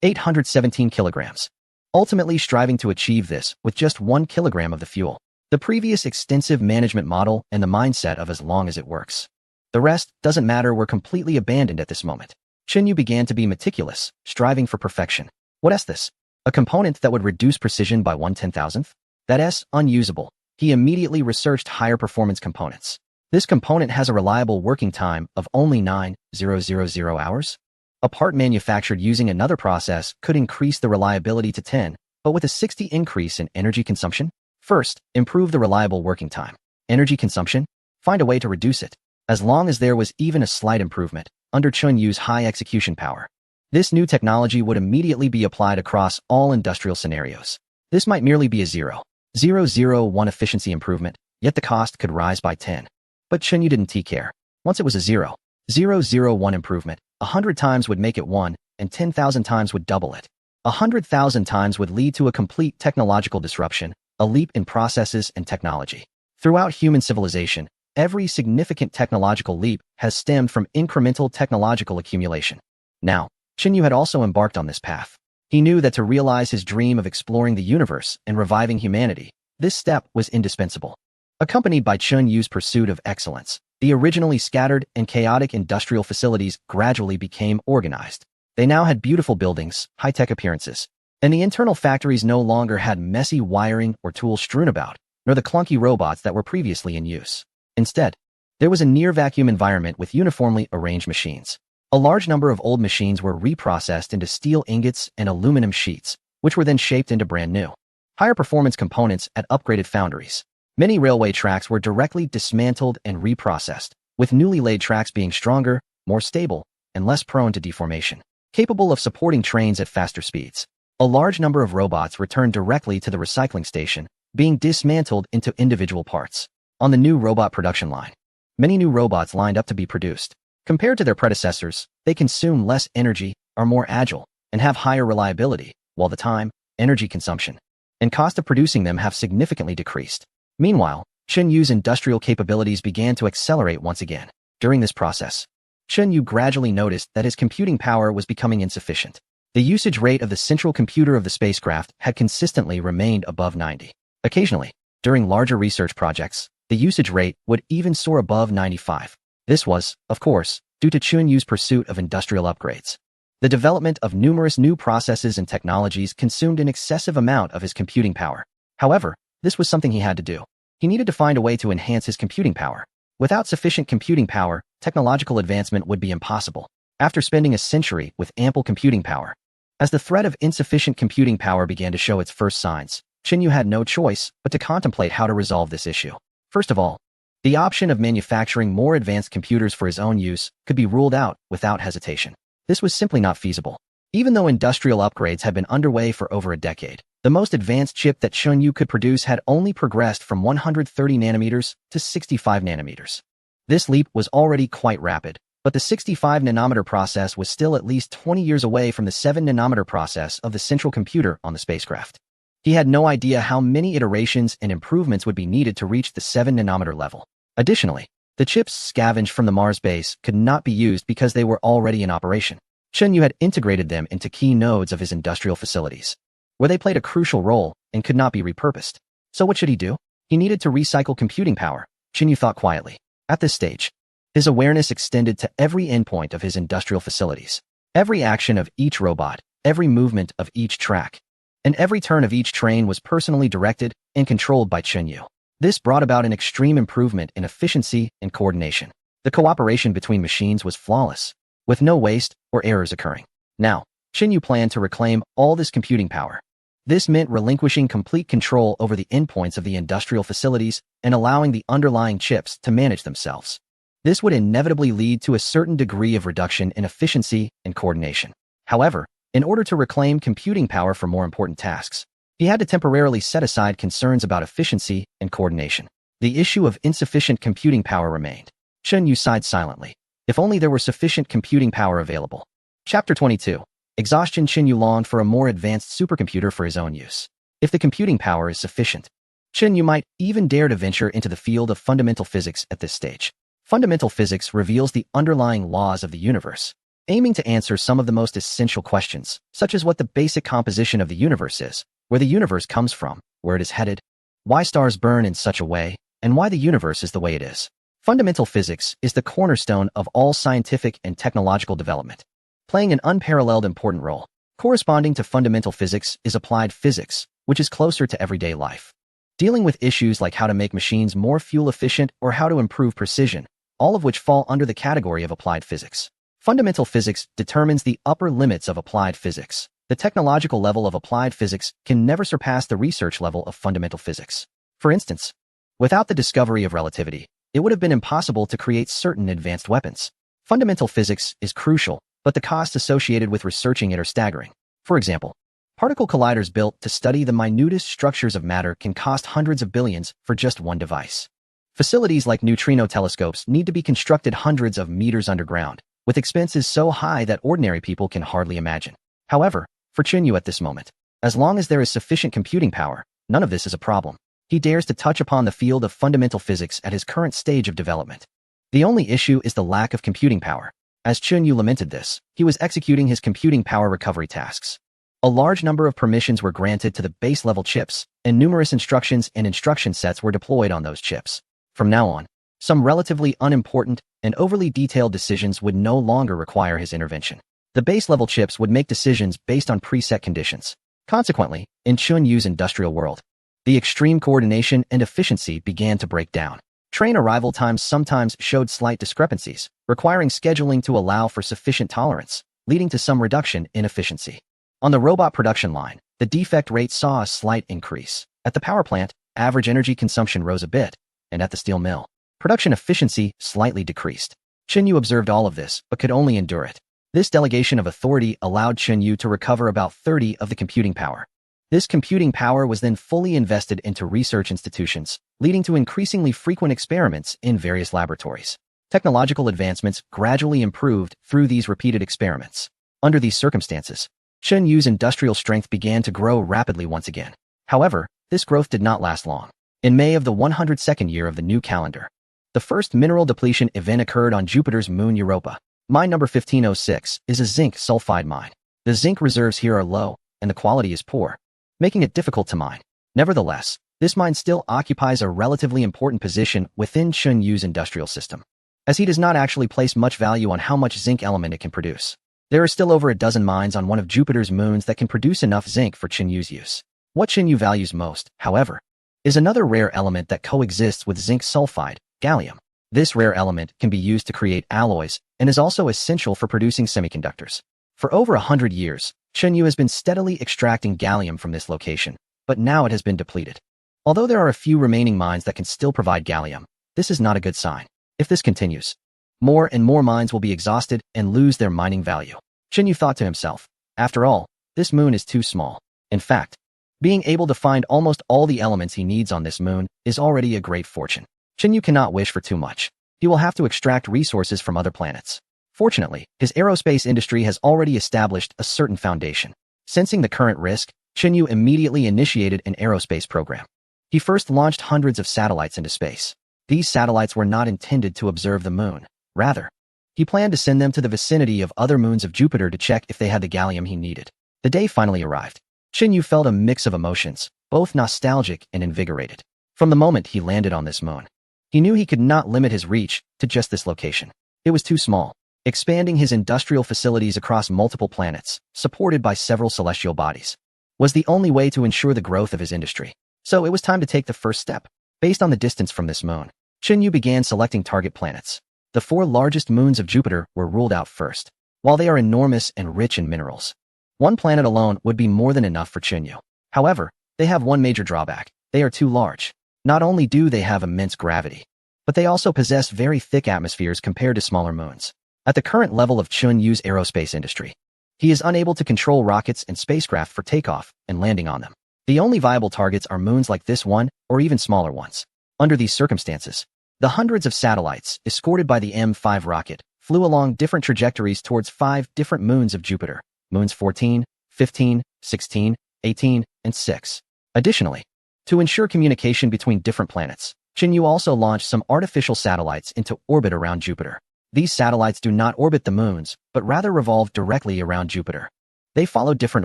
817 kilograms. Ultimately striving to achieve this with just 1 kilogram of the fuel. The previous extensive management model and the mindset of as long as it works. The rest doesn't matter were completely abandoned at this moment. Chinyu began to be meticulous, striving for perfection. What is this? A component that would reduce precision by 1/10,000th? That is unusable. He immediately researched higher performance components. This component has a reliable working time of only 9,000 hours. A part manufactured using another process could increase the reliability to 10, but with a 60 increase in energy consumption. First, improve the reliable working time. Energy consumption? Find a way to reduce it. As long as there was even a slight improvement, under Chinyu's high execution power. This new technology would immediately be applied across all industrial scenarios. This might merely be a 0.001 efficiency improvement, yet the cost could rise by 10. But Chinyu didn't care. Once it was a 0.001 improvement, 100 times would make it 1, and 10,000 times would double it. 100,000 times would lead to a complete technological disruption, a leap in processes and technology. Throughout human civilization, every significant technological leap has stemmed from incremental technological accumulation. Now, Xinyu had also embarked on this path. He knew that to realize his dream of exploring the universe and reviving humanity, this step was indispensable. Accompanied by Qinyu's pursuit of excellence, the originally scattered and chaotic industrial facilities gradually became organized. They now had beautiful buildings, high-tech appearances, and the internal factories no longer had messy wiring or tools strewn about, nor the clunky robots that were previously in use. Instead, there was a near-vacuum environment with uniformly arranged machines. A large number of old machines were reprocessed into steel ingots and aluminum sheets, which were then shaped into brand new, higher-performance components at upgraded foundries. Many railway tracks were directly dismantled and reprocessed, with newly laid tracks being stronger, more stable, and less prone to deformation, capable of supporting trains at faster speeds. A large number of robots returned directly to the recycling station, being dismantled into individual parts. On the new robot production line, many new robots lined up to be produced. Compared to their predecessors, they consume less energy, are more agile, and have higher reliability, while the time, energy consumption, and cost of producing them have significantly decreased. Meanwhile, Qinyu's industrial capabilities began to accelerate once again. During this process, Qinyu gradually noticed that his computing power was becoming insufficient. The usage rate of the central computer of the spacecraft had consistently remained above 90. Occasionally, during larger research projects, the usage rate would even soar above 95. This was, of course, due to Qinyu's pursuit of industrial upgrades. The development of numerous new processes and technologies consumed an excessive amount of his computing power. However, this was something he had to do. He needed to find a way to enhance his computing power. Without sufficient computing power, technological advancement would be impossible. After spending a century with ample computing power, as the threat of insufficient computing power began to show its first signs, Qinyu had no choice but to contemplate how to resolve this issue. First of all, the option of manufacturing more advanced computers for his own use could be ruled out without hesitation. This was simply not feasible. Even though industrial upgrades had been underway for over a decade, the most advanced chip that Qinyu could produce had only progressed from 130 nanometers to 65 nanometers. This leap was already quite rapid, but the 65 nanometer process was still at least 20 years away from the 7 nanometer process of the central computer on the spacecraft. He had no idea how many iterations and improvements would be needed to reach the 7 nanometer level. Additionally, the chips scavenged from the Mars base could not be used because they were already in operation. Qinyu had integrated them into key nodes of his industrial facilities, where they played a crucial role and could not be repurposed. So what should he do? He needed to recycle computing power, Qinyu thought quietly. At this stage, his awareness extended to every endpoint of his industrial facilities. Every action of each robot, every movement of each track, and every turn of each train was personally directed and controlled by Qinyu. This brought about an extreme improvement in efficiency and coordination. The cooperation between machines was flawless, with no waste or errors occurring. Now, Qinyu planned to reclaim all this computing power. This meant relinquishing complete control over the endpoints of the industrial facilities and allowing the underlying chips to manage themselves. This would inevitably lead to a certain degree of reduction in efficiency and coordination. However, in order to reclaim computing power for more important tasks, he had to temporarily set aside concerns about efficiency and coordination. The issue of insufficient computing power remained. Qinyu sighed silently. If only there were sufficient computing power available. Chapter 22. Exhaustion. Qinyu longed for a more advanced supercomputer for his own use. If the computing power is sufficient, Qinyu might even dare to venture into the field of fundamental physics at this stage. Fundamental physics reveals the underlying laws of the universe, aiming to answer some of the most essential questions, such as what the basic composition of the universe is, where the universe comes from, where it is headed, why stars burn in such a way, and why the universe is the way it is. Fundamental physics is the cornerstone of all scientific and technological development, playing an unparalleled important role. Corresponding to fundamental physics is applied physics, which is closer to everyday life, dealing with issues like how to make machines more fuel efficient or how to improve precision, all of which fall under the category of applied physics. Fundamental physics determines the upper limits of applied physics. The technological level of applied physics can never surpass the research level of fundamental physics. For instance, without the discovery of relativity, it would have been impossible to create certain advanced weapons. Fundamental physics is crucial, but the costs associated with researching it are staggering. For example, particle colliders built to study the minutest structures of matter can cost hundreds of billions for just one device. Facilities like neutrino telescopes need to be constructed hundreds of meters underground, with expenses so high that ordinary people can hardly imagine. However, for Chunyu at this moment. As long as there is sufficient computing power, none of this is a problem. He dares to touch upon the field of fundamental physics at his current stage of development. The only issue is the lack of computing power. As Chunyu lamented this, he was executing his computing power recovery tasks. A large number of permissions were granted to the base-level chips, and numerous instructions and instruction sets were deployed on those chips. From now on, some relatively unimportant and overly detailed decisions would no longer require his intervention. The base-level chips would make decisions based on preset conditions. Consequently, in Chunyu's industrial world, the extreme coordination and efficiency began to break down. Train arrival times sometimes showed slight discrepancies, requiring scheduling to allow for sufficient tolerance, leading to some reduction in efficiency. On the robot production line, the defect rate saw a slight increase. At the power plant, average energy consumption rose a bit, and at the steel mill, production efficiency slightly decreased. Chunyu observed all of this, but could only endure it. This delegation of authority allowed Chunyu to recover about 30 of the computing power. This computing power was then fully invested into research institutions, leading to increasingly frequent experiments in various laboratories. Technological advancements gradually improved through these repeated experiments. Under these circumstances, Chunyu's industrial strength began to grow rapidly once again. However, this growth did not last long. In May of the 102nd year of the new calendar, the first mineral depletion event occurred on Jupiter's moon Europa. Mine number 1506 is a zinc sulfide mine. The zinc reserves here are low, and the quality is poor, making it difficult to mine. Nevertheless, this mine still occupies a relatively important position within Chunyu's industrial system, as he does not actually place much value on how much zinc element it can produce. There are still over a dozen mines on one of Jupiter's moons that can produce enough zinc for Chunyu's use. What Chunyu values most, however, is another rare element that coexists with zinc sulfide, gallium. This rare element can be used to create alloys and is also essential for producing semiconductors. For over 100 years, Chunyu has been steadily extracting gallium from this location, but now it has been depleted. Although there are a few remaining mines that can still provide gallium, this is not a good sign. If this continues, more and more mines will be exhausted and lose their mining value. Chunyu thought to himself, after all, this moon is too small. In fact, being able to find almost all the elements he needs on this moon is already a great fortune. Chunyu cannot wish for too much. He will have to extract resources from other planets. Fortunately, his aerospace industry has already established a certain foundation. Sensing the current risk, Chunyu immediately initiated an aerospace program. He first launched hundreds of satellites into space. These satellites were not intended to observe the moon. Rather, he planned to send them to the vicinity of other moons of Jupiter to check if they had the gallium he needed. The day finally arrived. Chunyu felt a mix of emotions, both nostalgic and invigorated. From the moment he landed on this moon, he knew he could not limit his reach to just this location. It was too small. Expanding his industrial facilities across multiple planets, supported by several celestial bodies, was the only way to ensure the growth of his industry. So it was time to take the first step. Based on the distance from this moon, Chunyu began selecting target planets. The 4 largest moons of Jupiter were ruled out first. While they are enormous and rich in minerals, one planet alone would be more than enough for Chunyu. However, they have one major drawback. They are too large. Not only do they have immense gravity, but they also possess very thick atmospheres compared to smaller moons. At the current level of Chunyu's aerospace industry, he is unable to control rockets and spacecraft for takeoff and landing on them. The only viable targets are moons like this one, or even smaller ones. Under these circumstances, the hundreds of satellites, escorted by the M5 rocket, flew along different trajectories towards 5 different moons of Jupiter, moons 14, 15, 16, 18, and 6. Additionally, to ensure communication between different planets, Chunyu also launched some artificial satellites into orbit around Jupiter. These satellites do not orbit the moons, but rather revolve directly around Jupiter. They follow different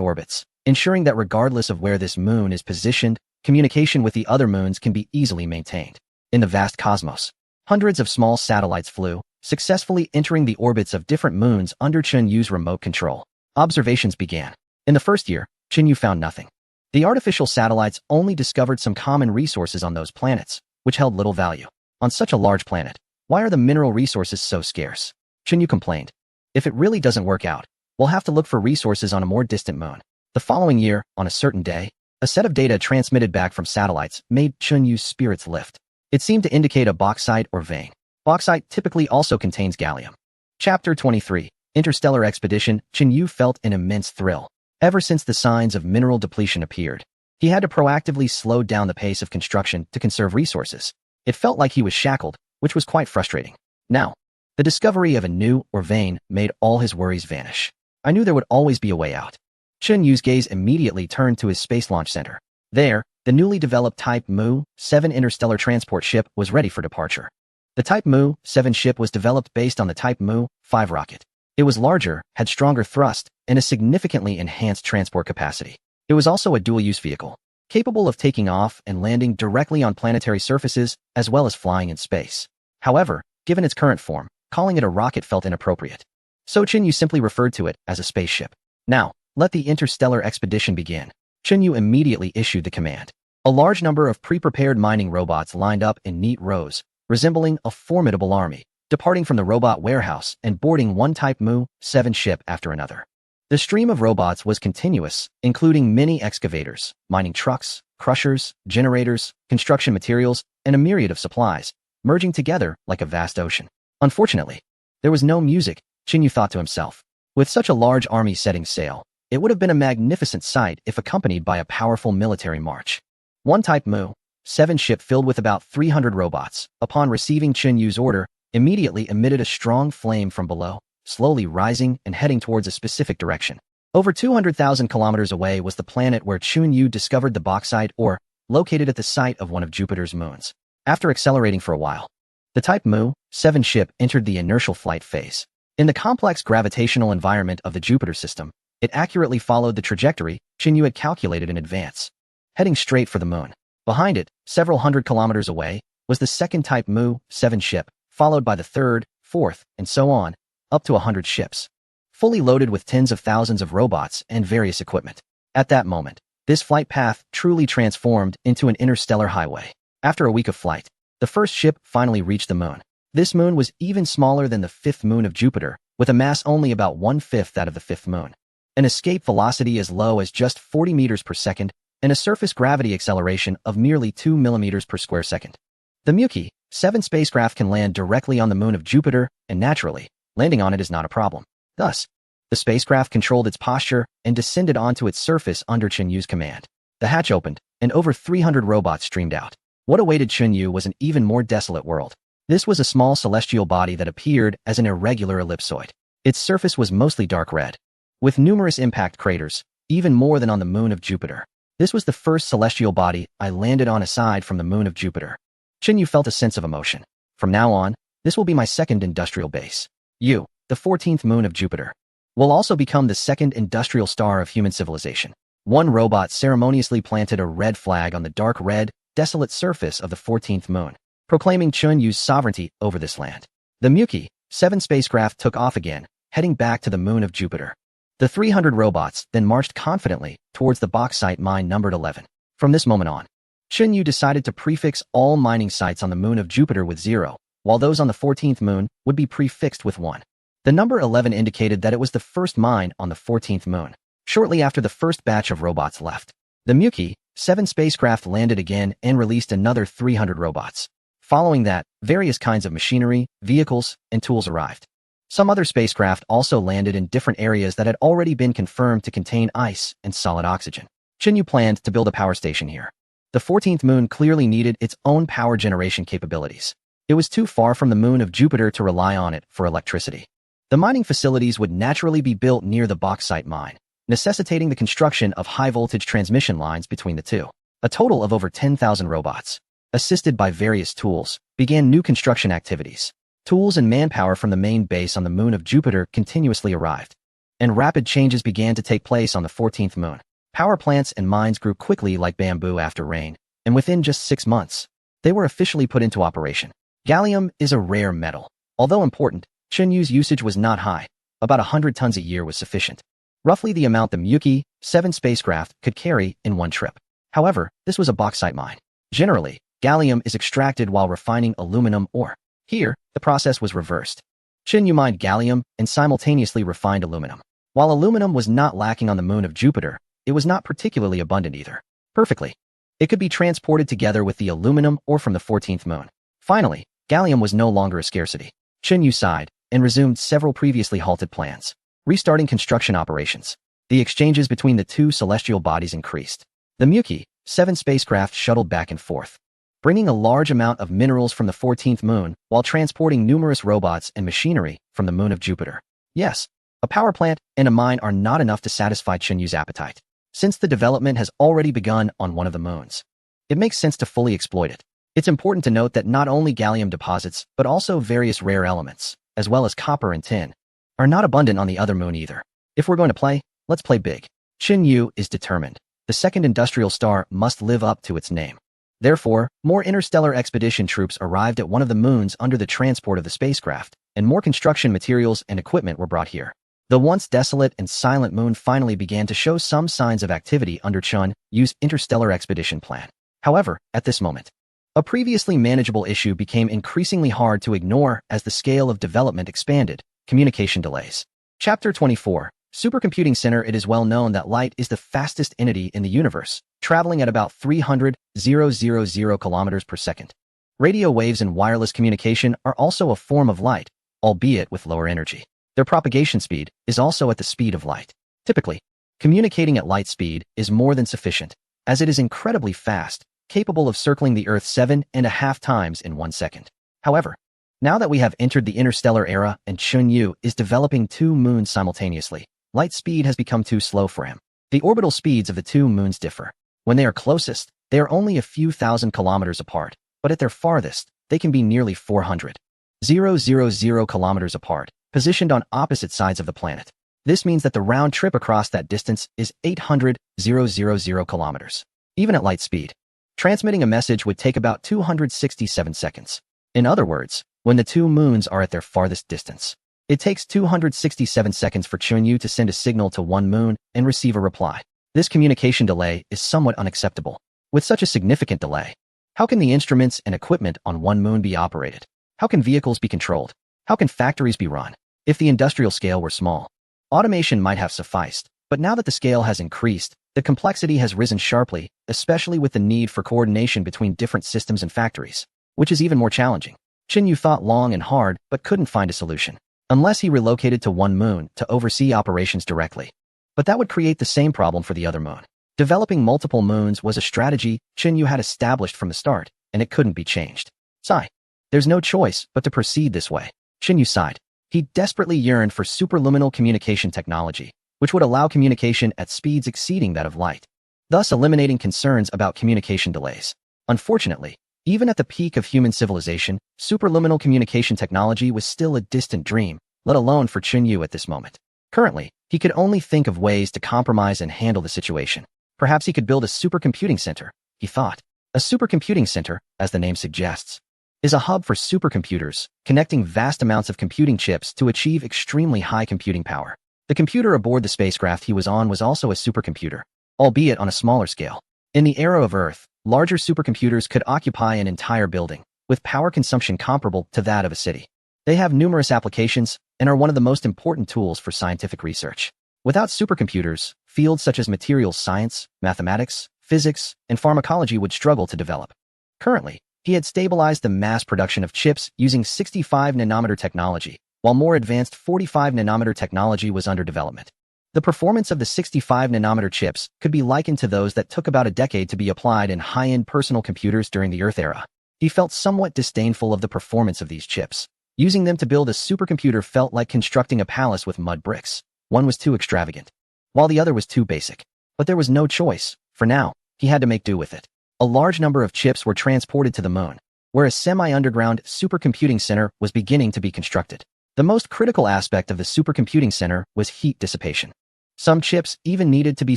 orbits, ensuring that regardless of where this moon is positioned, communication with the other moons can be easily maintained. In the vast cosmos, hundreds of small satellites flew, successfully entering the orbits of different moons under Chunyu's remote control. Observations began. In the first year, Chunyu found nothing. The artificial satellites only discovered some common resources on those planets, which held little value. On such a large planet, why are the mineral resources so scarce? Chunyu complained. If it really doesn't work out, we'll have to look for resources on a more distant moon. The following year, on a certain day, a set of data transmitted back from satellites made Chunyu's spirits lift. It seemed to indicate a bauxite or vein. Bauxite typically also contains gallium. Chapter 23. Interstellar Expedition. Chunyu felt an immense thrill. Ever since the signs of mineral depletion appeared, he had to proactively slow down the pace of construction to conserve resources. It felt like he was shackled, which was quite frustrating. Now, the discovery of a new or vein made all his worries vanish. I knew there would always be a way out. Chun Yu's gaze immediately turned to his Space Launch Center. There, the newly developed Type Mu-7 interstellar transport ship was ready for departure. The Type Mu-7 ship was developed based on the Type Mu-5 rocket. It was larger, had stronger thrust, and a significantly enhanced transport capacity. It was also a dual-use vehicle, capable of taking off and landing directly on planetary surfaces as well as flying in space. However, given its current form, calling it a rocket felt inappropriate. So Chun Yu simply referred to it as a spaceship. Now, let the interstellar expedition begin. Chun Yu immediately issued the command. A large number of pre-prepared mining robots lined up in neat rows, resembling a formidable army, departing from the robot warehouse and boarding one Type Mu-7 ship after another. The stream of robots was continuous, including many excavators, mining trucks, crushers, generators, construction materials, and a myriad of supplies, merging together like a vast ocean. Unfortunately, there was no music, Chun Yu thought to himself. With such a large army setting sail, it would have been a magnificent sight if accompanied by a powerful military march. One Type Mu-7 ship filled with about 300 robots, upon receiving Chun Yu's order, immediately emitted a strong flame from below, slowly rising and heading towards a specific direction. Over 200,000 kilometers away was the planet where Chun Yu discovered the bauxite ore, located at the site of one of Jupiter's moons. After accelerating for a while, the Type Mu-7 ship entered the inertial flight phase. In the complex gravitational environment of the Jupiter system, it accurately followed the trajectory Chun Yu had calculated in advance, heading straight for the moon. Behind it, several hundred kilometers away, was the second Type Mu-7 ship, followed by the third, fourth, and so on, up to 100 ships, fully loaded with tens of thousands of robots and various equipment. At that moment, this flight path truly transformed into an interstellar highway. After a week of flight, the first ship finally reached the moon. This moon was even smaller than the fifth moon of Jupiter, with a mass only about 1/5 that of the fifth moon, an escape velocity as low as just 40 meters per second, and a surface gravity acceleration of merely 2 millimeters per square second. The Mu-7 spacecraft can land directly on the moon of Jupiter, and naturally, landing on it is not a problem. Thus, the spacecraft controlled its posture and descended onto its surface under Chun Yu's command. The hatch opened, and over 300 robots streamed out. What awaited Chun Yu was an even more desolate world. This was a small celestial body that appeared as an irregular ellipsoid. Its surface was mostly dark red, with numerous impact craters, even more than on the moon of Jupiter. This was the first celestial body I landed on aside from the moon of Jupiter. Chun Yu felt a sense of emotion. From now on, this will be my second industrial base. You, the 14th moon of Jupiter, will also become the second industrial star of human civilization. One robot ceremoniously planted a red flag on the dark red, desolate surface of the 14th moon, proclaiming Chun Yu's sovereignty over this land. The Mu-7 spacecraft took off again, heading back to the moon of Jupiter. The 300 robots then marched confidently towards the bauxite mine numbered 11. From this moment on, Chun Yu decided to prefix all mining sites on the moon of Jupiter with 0, while those on the 14th moon would be prefixed with 1. The number 11 indicated that it was the first mine on the 14th moon. Shortly after the first batch of robots left, the Mu-7 spacecraft landed again and released another 300 robots. Following that, various kinds of machinery, vehicles, and tools arrived. Some other spacecraft also landed in different areas that had already been confirmed to contain ice and solid oxygen. Chun Yu planned to build a power station here. The 14th moon clearly needed its own power generation capabilities. It was too far from the moon of Jupiter to rely on it for electricity. The mining facilities would naturally be built near the bauxite mine, necessitating the construction of high-voltage transmission lines between the two. A total of over 10,000 robots, assisted by various tools, began new construction activities. Tools and manpower from the main base on the moon of Jupiter continuously arrived, and rapid changes began to take place on the 14th moon. Power plants and mines grew quickly like bamboo after rain, and within just 6 months, they were officially put into operation. Gallium is a rare metal. Although important, Chun Yu's usage was not high. About 100 tons a year was sufficient, roughly the amount the Mu-7 spacecraft could carry in one trip. However, this was a bauxite mine. Generally, gallium is extracted while refining aluminum ore. Here, the process was reversed. Chun Yu mined gallium and simultaneously refined aluminum. While aluminum was not lacking on the moon of Jupiter, it was not particularly abundant either. Perfectly, it could be transported together with the aluminum ore from the 14th moon. Finally, gallium was no longer a scarcity. Chun Yu sighed and resumed several previously halted plans, restarting construction operations. The exchanges between the two celestial bodies increased. The Mu-7 spacecraft shuttled back and forth, bringing a large amount of minerals from the 14th moon while transporting numerous robots and machinery from the moon of Jupiter. Yes, A power plant and a mine are not enough to satisfy Chunyu's appetite, since the development has already begun on one of the moons. It makes sense to fully exploit it. It's important to note that not only gallium deposits, but also various rare elements, as well as copper and tin, are not abundant on the other moon either. If we're going to play, let's play big. Chunyu is determined. The second industrial star must live up to its name. Therefore, more interstellar expedition troops arrived at one of the moons under the transport of the spacecraft, and more construction materials and equipment were brought here. The once desolate and silent moon finally began to show some signs of activity under Chunyu's interstellar expedition plan. However, at this moment, a previously manageable issue became increasingly hard to ignore as the scale of development expanded: communication delays. Chapter 24. Supercomputing Center. It is well known that light is the fastest entity in the universe, traveling at about 300,000 kilometers per second. Radio waves and wireless communication are also a form of light, albeit with lower energy. Their propagation speed is also at the speed of light. Typically, communicating at light speed is more than sufficient, as it is incredibly fast, capable of circling the Earth 7.5 times in 1 second. However, now that we have entered the interstellar era and Chunyu is developing 2 moons simultaneously, light speed has become too slow for him. The orbital speeds of the 2 moons differ. When they are closest, they are only a few thousand kilometers apart, but at their farthest, they can be nearly 400,000 kilometers apart, positioned on opposite sides of the planet. This means that the round trip across that distance is 800,000 kilometers. Even at light speed, transmitting a message would take about 267 seconds. In other words, when the 2 moons are at their farthest distance, it takes 267 seconds for Chunyu to send a signal to one moon and receive a reply. This communication delay is somewhat unacceptable. With such a significant delay, how can the instruments and equipment on one moon be operated? How can vehicles be controlled? How can factories be run? If the industrial scale were small, automation might have sufficed, but now that the scale has increased, the complexity has risen sharply, especially with the need for coordination between different systems and factories, which is even more challenging. Chunyu thought long and hard, but couldn't find a solution, unless he relocated to one moon to oversee operations directly. But that would create the same problem for the other moon. Developing multiple moons was a strategy Chunyu had established from the start, and it couldn't be changed. Sigh. There's no choice but to proceed this way. Chunyu sighed. He desperately yearned for superluminal communication technology, which would allow communication at speeds exceeding that of light, thus eliminating concerns about communication delays. Unfortunately, even at the peak of human civilization, superluminal communication technology was still a distant dream, let alone for Chunyu at this moment. Currently, he could only think of ways to compromise and handle the situation. Perhaps he could build a supercomputing center, he thought. A supercomputing center, as the name suggests, is a hub for supercomputers, connecting vast amounts of computing chips to achieve extremely high computing power. The computer aboard the spacecraft he was on was also a supercomputer, albeit on a smaller scale. In the era of Earth, larger supercomputers could occupy an entire building, with power consumption comparable to that of a city. They have numerous applications and are one of the most important tools for scientific research. Without supercomputers, fields such as materials science, mathematics, physics, and pharmacology would struggle to develop. Currently, he had stabilized the mass production of chips using 65-nanometer technology, while more advanced 45-nanometer technology was under development. The performance of the 65-nanometer chips could be likened to those that took about a decade to be applied in high-end personal computers during the Earth era. He felt somewhat disdainful of the performance of these chips. Using them to build a supercomputer felt like constructing a palace with mud bricks. One was too extravagant, while the other was too basic. But there was no choice. For now, he had to make do with it. A large number of chips were transported to the moon, where a semi-underground supercomputing center was beginning to be constructed. The most critical aspect of the supercomputing center was heat dissipation. Some chips even needed to be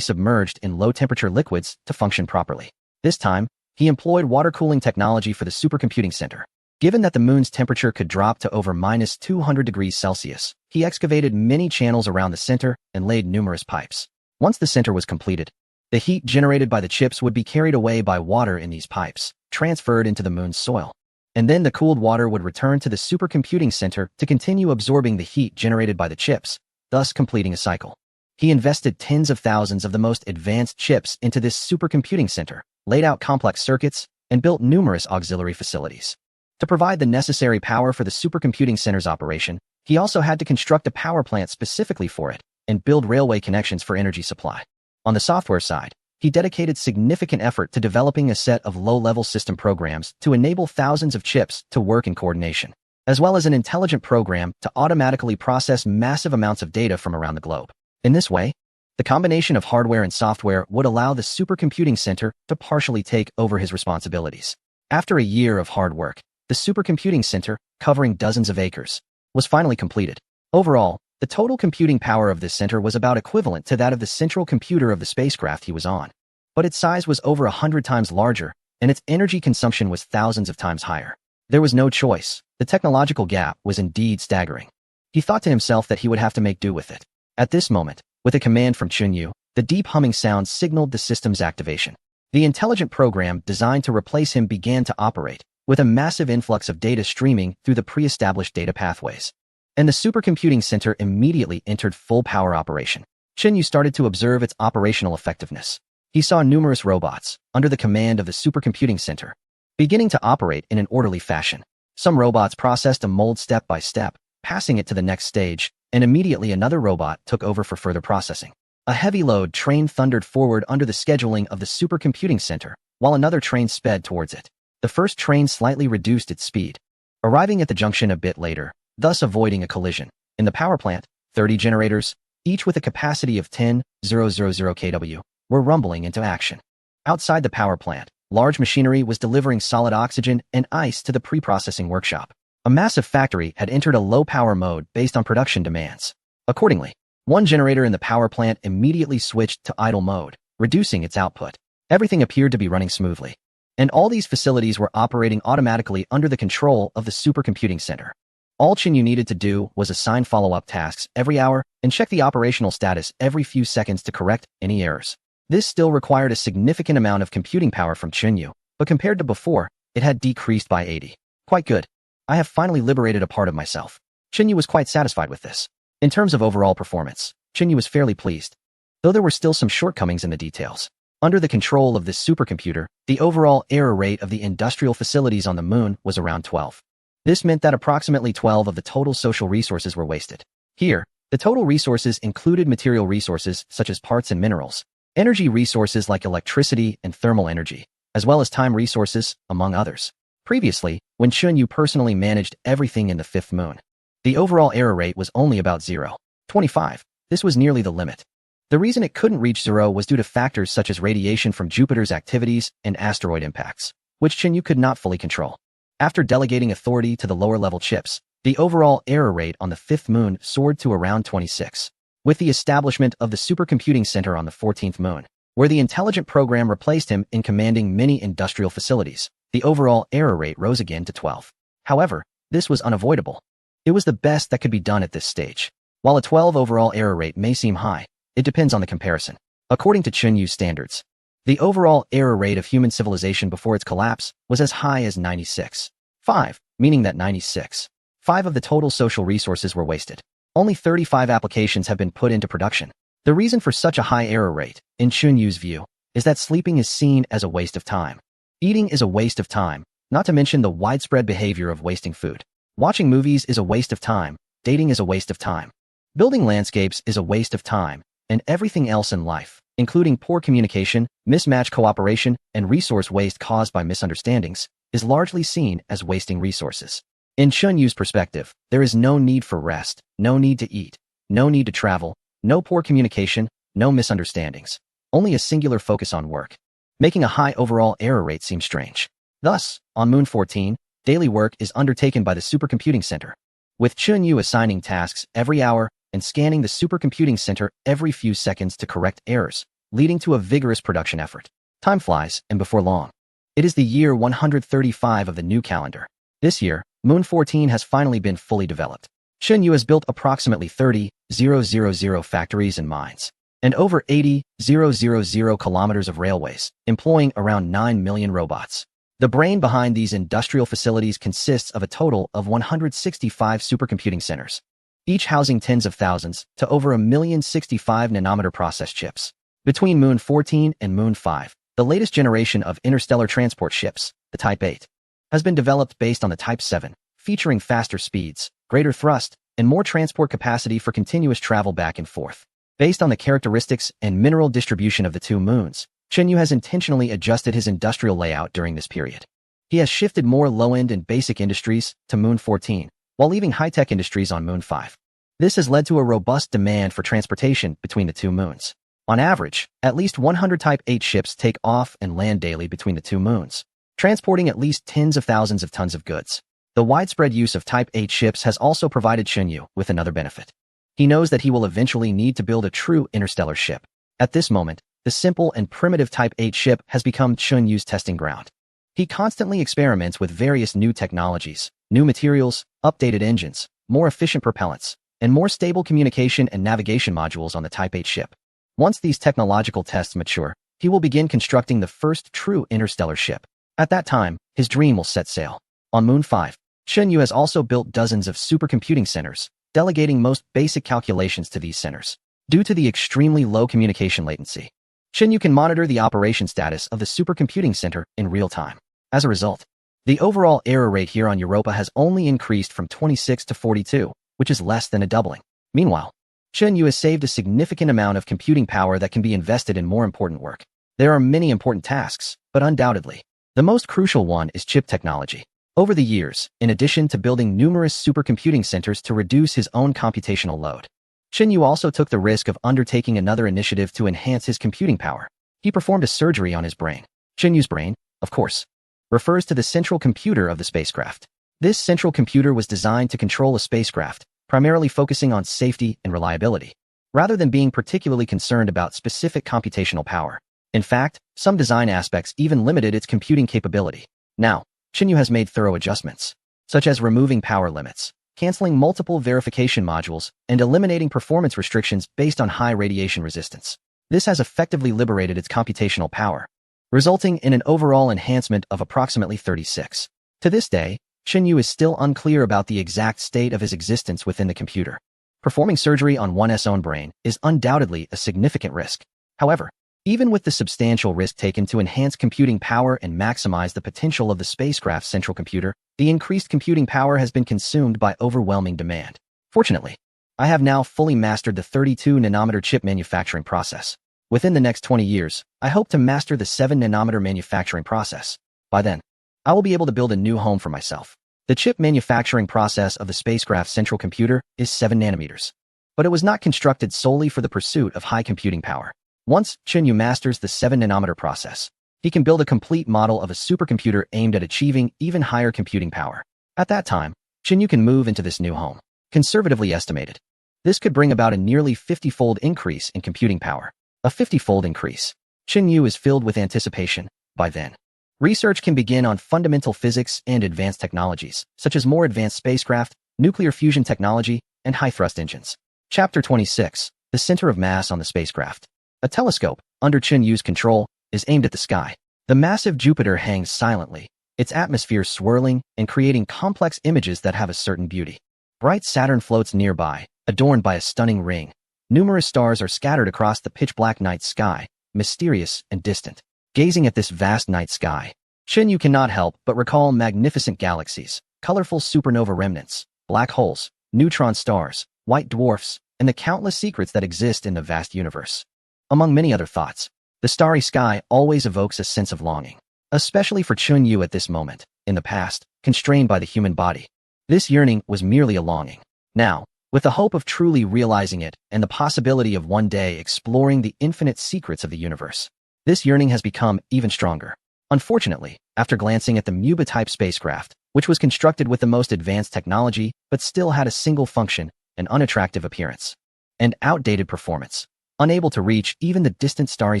submerged in low-temperature liquids to function properly. This time, he employed water cooling technology for the supercomputing center. Given that the moon's temperature could drop to over minus 200 degrees Celsius, he excavated many channels around the center and laid numerous pipes. Once the center was completed, the heat generated by the chips would be carried away by water in these pipes, transferred into the moon's soil. And then the cooled water would return to the supercomputing center to continue absorbing the heat generated by the chips, thus completing a cycle. He invested tens of thousands of the most advanced chips into this supercomputing center, laid out complex circuits, and built numerous auxiliary facilities. To provide the necessary power for the supercomputing center's operation, he also had to construct a power plant specifically for it and build railway connections for energy supply. On the software side, he dedicated significant effort to developing a set of low-level system programs to enable thousands of chips to work in coordination. as well as an intelligent program to automatically process massive amounts of data from around the globe. In this way, the combination of hardware and software would allow the supercomputing center to partially take over his responsibilities. After a year of hard work, the supercomputing center, covering dozens of acres, was finally completed. Overall, the total computing power of this center was about equivalent to that of the central computer of the spacecraft he was on. But its size was over 100 times larger, and its energy consumption was thousands of times higher. There was no choice. The technological gap was indeed staggering. He thought to himself that he would have to make do with it. At this moment, with a command from Chunyu, the deep humming sound signaled the system's activation. The intelligent program designed to replace him began to operate, with a massive influx of data streaming through the pre-established data pathways. And the supercomputing center immediately entered full power operation. Chunyu started to observe its operational effectiveness. He saw numerous robots, under the command of the supercomputing center, beginning to operate in an orderly fashion. Some robots processed a mold step by step, passing it to the next stage, and immediately another robot took over for further processing. A heavy load train thundered forward under the scheduling of the supercomputing center, while another train sped towards it. The first train slightly reduced its speed, arriving at the junction a bit later, thus avoiding a collision. In the power plant, 30 generators, each with a capacity of 10,000 kW, were rumbling into action. Outside the power plant, large machinery was delivering solid oxygen and ice to the pre-processing workshop. A massive factory had entered a low-power mode based on production demands. Accordingly, one generator in the power plant immediately switched to idle mode, reducing its output. Everything appeared to be running smoothly, and all these facilities were operating automatically under the control of the supercomputing center. All Chunyu needed to do was assign follow-up tasks every hour and check the operational status every few seconds to correct any errors. This still required a significant amount of computing power from Chunyu, but compared to before, it had decreased by 80. Quite good. I have finally liberated a part of myself. Chunyu was quite satisfied with this. In terms of overall performance, Chunyu was fairly pleased, though there were still some shortcomings in the details. Under the control of this supercomputer, the overall error rate of the industrial facilities on the moon was around 12. This meant that approximately 12 of the total social resources were wasted. Here, the total resources included material resources such as parts and minerals, energy resources like electricity and thermal energy, as well as time resources, among others. Previously, when Chunyu personally managed everything in the fifth moon, the overall error rate was only about 0.25. This was nearly the limit. The reason it couldn't reach 0 was due to factors such as radiation from Jupiter's activities and asteroid impacts, which Chunyu could not fully control. After delegating authority to the lower-level chips, the overall error rate on the fifth moon soared to around 26. With the establishment of the supercomputing center on the 14th moon, where the intelligent program replaced him in commanding many industrial facilities, the overall error rate rose again to 12. However, this was unavoidable. It was the best that could be done at this stage. While a 12 overall error rate may seem high, it depends on the comparison. According to Chunyu's standards, the overall error rate of human civilization before its collapse was as high as 96.5, meaning that 96.5 of the total social resources were wasted. Only 35 applications have been put into production. The reason for such a high error rate, in Chunyu's view, is that sleeping is seen as a waste of time. Eating is a waste of time, not to mention the widespread behavior of wasting food. Watching movies is a waste of time, dating is a waste of time. Building landscapes is a waste of time, and everything else in life, including poor communication, mismatched cooperation, and resource waste caused by misunderstandings, is largely seen as wasting resources. In Chunyu's perspective, there is no need for rest, no need to eat, no need to travel, no poor communication, no misunderstandings, only a singular focus on work, making a high overall error rate seem strange. Thus, on Moon 14, daily work is undertaken by the supercomputing center, with Chunyu assigning tasks every hour and scanning the supercomputing center every few seconds to correct errors, leading to a vigorous production effort. Time flies, and before long, it is the year 135 of the new calendar. This year, Moon 14 has finally been fully developed. Chunyu has built approximately 30,000 factories and mines, and over 80,000 kilometers of railways, employing around 9 million robots. The brain behind these industrial facilities consists of a total of 165 supercomputing centers, each housing tens of thousands to over 1,065 nanometer process chips. Between Moon 14 and Moon 5, the latest generation of interstellar transport ships, the Type 8, has been developed based on the Type 7, featuring faster speeds, greater thrust, and more transport capacity for continuous travel back and forth. Based on the characteristics and mineral distribution of the two moons, Chunyu has intentionally adjusted his industrial layout during this period. He has shifted more low-end and basic industries to Moon 14, while leaving high-tech industries on Moon 5. This has led to a robust demand for transportation between the two moons. On average, at least 100 Type 8 ships take off and land daily between the two moons, transporting at least tens of thousands of tons of goods. The widespread use of Type 8 ships has also provided Xunyu with another benefit. He knows that he will eventually need to build a true interstellar ship. At this moment, the simple and primitive Type 8 ship has become Xunyu's testing ground. He constantly experiments with various new technologies, new materials, updated engines, more efficient propellants, and more stable communication and navigation modules on the Type 8 ship. Once these technological tests mature, he will begin constructing the first true interstellar ship. At that time, his dream will set sail. On Moon 5, Xunyu has also built dozens of supercomputing centers, delegating most basic calculations to these centers. Due to the extremely low communication latency, Xunyu can monitor the operation status of the supercomputing center in real time. As a result, the overall error rate here on Europa has only increased from 26 to 42, which is less than a doubling. Meanwhile, Xunyu has saved a significant amount of computing power that can be invested in more important work. There are many important tasks, but undoubtedly, the most crucial one is chip technology. Over the years, in addition to building numerous supercomputing centers to reduce his own computational load, Xunyu also took the risk of undertaking another initiative to enhance his computing power. He performed a surgery on his brain. Xunyu's brain, of course, refers to the central computer of the spacecraft. This central computer was designed to control a spacecraft, primarily focusing on safety and reliability, rather than being particularly concerned about specific computational power. In fact, some design aspects even limited its computing capability. Now, Xunyu has made thorough adjustments, such as removing power limits, canceling multiple verification modules, and eliminating performance restrictions based on high radiation resistance. This has effectively liberated its computational power, resulting in an overall enhancement of approximately 36. To this day, Xunyu is still unclear about the exact state of his existence within the computer. Performing surgery on one's own brain is undoubtedly a significant risk. However, even with the substantial risk taken to enhance computing power and maximize the potential of the spacecraft's central computer, the increased computing power has been consumed by overwhelming demand. Fortunately, I have now fully mastered the 32-nanometer chip manufacturing process. Within the next 20 years, I hope to master the 7-nanometer manufacturing process. By then, I will be able to build a new home for myself. The chip manufacturing process of the spacecraft's central computer is 7 nanometers, but it was not constructed solely for the pursuit of high computing power. Once Xunyu masters the 7-nanometer process, he can build a complete model of a supercomputer aimed at achieving even higher computing power. At that time, Xunyu can move into this new home. Conservatively estimated, this could bring about a nearly 50-fold increase in computing power. A 50-fold increase. Xunyu is filled with anticipation. By then, research can begin on fundamental physics and advanced technologies, such as more advanced spacecraft, nuclear fusion technology, and high-thrust engines. Chapter 26. The Center of Mass on the Spacecraft. A telescope, under Xunyu's control, is aimed at the sky. The massive Jupiter hangs silently, its atmosphere swirling and creating complex images that have a certain beauty. Bright Saturn floats nearby, adorned by a stunning ring. Numerous stars are scattered across the pitch-black night sky, mysterious and distant. Gazing at this vast night sky, Xunyu cannot help but recall magnificent galaxies, colorful supernova remnants, black holes, neutron stars, white dwarfs, and the countless secrets that exist in the vast universe. Among many other thoughts, the starry sky always evokes a sense of longing, especially for Xunyu at this moment. In the past, constrained by the human body, this yearning was merely a longing. Now, with the hope of truly realizing it and the possibility of one day exploring the infinite secrets of the universe, this yearning has become even stronger. Unfortunately, after glancing at the Muba-type spacecraft, which was constructed with the most advanced technology but still had a single function, an unattractive appearance, and outdated performance, unable to reach even the distant starry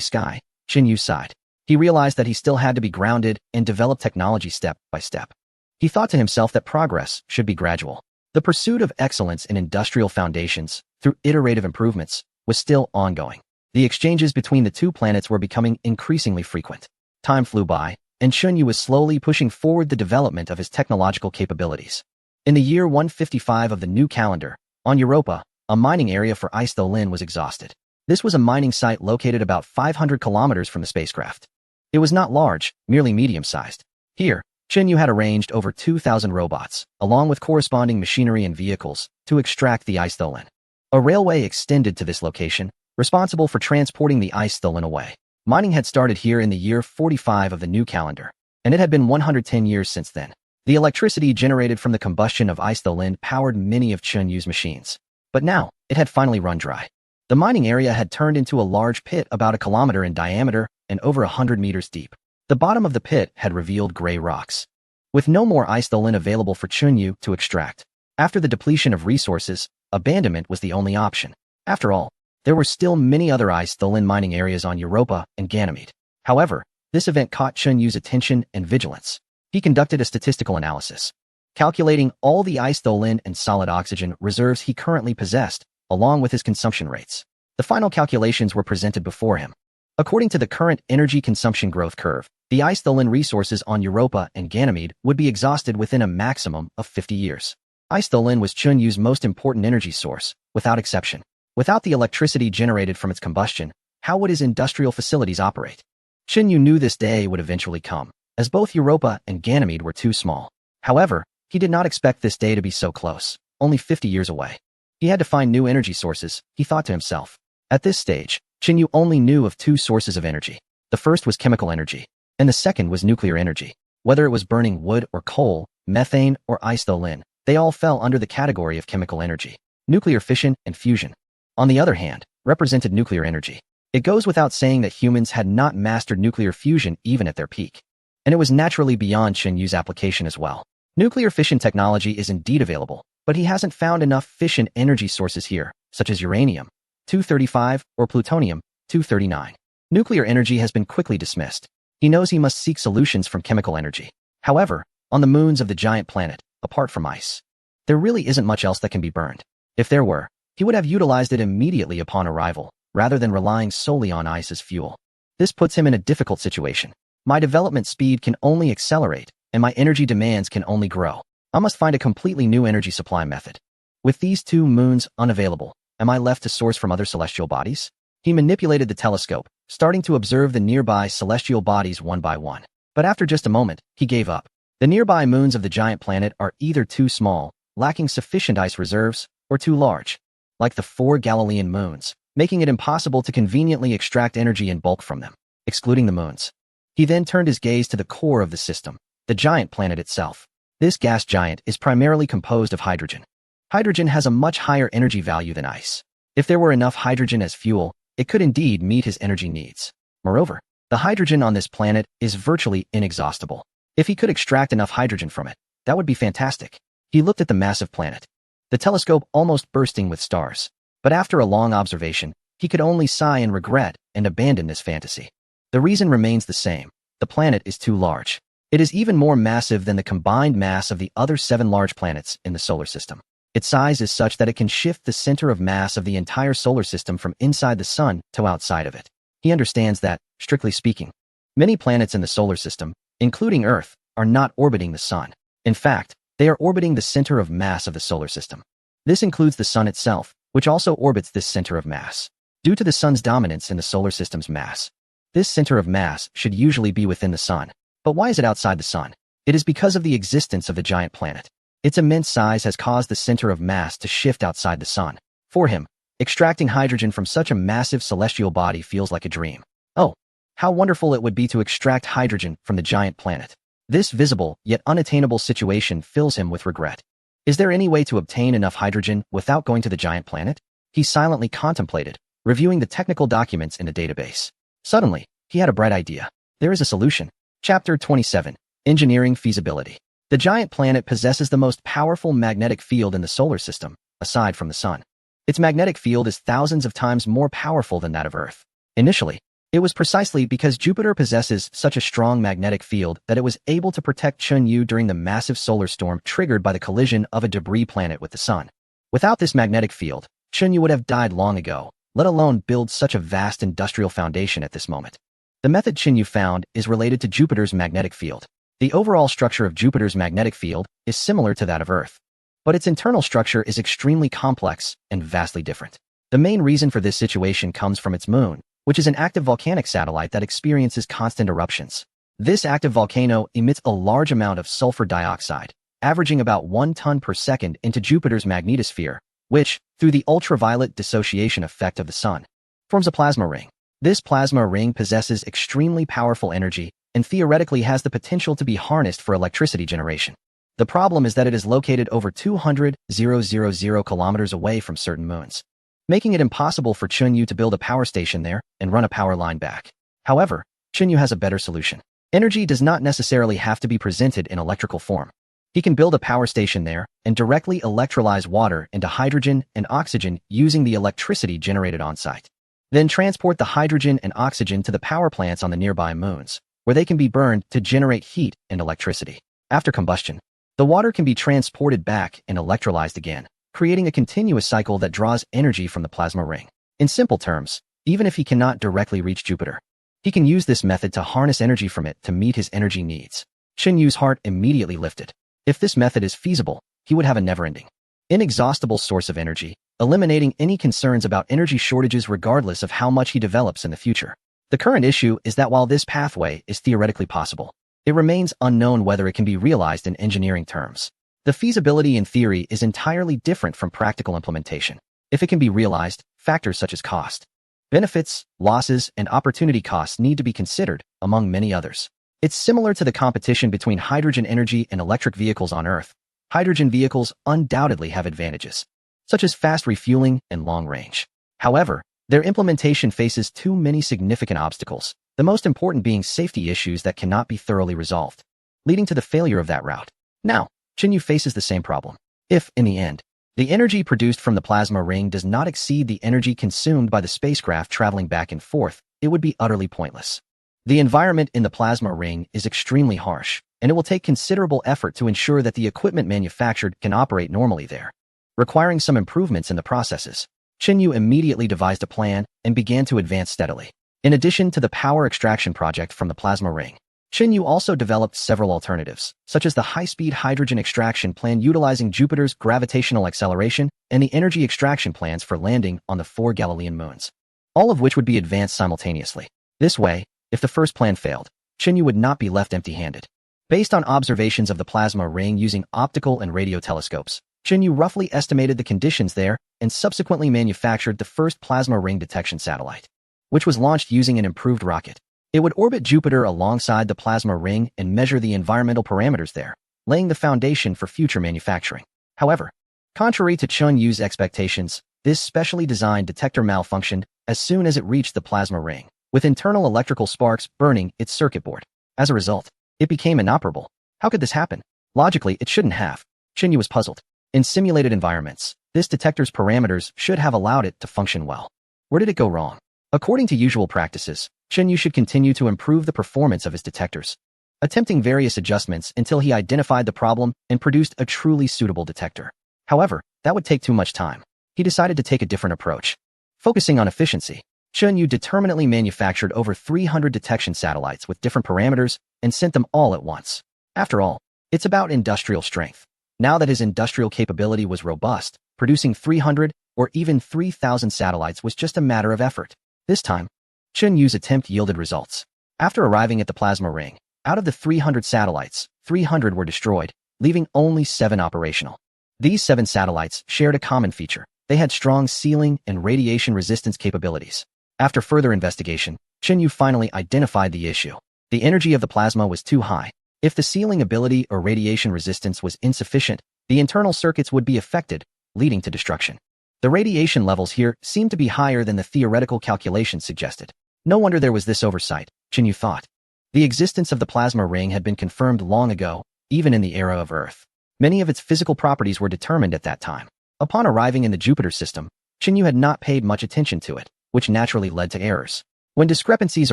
sky, Xunyu sighed. He realized that he still had to be grounded and develop technology step by step. He thought to himself that progress should be gradual. The pursuit of excellence in industrial foundations, through iterative improvements, was still ongoing. The exchanges between the two planets were becoming increasingly frequent. Time flew by, and Xunyu was slowly pushing forward the development of his technological capabilities. In the year 155 of the new calendar, on Europa, a mining area for Istholin was exhausted. This was a mining site located about 500 kilometers from the spacecraft. It was not large, merely medium-sized. Here, Xunyu had arranged over 2,000 robots, along with corresponding machinery and vehicles, to extract the Istholin. A railway extended to this location, responsible for transporting the Istholin away. Mining had started here in the year 45 of the new calendar. and it had been 110 years since then. The electricity generated from the combustion of ice the Lin powered many of Chunyu's machines. But now, it had finally run dry. The mining area had turned into a large pit about a kilometer in diameter and over 100 meters deep. The bottom of the pit had revealed gray rocks. With no more ice the Lin available for Chunyu to extract. After the depletion of resources, abandonment was the only option. After all, there were still many other ice the Lin mining areas on Europa and Ganymede. However, this event caught Chunyu's attention and vigilance. He conducted a statistical analysis, calculating all the ice the Lin and solid oxygen reserves he currently possessed, along with his consumption rates. The final calculations were presented before him. According to the current energy consumption growth curve, the ice the Lin resources on Europa and Ganymede would be exhausted within a maximum of 50 years. Ice the Lin was Chunyu's most important energy source, without exception. Without the electricity generated from its combustion, how would his industrial facilities operate? Chunyu knew this day would eventually come, as both Europa and Ganymede were too small. However, he did not expect this day to be so close, only 50 years away. He had to find new energy sources, he thought to himself. At this stage, Chunyu only knew of two sources of energy. The first was chemical energy, and the second was nuclear energy. Whether it was burning wood or coal, methane or ice the Lin, they all fell under the category of chemical energy. Nuclear fission and fusion, on the other hand, represented nuclear energy. It goes without saying that humans had not mastered nuclear fusion even at their peak. And it was naturally beyond Chunyu's application as well. Nuclear fission technology is indeed available, but he hasn't found enough fission energy sources here, such as uranium-235 or plutonium-239. Nuclear energy has been quickly dismissed. He knows he must seek solutions from chemical energy. However, on the moons of the giant planet, apart from ice, there really isn't much else that can be burned. If there were, he would have utilized it immediately upon arrival, rather than relying solely on ice as fuel. This puts him in a difficult situation. My development speed can only accelerate, and my energy demands can only grow. I must find a completely new energy supply method. With these two moons unavailable, am I left to source from other celestial bodies? He manipulated the telescope, starting to observe the nearby celestial bodies one by one. But after just a moment, he gave up. The nearby moons of the giant planet are either too small, lacking sufficient ice reserves, or too large, like the 4 Galilean moons, making it impossible to conveniently extract energy in bulk from them, excluding the moons. He then turned his gaze to the core of the system, the giant planet itself. This gas giant is primarily composed of hydrogen. Hydrogen has a much higher energy value than ice. If there were enough hydrogen as fuel, it could indeed meet his energy needs. Moreover, the hydrogen on this planet is virtually inexhaustible. If he could extract enough hydrogen from it, that would be fantastic. He looked at the massive planet, the telescope almost bursting with stars. But after a long observation, he could only sigh in regret and abandon this fantasy. The reason remains the same. The planet is too large. It is even more massive than the combined mass of the other 7 large planets in the solar system. Its size is such that it can shift the center of mass of the entire solar system from inside the sun to outside of it. He understands that, strictly speaking, many planets in the solar system, including Earth, are not orbiting the sun. In fact, they are orbiting the center of mass of the solar system. This includes the sun itself, which also orbits this center of mass. Due to the sun's dominance in the solar system's mass, this center of mass should usually be within the sun. But why is it outside the sun? It is because of the existence of the giant planet. Its immense size has caused the center of mass to shift outside the sun. For him, extracting hydrogen from such a massive celestial body feels like a dream. Oh, how wonderful it would be to extract hydrogen from the giant planet. This visible yet unattainable situation fills him with regret. Is there any way to obtain enough hydrogen without going to the giant planet? He silently contemplated, reviewing the technical documents in the database. Suddenly, he had a bright idea. There is a solution. Chapter 27. Engineering Feasibility. The giant planet possesses the most powerful magnetic field in the solar system, aside from the sun. Its magnetic field is thousands of times more powerful than that of Earth. Initially, it was precisely because Jupiter possesses such a strong magnetic field that it was able to protect Chunyu during the massive solar storm triggered by the collision of a debris planet with the sun. Without this magnetic field, Chunyu would have died long ago, let alone build such a vast industrial foundation at this moment. The method Chunyu found is related to Jupiter's magnetic field. The overall structure of Jupiter's magnetic field is similar to that of Earth, but its internal structure is extremely complex and vastly different. The main reason for this situation comes from its moon, which is an active volcanic satellite that experiences constant eruptions. This active volcano emits a large amount of sulfur dioxide, averaging about 1 ton per second into Jupiter's magnetosphere, which, through the ultraviolet dissociation effect of the sun, forms a plasma ring. This plasma ring possesses extremely powerful energy and theoretically has the potential to be harnessed for electricity generation. The problem is that it is located over 200,000 kilometers away from certain moons, making it impossible for Chunyu to build a power station there and run a power line back. However, Chunyu has a better solution. Energy does not necessarily have to be presented in electrical form. He can build a power station there and directly electrolyze water into hydrogen and oxygen using the electricity generated on-site. Then transport the hydrogen and oxygen to the power plants on the nearby moons, where they can be burned to generate heat and electricity. After combustion, the water can be transported back and electrolyzed again, creating a continuous cycle that draws energy from the plasma ring. In simple terms, even if he cannot directly reach Jupiter, he can use this method to harness energy from it to meet his energy needs. Chunyu's heart immediately lifted. If this method is feasible, he would have a never-ending, inexhaustible source of energy, eliminating any concerns about energy shortages regardless of how much he develops in the future. The current issue is that while this pathway is theoretically possible, it remains unknown whether it can be realized in engineering terms. The feasibility in theory is entirely different from practical implementation. If it can be realized, factors such as cost, benefits, losses, and opportunity costs need to be considered, among many others. It's similar to the competition between hydrogen energy and electric vehicles on Earth. Hydrogen vehicles undoubtedly have advantages, such as fast refueling and long range. However, their implementation faces too many significant obstacles, the most important being safety issues that cannot be thoroughly resolved, leading to the failure of that route. Now, Chunyu faces the same problem. If, in the end, the energy produced from the plasma ring does not exceed the energy consumed by the spacecraft traveling back and forth, it would be utterly pointless. The environment in the plasma ring is extremely harsh, and it will take considerable effort to ensure that the equipment manufactured can operate normally there, requiring some improvements in the processes. Chunyu immediately devised a plan and began to advance steadily. In addition to the power extraction project from the plasma ring, Chunyu also developed several alternatives, such as the high-speed hydrogen extraction plan utilizing Jupiter's gravitational acceleration and the energy extraction plans for landing on the 4 Galilean moons, all of which would be advanced simultaneously. This way, if the first plan failed, Chunyu would not be left empty-handed. Based on observations of the plasma ring using optical and radio telescopes, Chunyu roughly estimated the conditions there and subsequently manufactured the first plasma ring detection satellite, which was launched using an improved rocket. It would orbit Jupiter alongside the plasma ring and measure the environmental parameters there, laying the foundation for future manufacturing. However, contrary to Chunyu's expectations, this specially designed detector malfunctioned as soon as it reached the plasma ring, with internal electrical sparks burning its circuit board. As a result, it became inoperable. How could this happen? Logically, it shouldn't have. Chunyu was puzzled. In simulated environments, this detector's parameters should have allowed it to function well. Where did it go wrong? According to usual practices, Chunyu should continue to improve the performance of his detectors, attempting various adjustments until he identified the problem and produced a truly suitable detector. However, that would take too much time. He decided to take a different approach. Focusing on efficiency, Chunyu determinedly manufactured over 300 detection satellites with different parameters and sent them all at once. After all, it's about industrial strength. Now that his industrial capability was robust, producing 300 or even 3,000 satellites was just a matter of effort. This time, Chunyu's attempt yielded results. After arriving at the plasma ring, out of the 300 satellites, 300 were destroyed, leaving only 7 operational. These 7 satellites shared a common feature. They had strong sealing and radiation resistance capabilities. After further investigation, Chunyu finally identified the issue. The energy of the plasma was too high. If the sealing ability or radiation resistance was insufficient, the internal circuits would be affected, leading to destruction. The radiation levels here seemed to be higher than the theoretical calculations suggested. No wonder there was this oversight, Chunyu thought. The existence of the plasma ring had been confirmed long ago, even in the era of Earth. Many of its physical properties were determined at that time. Upon arriving in the Jupiter system, Chunyu had not paid much attention to it, which naturally led to errors. When discrepancies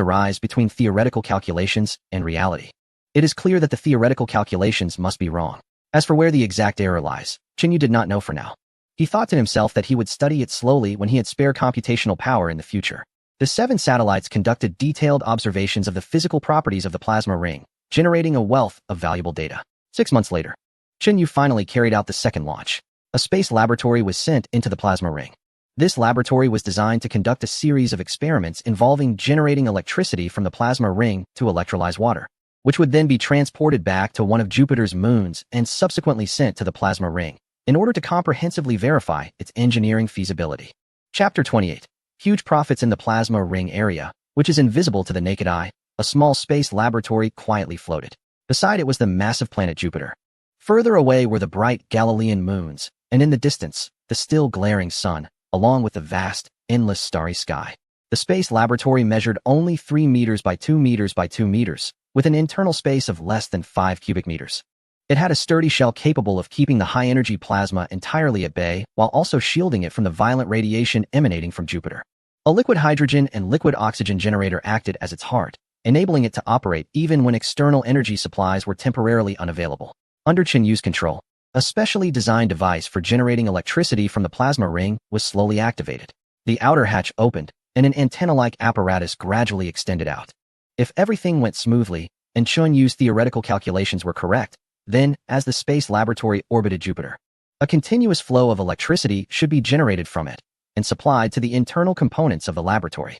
arise between theoretical calculations and reality, it is clear that the theoretical calculations must be wrong. As for where the exact error lies, Chunyu did not know for now. He thought to himself that he would study it slowly when he had spare computational power in the future. The 7 satellites conducted detailed observations of the physical properties of the plasma ring, generating a wealth of valuable data. 6 months later, Chunyu finally carried out the second launch. A space laboratory was sent into the plasma ring. This laboratory was designed to conduct a series of experiments involving generating electricity from the plasma ring to electrolyze water, which would then be transported back to one of Jupiter's moons and subsequently sent to the plasma ring, in order to comprehensively verify its engineering feasibility. Chapter 28. Huge profits in the plasma ring area, which is invisible to the naked eye. a small space laboratory quietly floated. Beside it was the massive planet Jupiter. Further away were the bright Galilean moons, and in the distance, the still glaring sun, along with the vast, endless starry sky. The space laboratory measured only 3 meters by 2 meters by 2 meters, with an internal space of less than 5 cubic meters. It had a sturdy shell capable of keeping the high-energy plasma entirely at bay while also shielding it from the violent radiation emanating from Jupiter. A liquid hydrogen and liquid oxygen generator acted as its heart, enabling it to operate even when external energy supplies were temporarily unavailable. Under Chinyu's control, a specially designed device for generating electricity from the plasma ring was slowly activated. The outer hatch opened, and an antenna-like apparatus gradually extended out. If everything went smoothly, and Chinyu's theoretical calculations were correct, then, as the space laboratory orbited Jupiter, a continuous flow of electricity should be generated from it and supplied to the internal components of the laboratory.